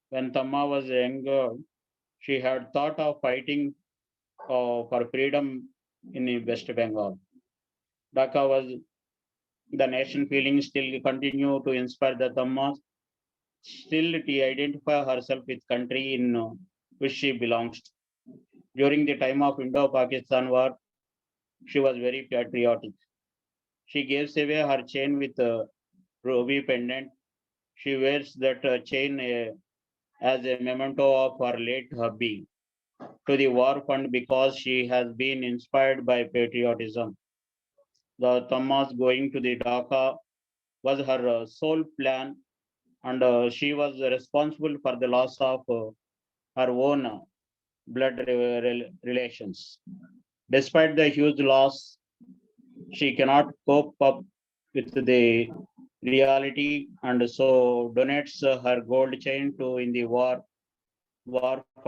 When Thamma was younger, she had thought of fighting for freedom in West Bengal. Dhaka was the nation feeling still continue to inspire the Thammas. Still, to identify herself with country in which she belongs. During the time of Indo-Pakistan War, she was very patriotic. She gave away her chain with ruby pendant. She wears that chain as a memento of her late hubby to the war fund because she has been inspired by patriotism. The Thomas going to the Dhaka was her sole plan, and she was responsible for the loss of her own blood relations. Despite the huge loss, she cannot cope up with the reality and so donates her gold chain to in the war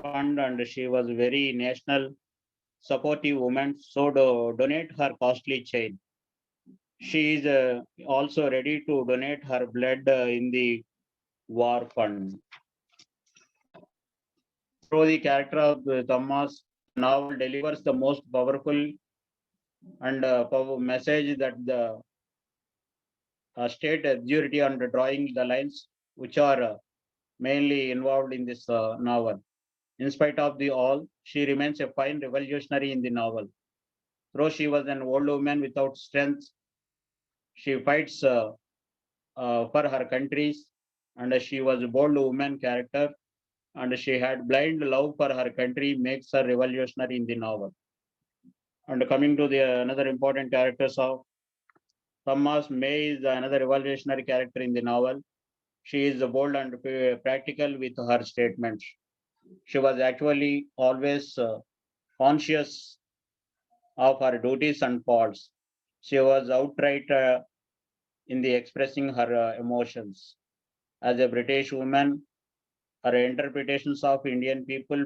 fund, and she was very national supportive woman, so donate her costly chain. She is also ready to donate her blood in the war fund. Through the character of Thomas, the novel delivers the most powerful and message that the state authority on drawing the lines which are mainly involved in this novel. In spite of the all, she remains a fine revolutionary in the novel. Though she was an old woman without strength, she fights for her countries, and she was a bold woman character, and she had blind love for her country, makes her revolutionary in the novel. And coming to the another important characters of Thomas May is another revolutionary character in the novel. She is bold and practical with her statements. She was actually always conscious of her duties and faults. She was outright in the expressing her emotions. As a British woman, her interpretations of Indian people,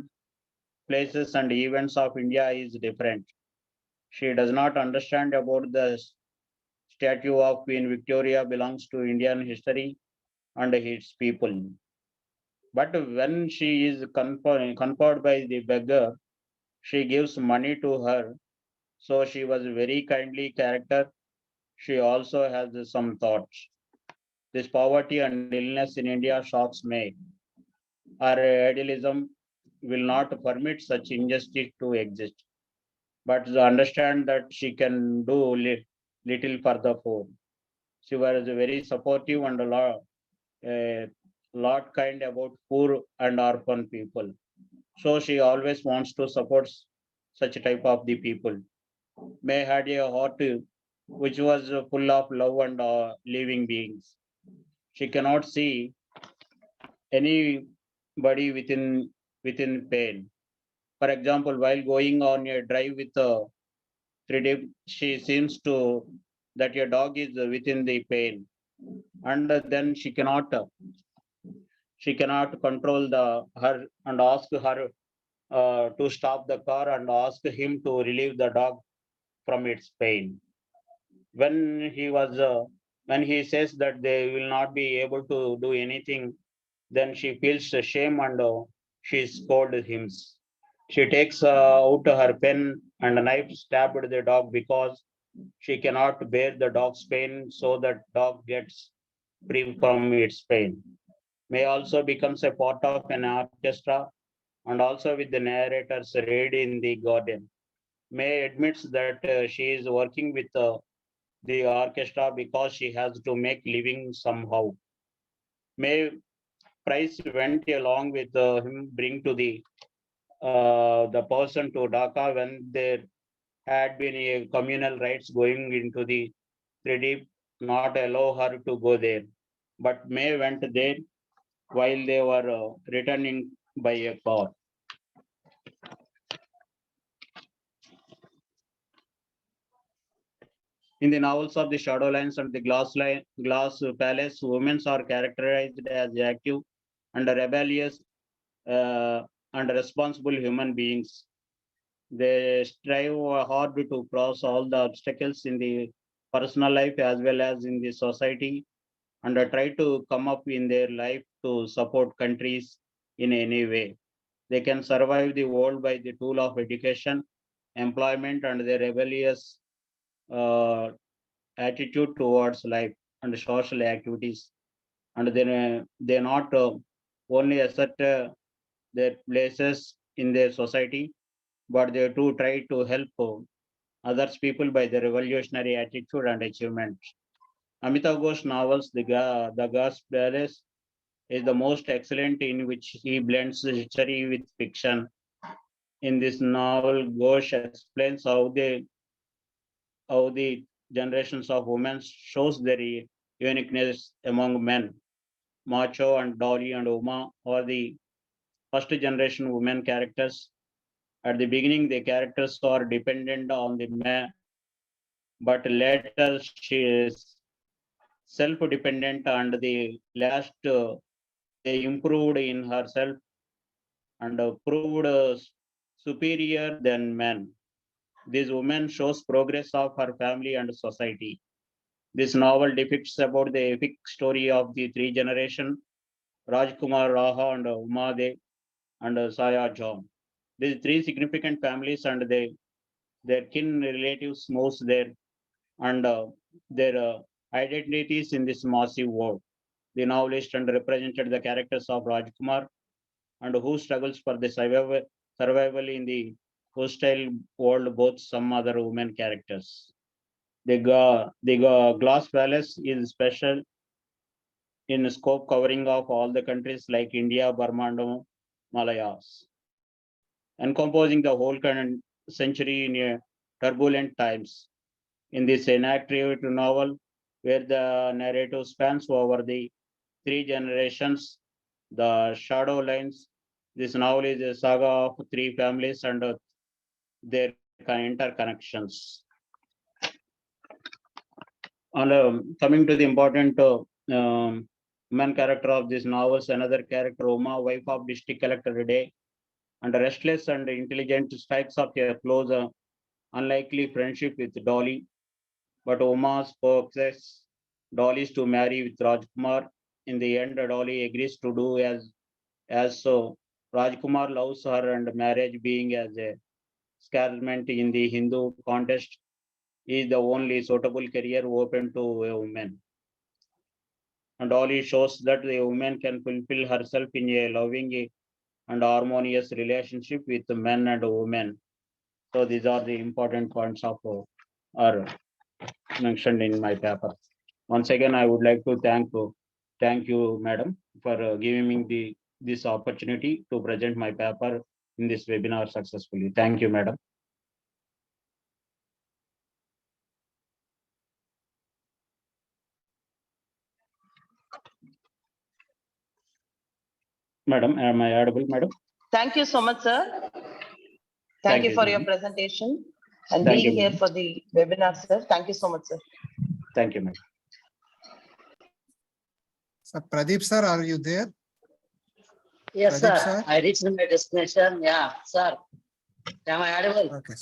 places, and events of India is different. She does not understand about the statue of Queen Victoria belongs to Indian history and its people. But when she is conferred by the beggar, she gives money to her. So she was very kindly character. She also has some thoughts. This poverty and illness in India shocks me. Our idealism will not permit such injustice to exist, but to understand that she can do little for the poor. She was very supportive and lot kind about poor and orphan people. So she always wants to support such type of the people. May had a heart which was full of love and living beings. She cannot see anybody within pain. For example, while going on a drive with a 3D, she seems to that your dog is within the pain, and then she cannot control the her and ask her to stop the car and ask him to relieve the dog from its pain. When he was when he says that they will not be able to do anything, then she feels shame and she scolds him. She takes out her pen and a knife, stabbed the dog because she cannot bear the dog's pain, so that dog gets free from its pain. May also becomes a part of an orchestra and also with the narrator's raid in the garden. May admits that she is working with the orchestra because she has to make living somehow. May Price went along with him bring to the person to Dhaka when there had been a communal rights going into the 3D, not allow her to go there. But May went there while they were returning by a car. In the novels of the Shadowlands and the Glass Palace, women are characterized as active and rebellious and responsible human beings. They strive hard to cross all the obstacles in the personal life as well as in the society and try to come up in their life to support countries in any way. They can survive the world by the tool of education, employment, and their rebellious uh, attitude towards life and social activities. And they not only assert their places in their society, but they too try to help others people by their revolutionary attitude and achievements. Amitav Ghosh novels, The Ghosh Palace, is the most excellent, in which he blends history with fiction. In this novel, Ghosh explains how the generations of women shows their uniqueness among men. Macho and Dolly and Uma are the first generation women characters. At the beginning, the characters are dependent on the man, but later she is self-dependent, and the last they improved in herself and proved superior than men. This woman shows progress of her family and society. This novel depicts about the epic story of the three generation, Rajkumar, Raha, and Umade, and Saya John. These three significant families and their kin relatives moves their identities in this massive world. The novelist and represented the characters of Rajkumar and who struggles for the survival in the hostile world, both some other women characters. The Glass Palace is special in scope, covering of all the countries like India, Burma, and Malayas, encompassing the whole century in a turbulent times. In this enactive novel, where the narrative spans over the three generations, the shadow lines, this novel is a saga of three families and their interconnections. And coming to the important main character of this novels, another character, Uma, wife of district collector Day, and restless and intelligent, strikes up a close, unlikely friendship with Dolly. But Uma pursues Dolly to marry with Rajkumar. In the end, Dolly agrees to do as so. Rajkumar loves her, and marriage being as a sacrament in the Hindu context is the only suitable career open to a woman. And Dolly shows that the woman can fulfill herself in a loving and harmonious relationship with men and women. So these are the important points of are mentioned in my paper. Once again, I would like to thank you, madam, for giving me this opportunity to present my paper in this webinar successfully. Thank you, madam. Madam, am I audible, madam? Thank you so much, sir. Thank you for your presentation and being here for the webinar, sir. Thank you so much, sir. Thank you, madam. So, Pradeep sir, are you there? Yes, sir. I reached my destination. Yeah, sir. Am I audible? Okay.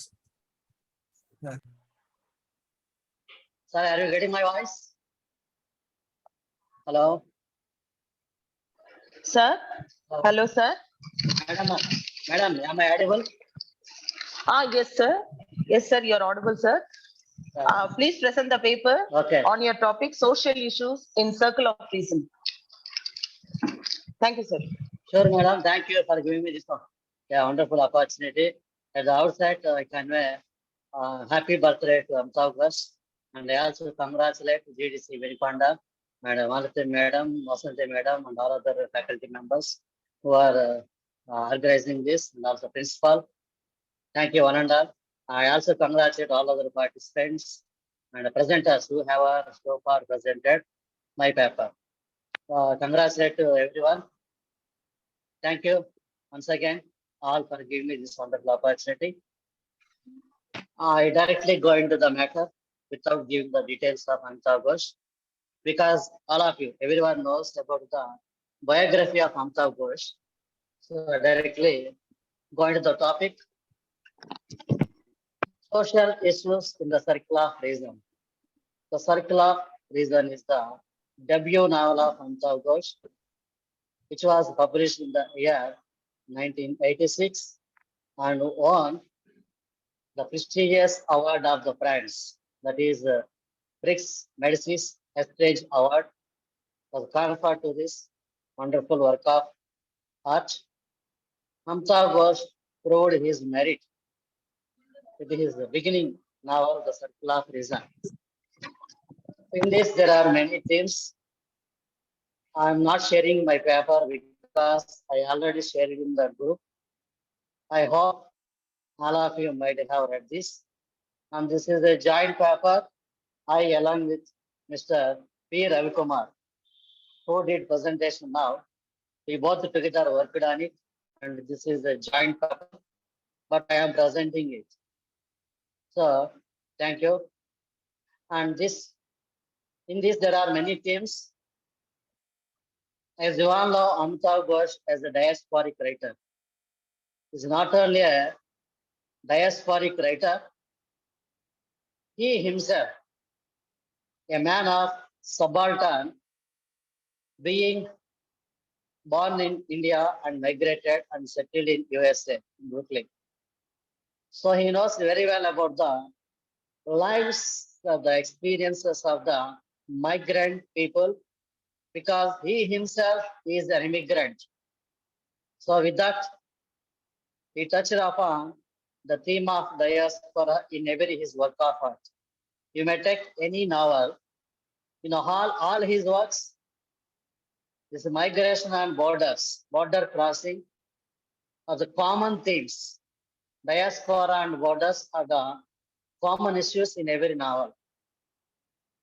Yeah. Sir, are you getting my voice? Hello? Sir? Hello, sir? Madam, am I audible? Yes, sir. Yes, sir, you're audible, sir. Please present the paper on your topic, social issues in circle of reason. Thank you, sir. Sure, madam. Thank you for giving me this wonderful opportunity. At the outset, I convey happy birthday to Amitav Ghosh, and I also congratulate GDC Venipanda, Madam Malati Madam, Vasante Madam, and all other faculty members who are organizing this, and also principal. Thank you, one and all. I also congratulate all other participants and presenters who have so far presented my paper. Congratulate to everyone. Thank you once again, all for giving me this wonderful opportunity. I directly go into the matter without giving the details of Amitav Ghosh, because all of you, everyone knows about the biography of Amitav Ghosh. So I directly go into the topic, social issues in the circle of reason. The circle of reason is the debut novel of Amitav Ghosh, which was published in the year 1986 and won the prestigious award of the France, that is Prix Medicis Heritage Award, was conferred to this wonderful work of art. Amitav Ghosh proved his merit with his beginning novel, The Circle of Reason. In this, there are many themes. I'm not sharing my paper because I already shared it in the group. I hope all of you might have read this. And this is a joint paper. I, along with Mr. P. Ravikumar, who did presentation now, we both together worked on it. And this is a joint paper, but I am presenting it. So, thank you. And in this, there are many themes. As you all know, Amitav Ghosh as a diasporic writer is not only a diasporic writer, he himself, a man of subaltern, being born in India and migrated and settled in USA, in Brooklyn. So he knows very well about the lives of the experiences of the migrant people because he himself is an immigrant. So with that, he touched upon the theme of diaspora in every his work of art. You may take any novel, all his works, this migration and borders, border crossing are the common themes. Diaspora and borders are the common issues in every novel.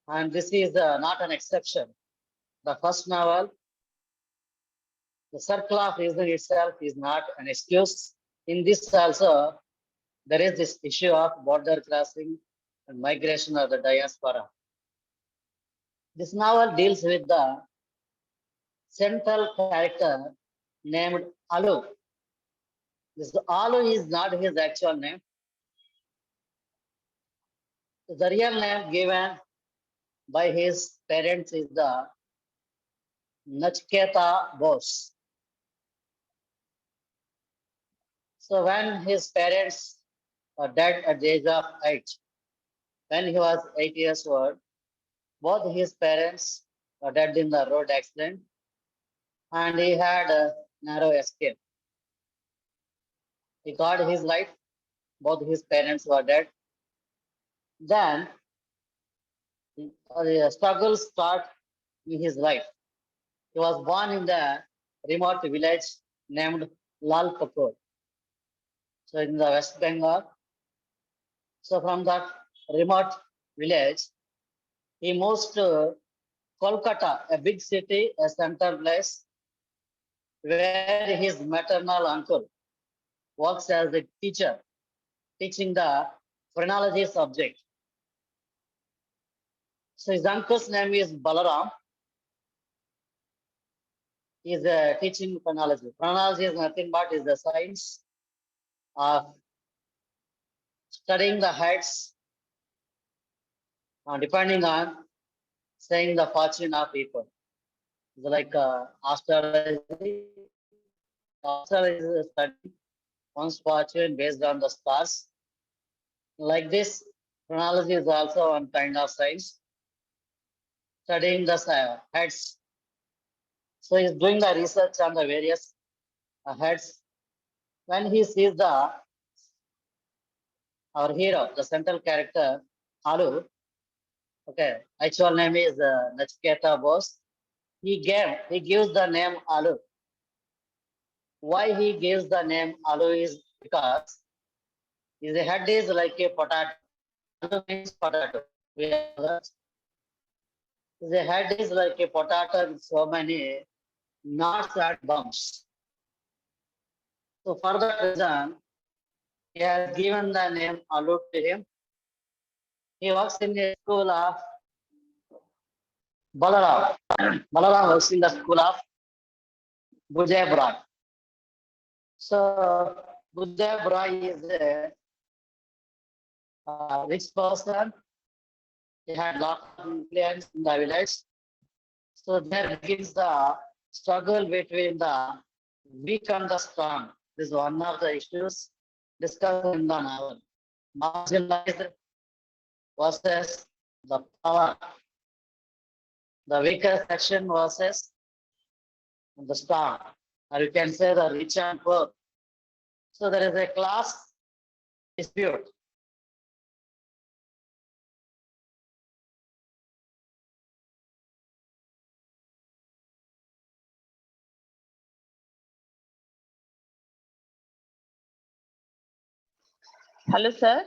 And this is not an exception. The first novel, The Circle of Reason itself is not an excuse. In this also, there is this issue of border crossing and migration of the diaspora. This novel deals with the central character named Alu. This Alu is not his actual name. The real name given by his parents is the Nachketa Bose. So when his parents were dead at the age of 8, when he was 8 years old, both his parents were dead in the road accident and he had a narrow escape. He got his life, both his parents were dead. Then the struggle started in his life. He was born in the remote village named Lal Pakur. So in the West Bengal. So from that remote village, he moves to Kolkata, a big city, a center place, where his maternal uncle works as a teacher, teaching the phrenology subject. So his uncle's name is Balaram. He is teaching phrenology. Phrenology is nothing but is the science of studying the heads, depending on saying the fortune of people. It's like astrology. Astrology is studying one's fortune based on the stars. Like this, phrenology is also one kind of science, studying the heads. So he's doing the research on the various heads. When he sees our hero, the central character, Alu, okay, actual name is Nachketa Bose. He gives the name Alu. Why he gives the name Alu is because his head is like a potato. Alu means potato. His head is like a potato with so many knots and bumps. So for that reason, he has given the name Alu to him. He works in the school of Balaram. Balaram works in the school of Bujay. So Bujay is a rich person. He had lots of influence in the village. So there begins the struggle between the weak and the strong. This is one of the issues discussed in the novel. Marginalized versus the power. The weaker section versus the strong. Or you can say the rich and poor. So there is a class dispute. Hello, sir.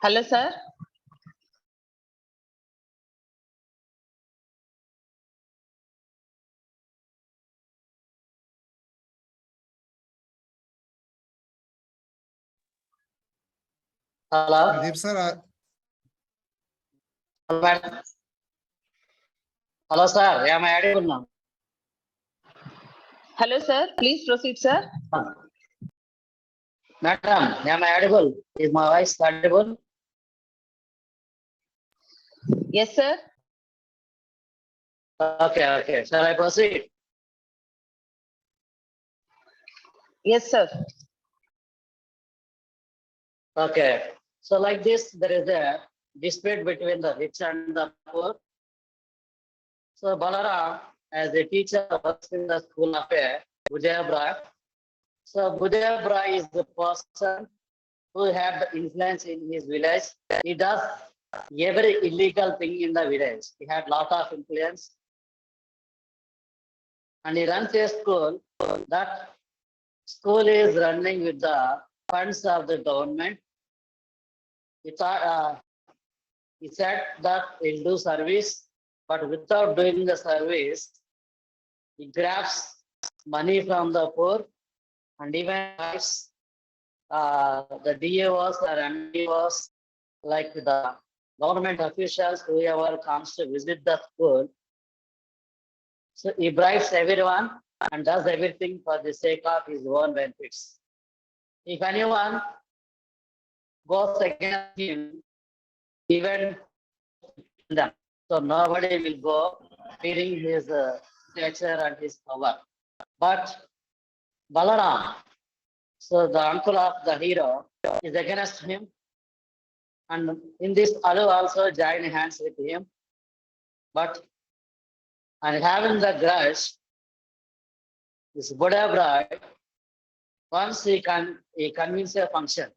Hello, sir. Hello. Pradeep sir, Hello, madam. Hello, sir. Am I audible now? Hello, sir. Please proceed, sir. Madam, am I audible? Is my voice audible? Yes, sir. Okay, okay. Shall I proceed? Yes, sir. Okay. So like this, there is a dispute between the rich and the poor. So Balaram, as a teacher, works in the school of Bujayabra. So Bujayabra is the person who had the influence in his village. He does every illegal thing in the village. He had lot of influence. And he runs a school. That school is running with the funds of the government. He thought, he said that he'll do service, but without doing the service, he grabs money from the poor and even buys the DAOs or MDOs, like the government officials, whoever comes to visit the school. So he bribes everyone and does everything for the sake of his own benefits. If anyone goes against him, even them. So nobody will go fearing his stature and his power. But Balaram, so the uncle of the hero, is against him. And in this, Alu also join hands with him. But and having the grudge, this Buddha bride, once he convinces a function,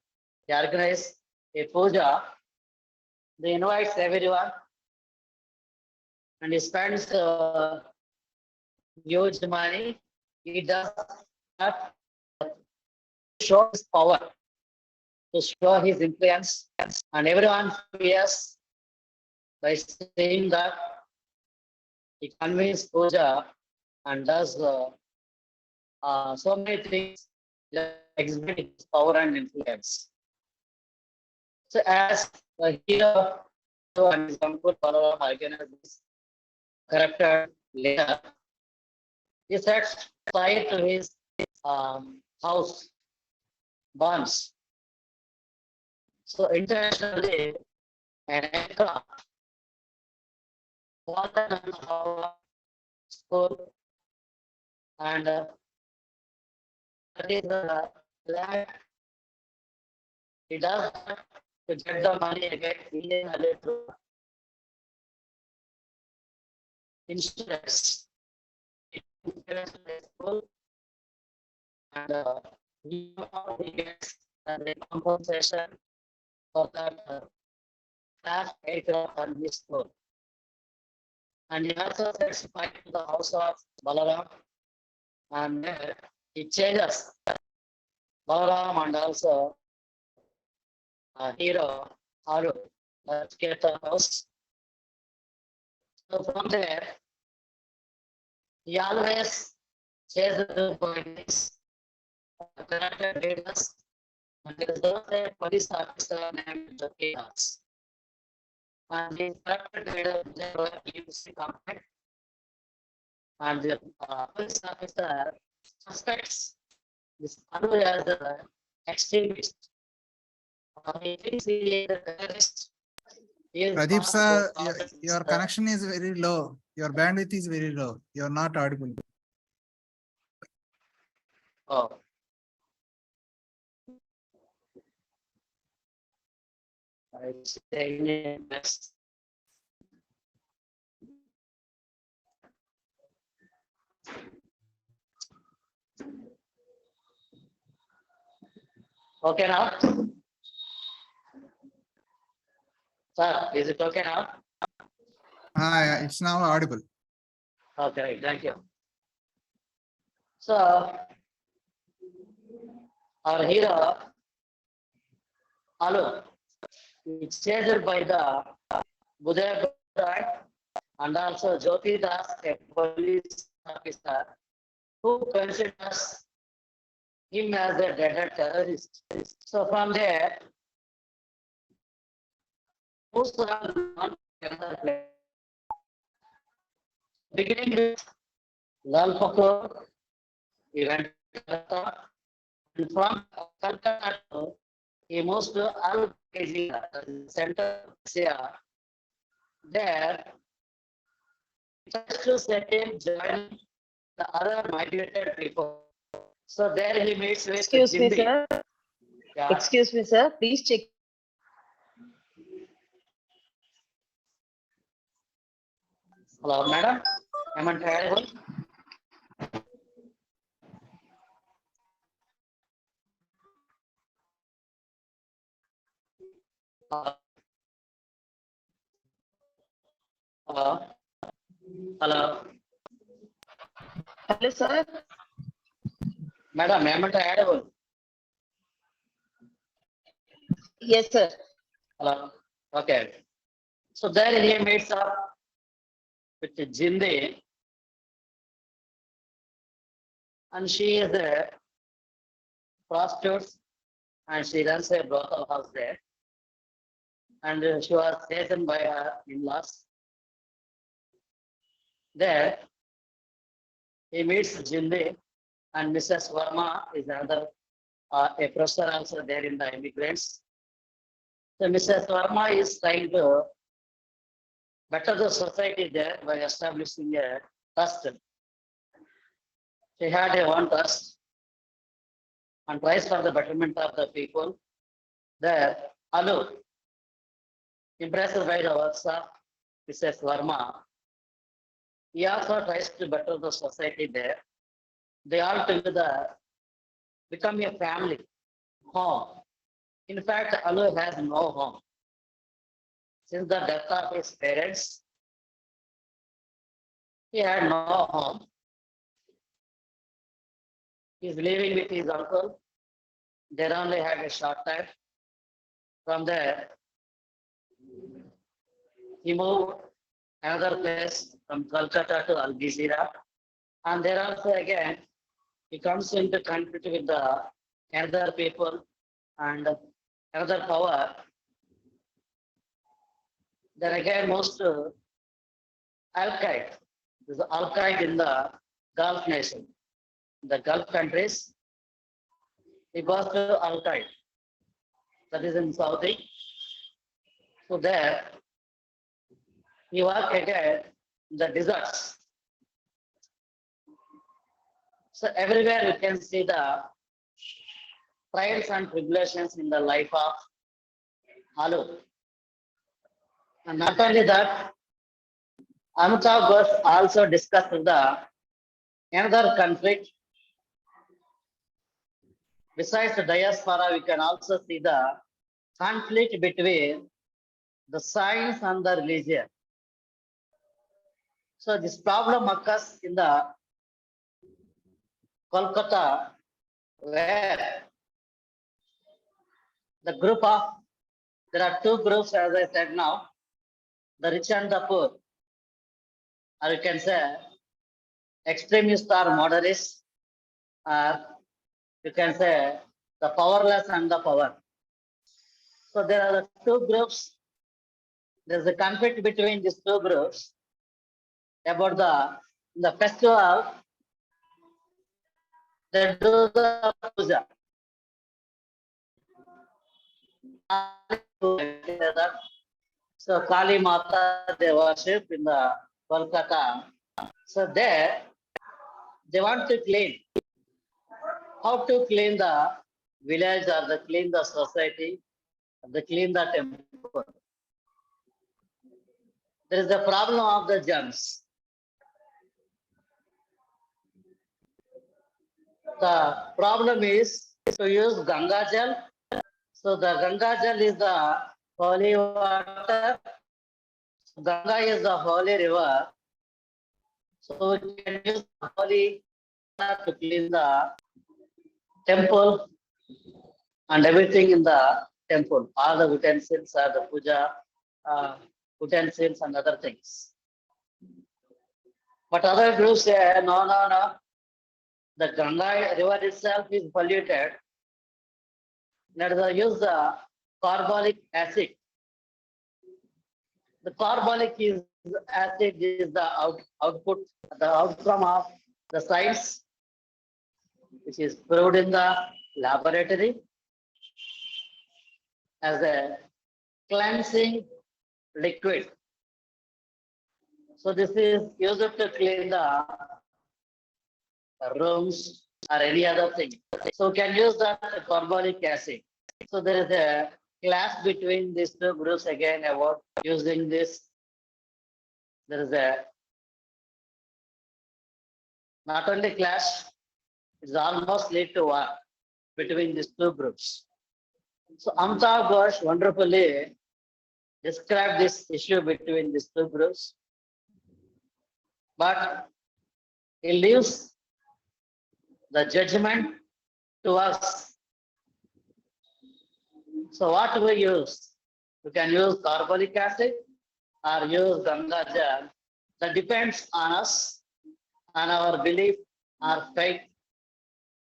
he organizes a puja, they invites everyone, and he spends huge money. He does that to show his power, to show his influence, and everyone fears by saying that he convenes puja and does so many things that exhibit his power and influence. So as the hero and his uncle Balaram organize this corrupted leader, he sets fire to his house, burns. So intentionally, an aircraft fallen on our school, and that is the land. He does that to get the money again illegally through insurance. Insurance to the school, and he gets the compensation for that crash aircraft on his school. And he also sets fire to the house of Balaram, and then he changes Balaram and also hero Aru, get the house. So from there, he always chases the police, corrupted leaders, and there is also a police officer named S.G.K. And the corrupted leader gives the complaint, and the police officer suspects this Aru as an extremist. He thinks he is a terrorist. Pradeep sir, your connection is very low. Your bandwidth is very low. You are not audible. Oh. It's best. Okay now? Sir, is it okay now? Yeah, it's now audible. Okay, thank you. So, our hero, Alu, is chased by the Budaya and also Jyoti Das, a police officer, who considers him as a dead terrorist. So from there, moves on another place. Beginning with Lal Pakur, he went to Calcutta, and from Calcutta he moves to Al Qaeda, center of Asia. There, just to set him join the other migrated people. So there he meets with Excuse me, Jindi. sir. Yeah. Excuse me, sir. Please check. Hello, madam. Am I audible? Hello. Hello. Hello, sir. Madam, am I audible? Yes, sir. Hello. Okay. So there he meets up with Jindi, and she is a prostitute, and she runs a brothel house there. And she was taken by her in-laws. There, he meets Jindi, and Mrs. Verma is another a professor also there in the immigrants. So Mrs. Verma is trying to better the society there by establishing a trust. She had a one trust and tries for the betterment of the people. There, Alu, impressed by the works of Mrs. Verma, he also tries to better the society there. They all together become a family, home. In fact, Alu has no home. Since the death of his parents, he had no home. He is living with his uncle. They only had a short time. From there, he moved another place from Calcutta to Algeciras. And there also again, he comes into conflict with the another people and another power. Then again moves to Al-Qaeda. This is Al-Qaeda in the Gulf nation. The Gulf countries, he goes to Al-Qaeda. That is in Saudi. So there, he worked again in the deserts. So everywhere you can see the trials and tribulations in the life of Alu. And not only that, Amitav Ghosh also discussed the another conflict. Besides the diaspora, we can also see the conflict between the science and the religion. So this problem occurs in the Kolkata, where the group of, there are two groups as I said now, the rich and the poor, or you can say extremists or moderates, or you can say the powerless and the power. So there are the two groups. There's a conflict between these two groups about the festival. They do the puja. So Kali Mata they worship in the Kolkata. So there they want to clean. How to clean the village or the clean the society, or the clean the temple. There is the problem of the germs. The problem is to use Ganga Jal. So the Ganga Jal is the holy water. Ganga is the holy river. So we can use the holy water to clean the temple and everything in the temple, all the utensils are the puja utensils and other things. But other groups say, no, no, no. The Ganga river itself is polluted. Let us use the carbolic acid. The carbolic acid is the output, the outcome of the science, which is proved in the laboratory as a cleansing liquid. So this is used to clean the rooms or any other thing. So can use that carbolic acid. So there is a clash between these two groups again about using this. There is a not only clash, it's almost lead to war between these two groups. So Amitav Ghosh wonderfully described this issue between these two groups, but he leaves the judgment to us. So what do we use? You can use carbolic acid or use Ganga Jal. That depends on us, on our belief, our faith.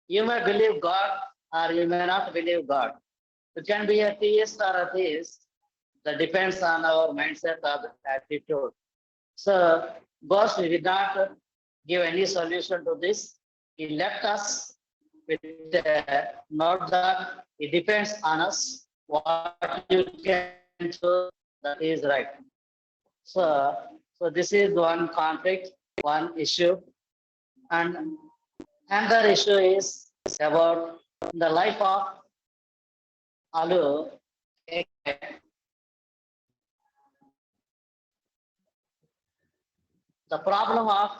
You may believe God or you may not believe God. You can be a theist or a theist. That depends on our mindset or attitude. So Ghosh did not give any solution to this. He left us with a note that it depends on us what you can choose that is right. So this is one conflict, one issue. And another issue is about the life of Alu. The problem of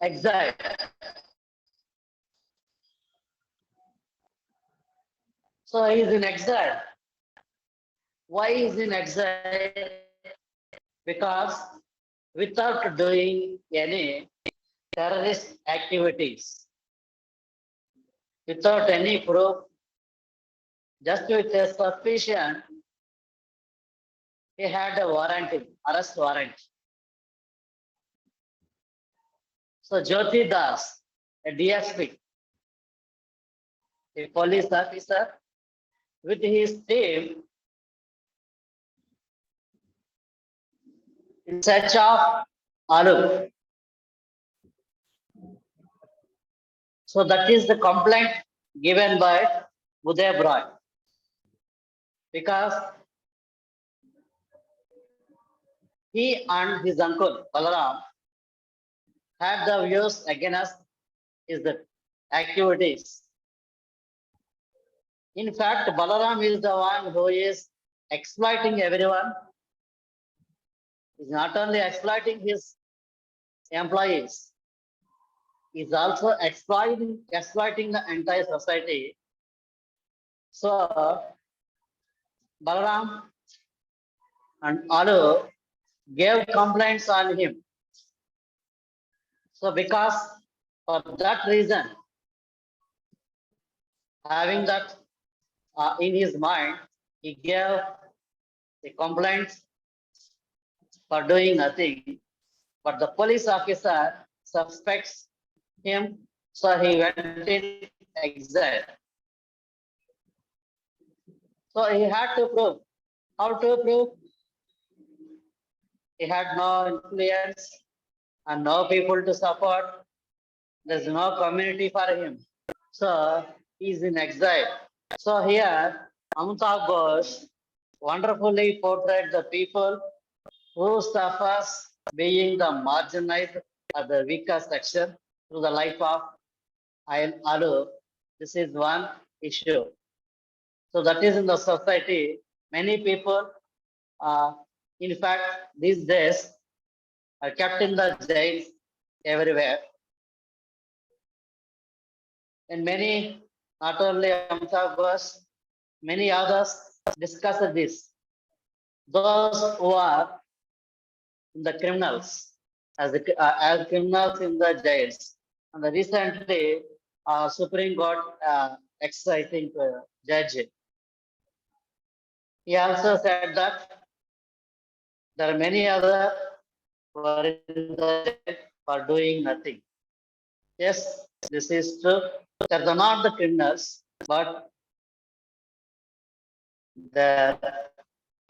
exile. So he is in exile. Why is he in exile? Because without doing any terrorist activities, without any proof, just with a suspicion, he had a warrant, arrest warrant. So Jyoti Das, a DSP, a police officer, with his team, in search of Alu. So that is the complaint given by Uday Roy. Because he and his uncle Balaram had the views against his activities. In fact, Balaram is the one who is exploiting everyone. He's not only exploiting his employees, he's also exploiting the entire society. So Balaram and Alu gave complaints on him. So because for that reason, having that in his mind, he gave the complaints for doing nothing. But the police officer suspects him, so he went in exile. So he had to prove. How to prove? He had no influence and no people to support. There's no community for him. So he's in exile. So here, Amitav Ghosh wonderfully portrayed the people who suffers being the marginalized or the weaker section through the life of Alu. This is one issue. So that is in the society. Many people, in fact, these days are kept in the jails everywhere. And many, not only Amitav Ghosh, many others discuss this. Those who are the criminals, as criminals in the jails. And recently, Supreme Court ex, I think, judge. He also said that there are many other who are in the jail for doing nothing. Yes, this is true. They are not the criminals, but they're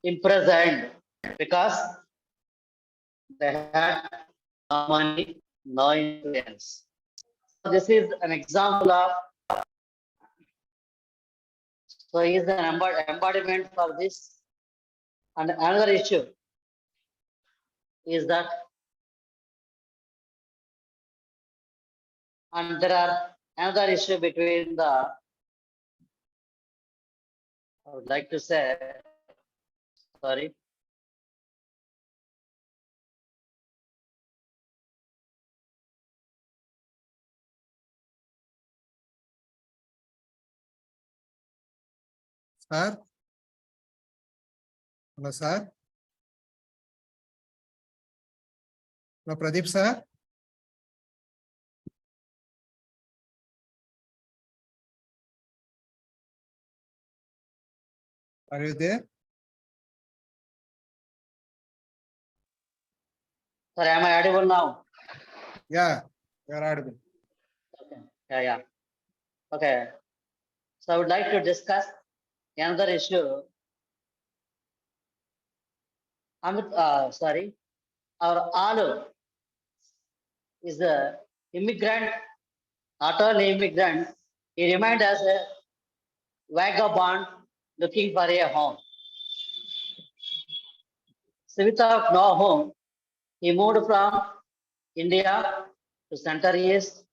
imprisoned because they had no money, no influence. So this is an example of, so he is an embodiment for this. And another issue is that, and there are another issue between the, I would like to say, sorry. Sir? Hello, sir? Hello, Pradeep, sir? Are you there? Sir, am I audible now? Yeah, you are audible. Okay. Yeah. Okay. So I would like to discuss another issue. Sorry, our Alu is the immigrant, not only immigrant, he remained as a vagabond looking for a home. So without no home, he moved from India to Central East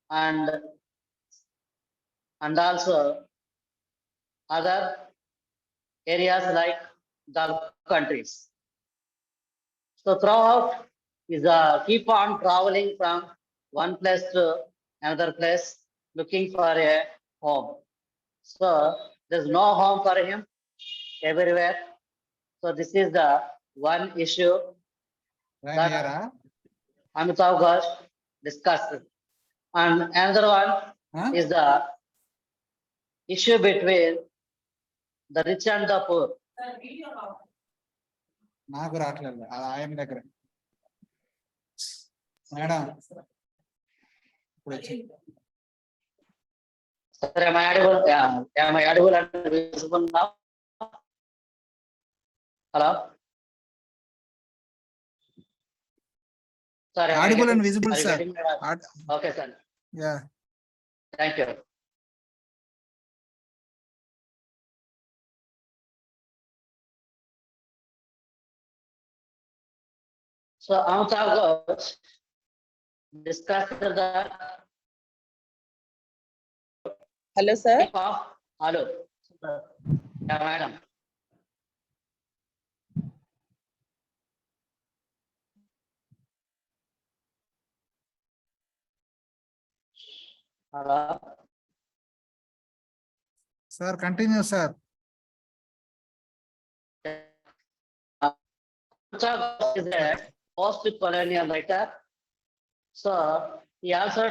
and also other areas like the countries. So throughout is keep on traveling from one place to another place looking for a home. So there's no home for him everywhere. So this is the one issue that Amitav Ghosh discussed. And another one is the issue between the rich and the poor. నాకు రావట్లేదు ఆయన దగ్గర madam ఇప్పుడు వచ్చింది Sir, am I audible and visible now? Hello? Sorry, audible and visible, sir. Okay, sir. Yeah. Thank you. So Amitav Ghosh discussed the. Hello, sir. Hello. Yeah, madam. Hello. Sir, continue, sir. Amitav is a post-colonial writer. So he also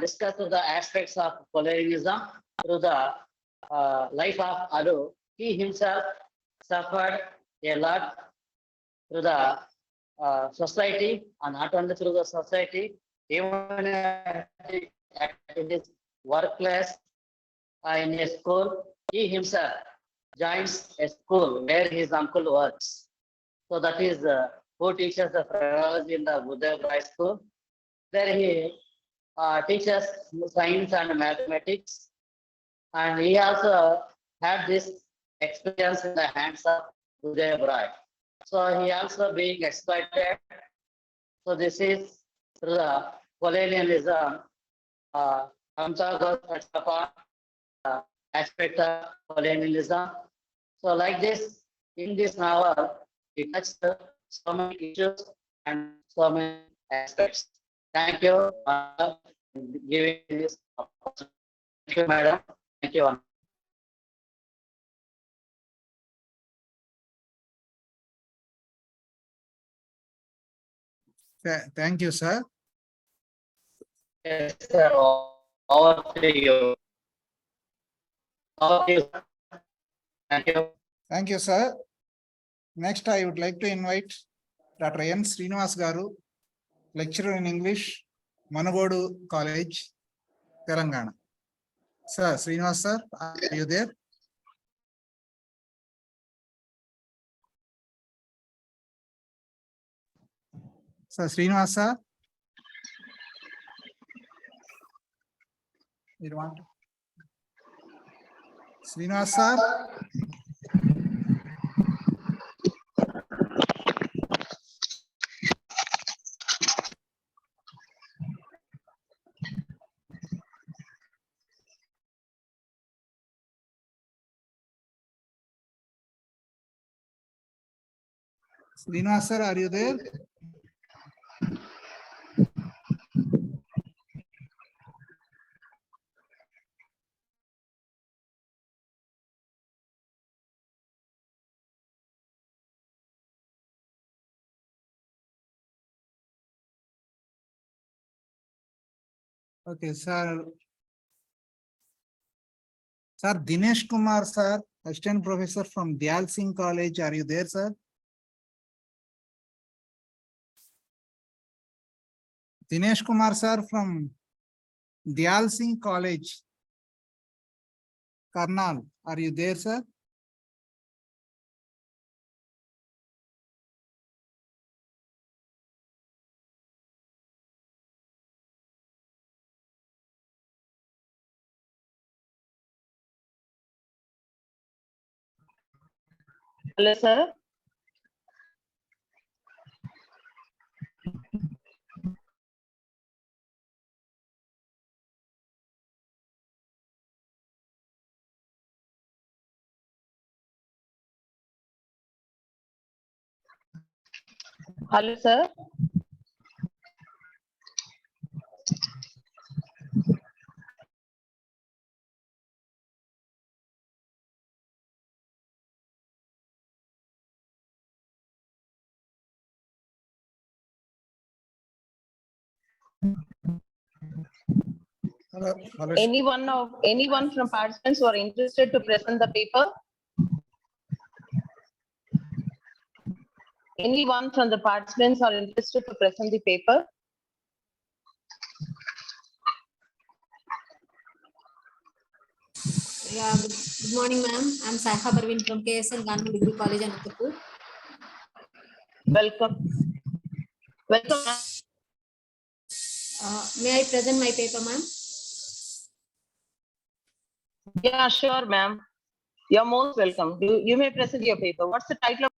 discussed the aspects of colonialism through the life of Alu. He himself suffered a lot through the society, and not only through the society, even in his workplace, in a school, he himself joins a school where his uncle works. So that is who teaches the phrenology in the Buddha High School. There he teaches science and mathematics, and he also had this experience in the hands of Uday Brai. So he also being exploited. So this is through the colonialism. Amitav Ghosh touched upon aspect of colonialism. So like this, in this novel, he touched so many issues and so many aspects. Thank you for giving this opportunity. Thank you, madam. Thank you. Thank you, sir. Yes, sir. Over to you. Over to you, sir. Thank you. Thank you, sir. Next, I would like to invite Dr. N. Srinivas Garu, lecturer in English, Managodu College, Telangana. Sir, Srinivas sir, are you there? Sir, Srinivas sir? You want? Srinivas sir? Srinivas sir, are you there? Okay, sir. Sir, Dinesh Kumar, sir, assistant professor from Dyal Singh College. Are you there, sir? Dinesh Kumar, sir, from Dyal Singh College, Karnal. Are you there, sir? Hello, sir. Hello, sir. Hello. Hello. Anyone from participants who are interested to present the paper? Anyone from the participants are interested to present the paper? Yeah, good morning, ma'am. I'm Saiha Parveen from KSN Gannu Degree College, Anantapur. Welcome. Welcome. May I present my paper, ma'am? Yeah, sure, ma'am. You're most welcome. You may present your paper. What's the title of?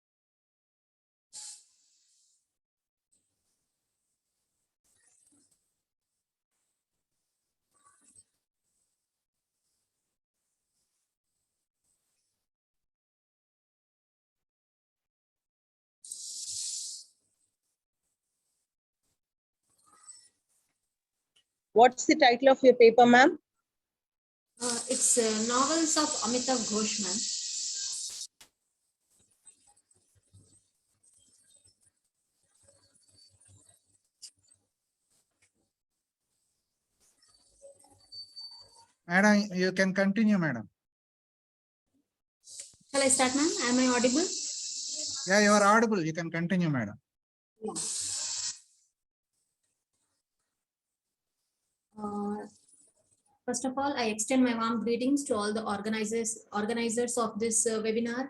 What's the title of your paper, ma'am? It's novels of Amitav Ghosh, ma'am. Madam, you can continue, madam. Shall I start, ma'am? Am I audible? Yeah, you are audible. You can continue, madam. Yeah. First of all, I extend my warm greetings to all the organizers of this webinar,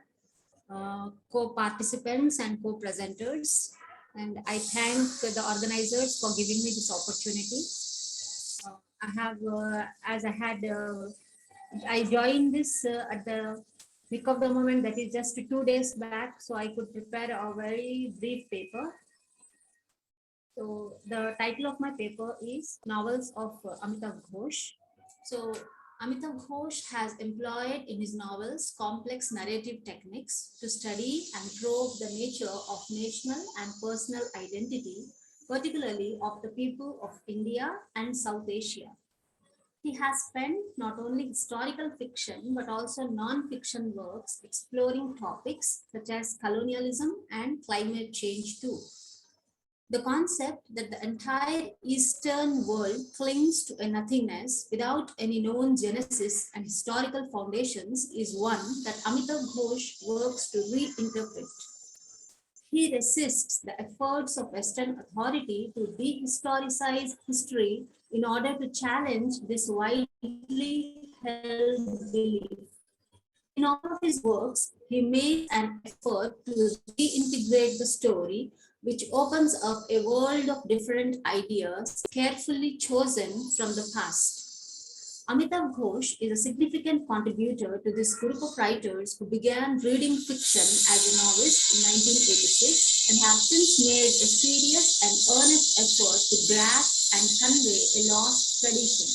co-participants and co-presenters. And I thank the organizers for giving me this opportunity. I joined this at the pick of the moment, that is just 2 days back, so I could prepare a very brief paper. So the title of my paper is Novels of Amitav Ghosh. So Amitav Ghosh has employed in his novels complex narrative techniques to study and probe the nature of national and personal identity, particularly of the people of India and South Asia. He has penned not only historical fiction but also non-fiction works exploring topics such as colonialism and climate change too. The concept that the entire Eastern world clings to a nothingness without any known genesis and historical foundations is one that Amitav Ghosh works to reinterpret. He resists the efforts of Western authority to dehistoricize history in order to challenge this widely held belief. In all of his works, he makes an effort to reintegrate the story, which opens up a world of different ideas carefully chosen from the past. Amitav Ghosh is a significant contributor to this group of writers who began reading fiction as a novelist in 1986 and have since made a serious and earnest effort to grasp and convey a lost tradition.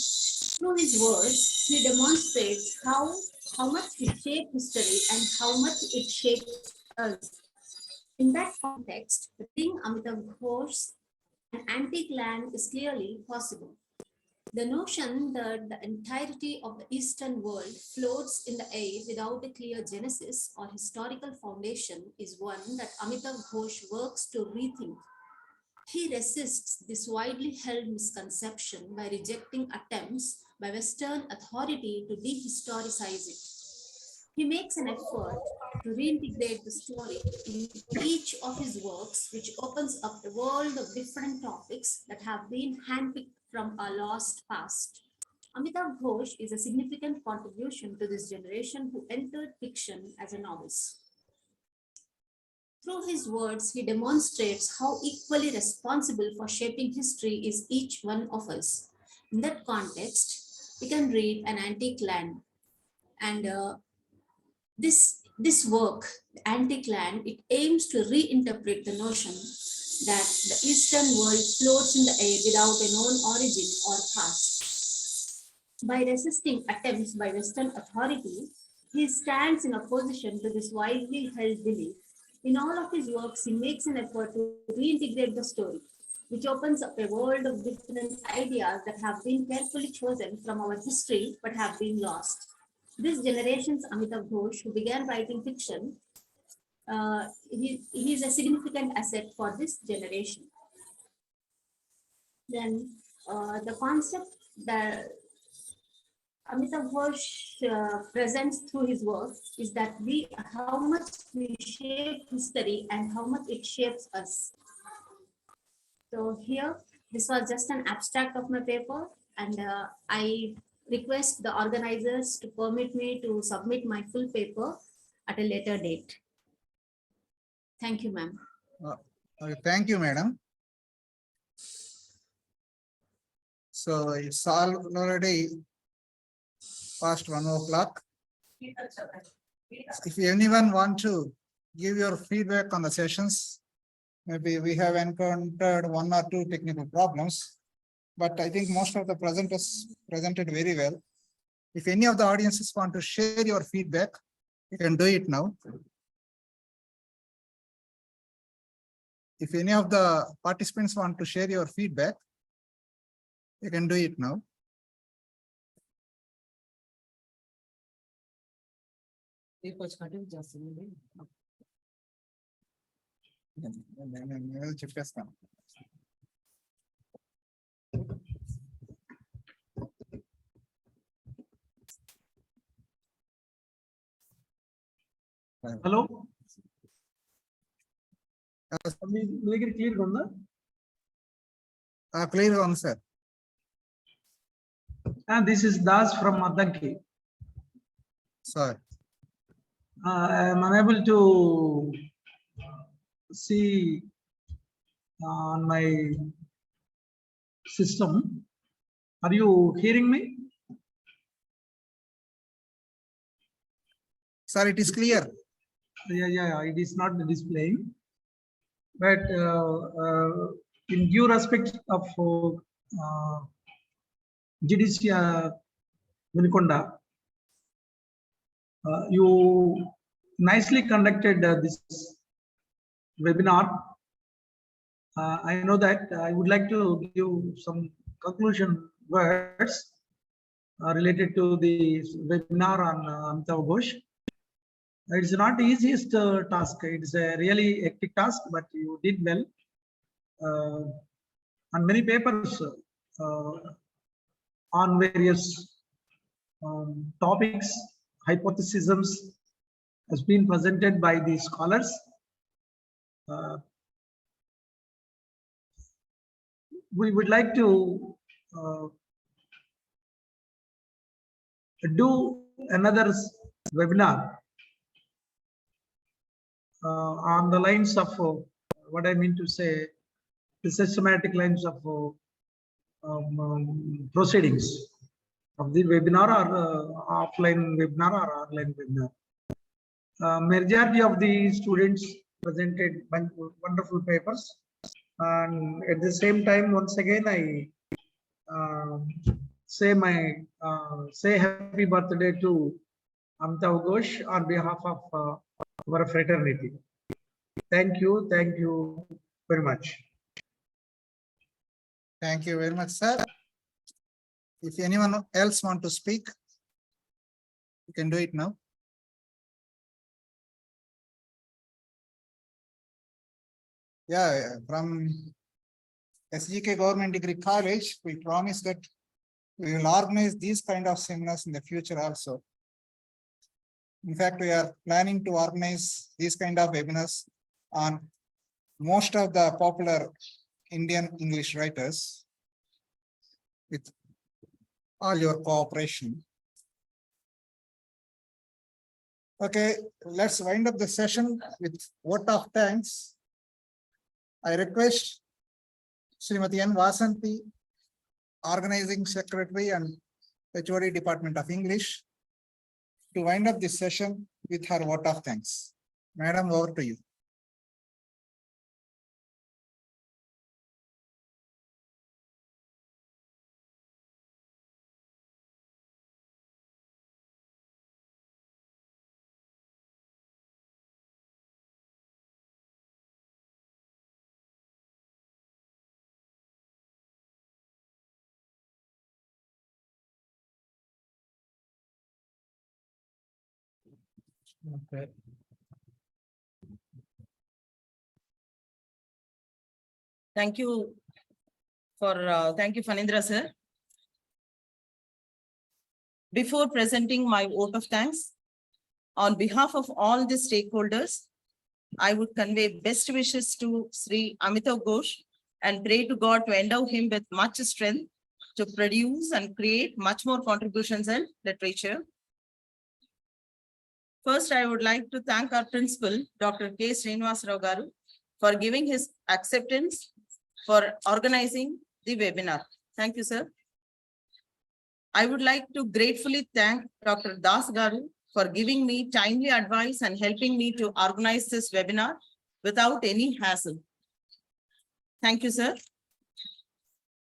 Through his words, he demonstrates how much he shaped history and how much it shapes us. In that context, reading Amitav Ghosh's An Antique Land is clearly possible. The notion that the entirety of the Eastern world floats in the air without a clear genesis or historical foundation is one that Amitav Ghosh works to rethink. He resists this widely held misconception by rejecting attempts by Western authority to dehistoricize it. He makes an effort to reintegrate the story in each of his works, which opens up a world of different topics that have been handpicked from our lost past. Amitav Ghosh is a significant contribution to this generation who entered fiction as a novice. Through his words, he demonstrates how equally responsible for shaping history is each one of us. In that context, we can read An Antique Land. And this work, The Antique Land, it aims to reinterpret the notion that the Eastern world floats in the air without a known origin or past. By resisting attempts by Western authority, he stands in opposition to this widely held belief. In all of his works, he makes an effort to reintegrate the story, which opens up a world of different ideas that have been carefully chosen from our history but have been lost. This generation's Amitav Ghosh, who began writing fiction, he is a significant asset for this generation. Then the concept that Amitav Ghosh presents through his work is that how much we shape history and how much it shapes us. So here, this was just an abstract of my paper, and I request the organizers to permit me to submit my full paper at a later date. Thank you, ma'am. Thank you, madam. So it's already past 1 o'clock. If anyone want to give your feedback on the sessions, maybe we have encountered 1 or 2 technical problems, but I think most of the presenters presented very well. If any of the audiences want to share your feedback, you can do it now. If any of the participants want to share your feedback, you can do it now. చెప్పేస్తాను. Hello మీ దగ్గర క్లియర్గా ఉందా? క్లియర్గా ఉంది sir. This is Das from Madanki. Sorry. I am unable to see on my system. Are you hearing me? Sir, it is clear. Yeah, it is not displaying. But in due respect of GDC Vinikonda, you nicely conducted this webinar. I know that I would like to give some conclusion words related to the webinar on Amitav Ghosh. It's not the easiest task. It's a really hectic task, but you did well. on many papers on various topics, hypotheses has been presented by the scholars. We would like to do another webinar on the lines of what I mean to say, the systematic lines of proceedings of the webinar or offline webinar or online webinar. Majority of the students presented wonderful papers, and at the same time, once again, I say happy birthday to Amitav Ghosh on behalf of our fraternity. Thank you very much. Thank you very much, sir. If anyone else want to speak, you can do it now. Yeah, from S.G.K. Government Degree College, we promise that we will organize these kind of seminars in the future also. In fact, we are planning to organize these kind of webinars on most of the popular Indian English writers with all your cooperation. Okay, let's wind up the session with vote of thanks. I request Srimati N. Vasanti, Organizing Secretary and HOD Department of English, to wind up this session with her vote of thanks. Madam, over to you. Okay. Thank you, Phanindra sir. Before presenting my vote of thanks, on behalf of all the stakeholders, I would convey best wishes to Sri Amitav Ghosh and pray to God to endow him with much strength to produce and create much more contributions in literature. First, I would like to thank our principal, Dr. K. Srinivas Rao Garu, for giving his acceptance for organizing the webinar. Thank you, sir. I would like to gratefully thank Dr. Das Garu for giving me timely advice and helping me to organize this webinar without any hassle. Thank you, sir.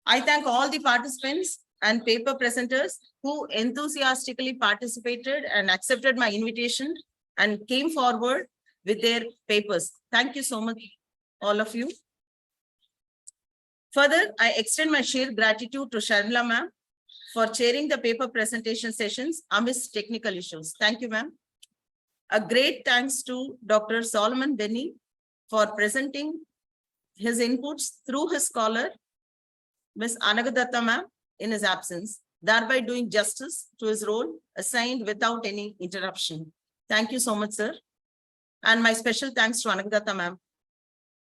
I thank all the participants and paper presenters who enthusiastically participated and accepted my invitation and came forward with their papers. Thank you so much, all of you. Further, I extend my sheer gratitude to Sharmila ma'am for chairing the paper presentation sessions amidst technical issues. Thank you, ma'am. A great thanks to Dr. Solomon Benny for presenting his inputs through his scholar, Ms. Anagadatta ma'am, in his absence, thereby doing justice to his role assigned without any interruption. Thank you so much, sir. And my special thanks to Anagadatta ma'am.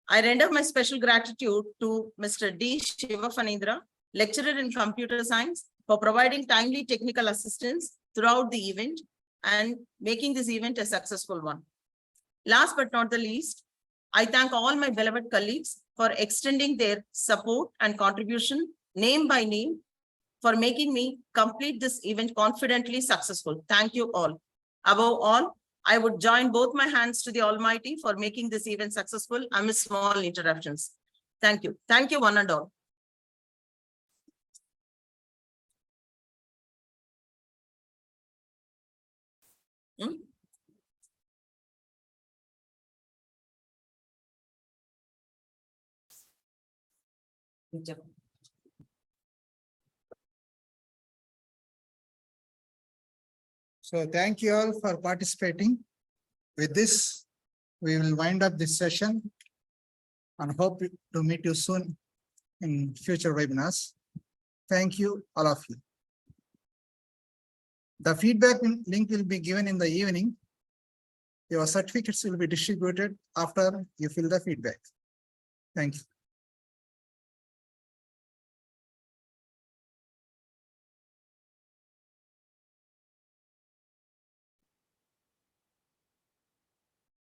I render my special gratitude to Mr. D. Shiva Phanindra, lecturer in computer science, for providing timely technical assistance throughout the event and making this event a successful one. Last but not the least, I thank all my beloved colleagues for extending their support and contribution name by name for making me complete this event confidently successful. Thank you all. Above all, I would join both my hands to the Almighty for making this event successful amidst small interruptions. Thank you. Thank you, one and all. So thank you all for participating. With this, we will wind up this session. and hope to meet you soon in future webinars. Thank you, all of you. The feedback link will be given in the evening. Your certificates will be distributed after you fill the feedback. Thank you.